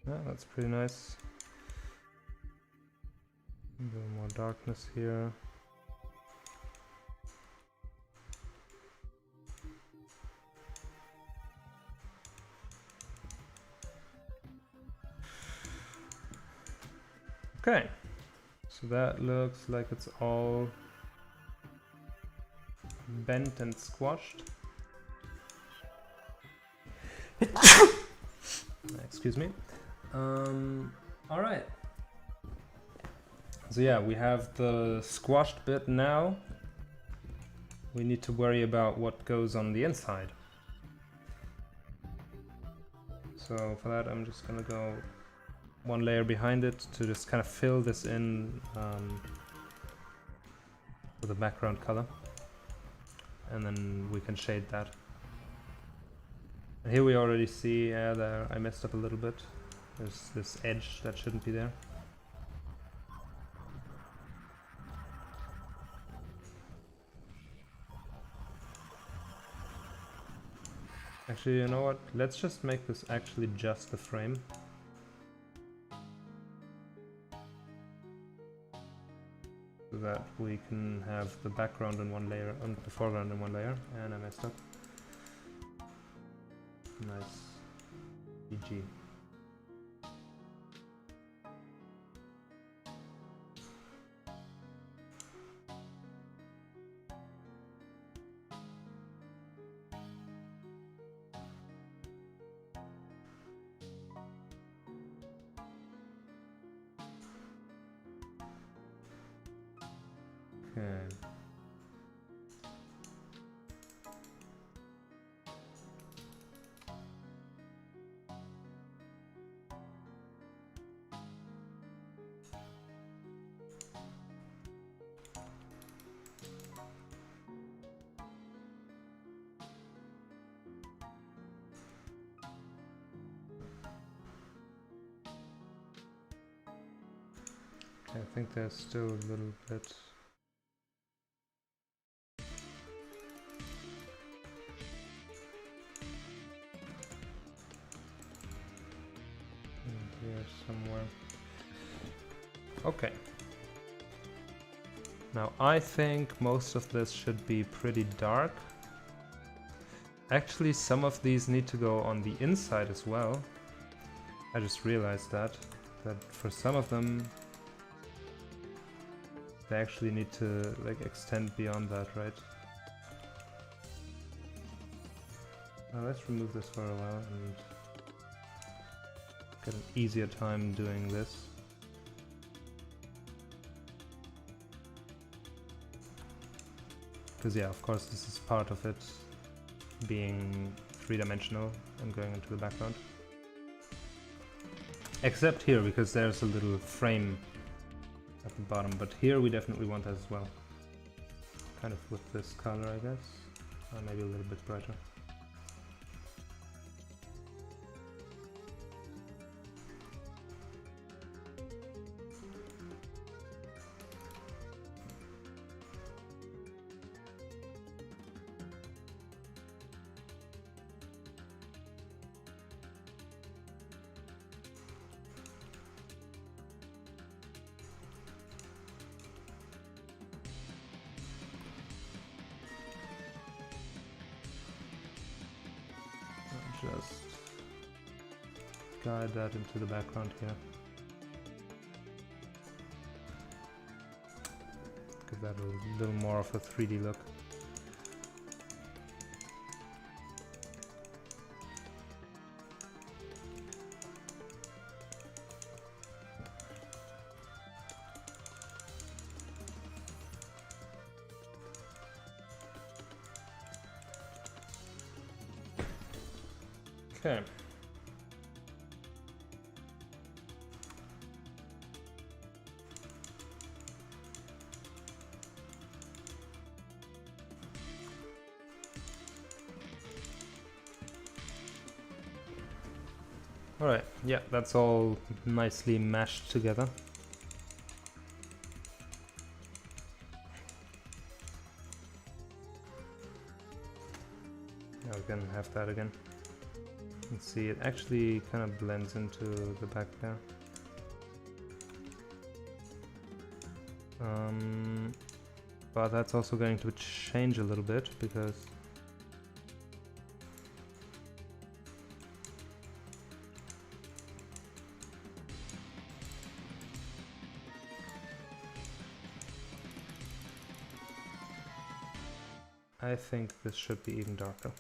S1: Yeah, that's pretty nice. A little more darkness here. Okay, so that looks like it's all bent and squashed. Excuse me. All right. So yeah, we have the squashed bit now. We need to worry about what goes on the inside. So for that, I'm just gonna go one layer behind it to just kind of fill this in with a background color. And then we can shade that. And here we already see there I messed up a little bit. There's this edge that shouldn't be there. Actually, you know what? Let's just make this actually just the frame. So that we can have the background in one layer and the foreground in one layer. And I messed up. Nice. GG. Okay. I think there's still a little bit. In here somewhere. Okay. Now I think most of this should be pretty dark. Actually, some of these need to go on the inside as well. I just realized that for some of them they actually need to like extend beyond that, right? Now let's remove this for a while and get an easier time doing this. Because yeah, of course this is part of it being three-dimensional and going into the background. Except here, because there's a little frame at the bottom, but here we definitely want that as well. Kind of with this color, I guess. Or maybe a little bit brighter. Just guide that into the background here. Give that a little more of a 3D look. Okay. Alright, yeah, that's all nicely mashed together. Now we can have that again. Let's see, it actually kind of blends into the back there. But that's also going to change a little bit because I think this should be even darker.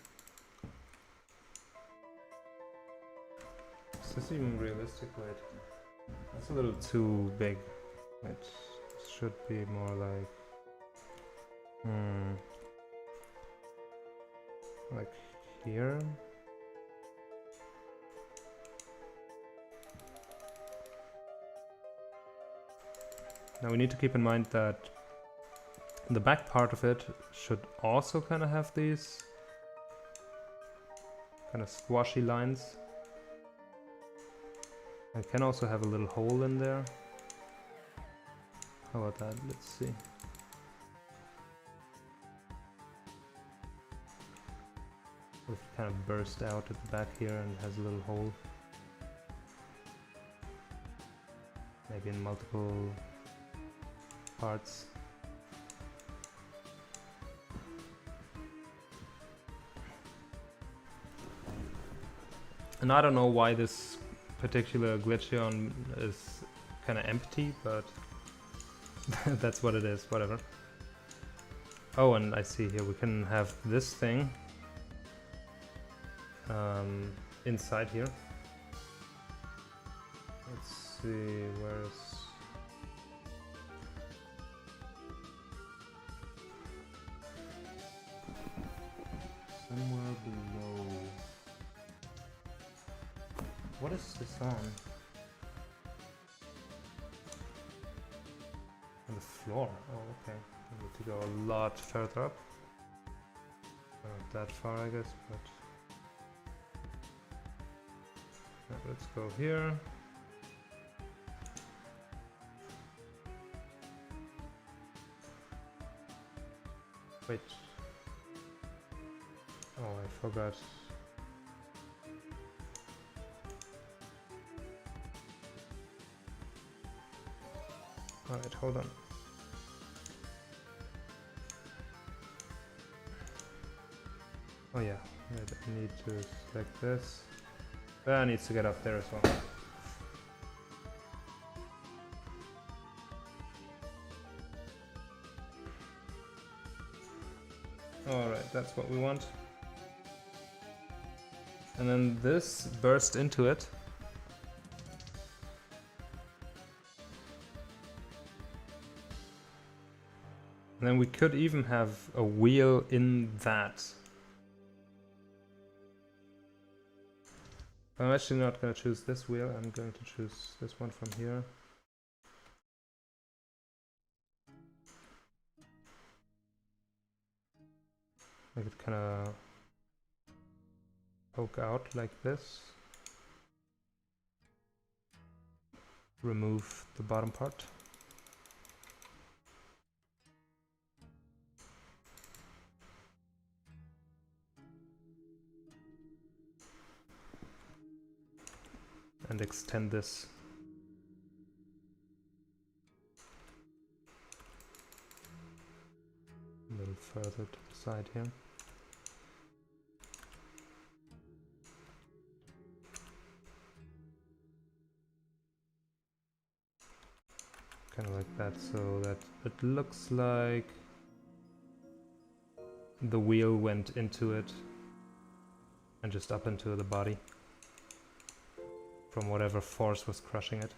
S1: Is this even realistic? Wait, that's a little too big. It should be more like, like here. Now we need to keep in mind that the back part of it should also kind of have these kind of squashy lines. I can also have a little hole in there. How about that? Let's see. It kind of burst out at the back here and has a little hole. Maybe in multiple parts. And I don't know why this particular Glitcheon is kind of empty, but that's what it is, whatever. Oh, and I see here we can have this thing inside here. Let's see, where's... somewhere below. What is this on? On the floor? Oh, okay. I need to go a lot further up. Not that far, I guess, but... let's go here. Wait. Oh, I forgot. Alright, hold on. Oh yeah, I need to select this. That needs to get up there as well. Alright, that's what we want. And then this burst into it. And then we could even have a wheel in that. I'm actually not going to choose this wheel, I'm going to choose this one from here. Make it kind of poke out like this. Remove the bottom part. And extend this. A little further to the side here. Kind of like that, so that it looks like the wheel went into it and just up into the body from whatever force was crushing it.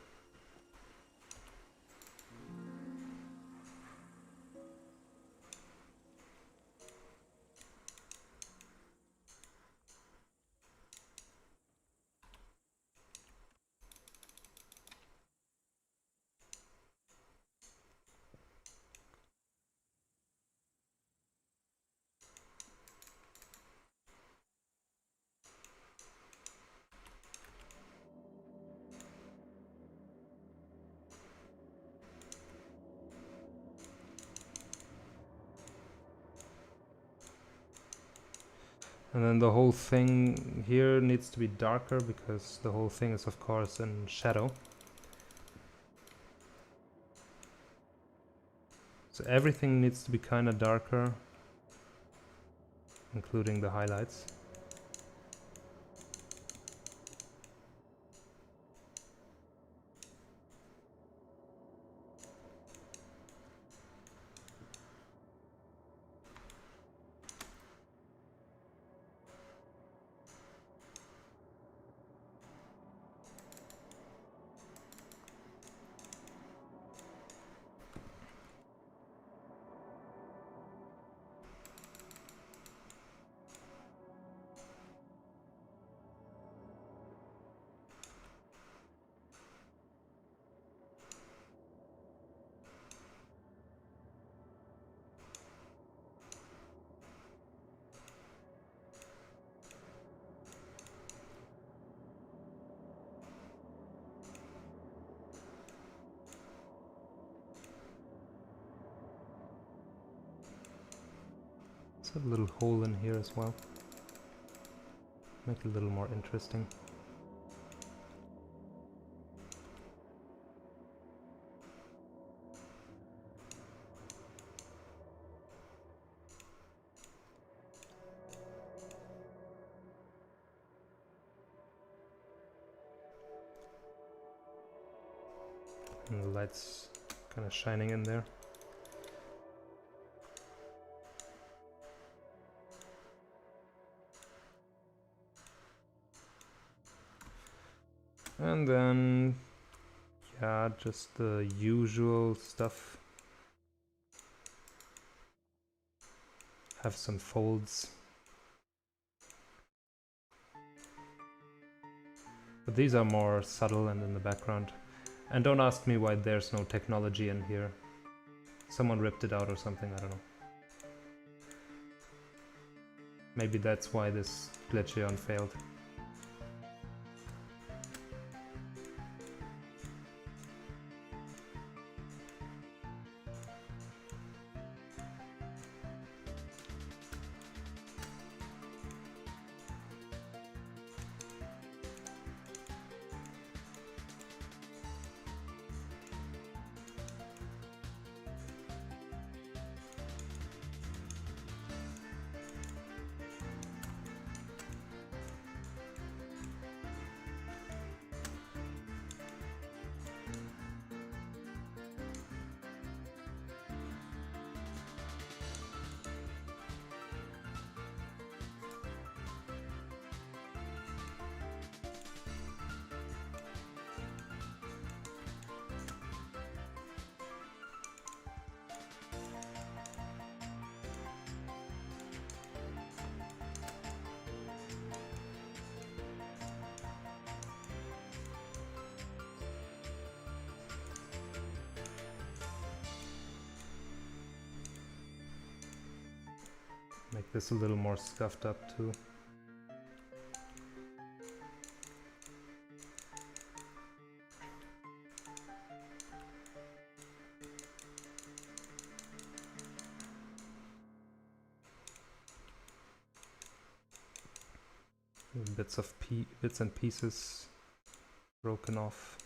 S1: And then the whole thing here needs to be darker because the whole thing is of course in shadow. So everything needs to be kind of darker, including the highlights. Let's have a little hole in here as well. Make it a little more interesting. And the light's kind of shining in there. And then, yeah, just the usual stuff. Have some folds. But these are more subtle and in the background. And don't ask me why there's no technology in here. Someone ripped it out or something, I don't know. Maybe that's why this Glitcheon failed. Make this a little more scuffed up too. Bits and pieces broken off.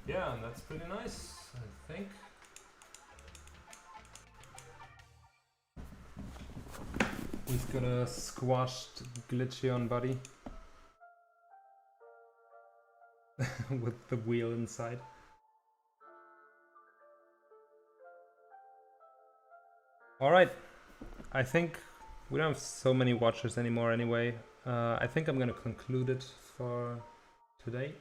S1: Yeah, and that's pretty nice, I think. We've got a squashed Glitcheon body with the wheel inside. Alright, I think we don't have so many watchers anymore anyway. I think I'm gonna conclude it for today.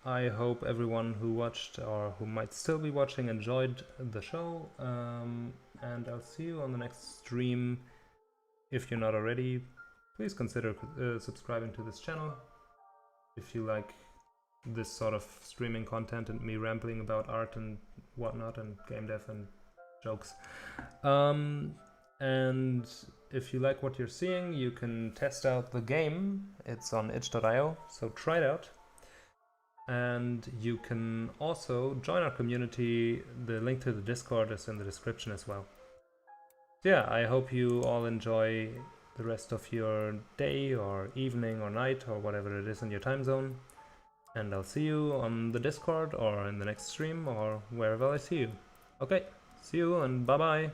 S1: I hope everyone who watched or who might still be watching enjoyed the show, and I'll see you on the next stream. If you're not already, please consider subscribing to this channel if you like this sort of streaming content and me rambling about art and whatnot and game dev and jokes. And if you like what you're seeing, you can test out the game. It's on itch.io, so try it out. And you can also join our community. The link to the Discord is in the description as well. Yeah, I hope you all enjoy the rest of your day or evening or night or whatever it is in your time zone. And I'll see you on the Discord or in the next stream or wherever I see you. Okay, see you and bye bye.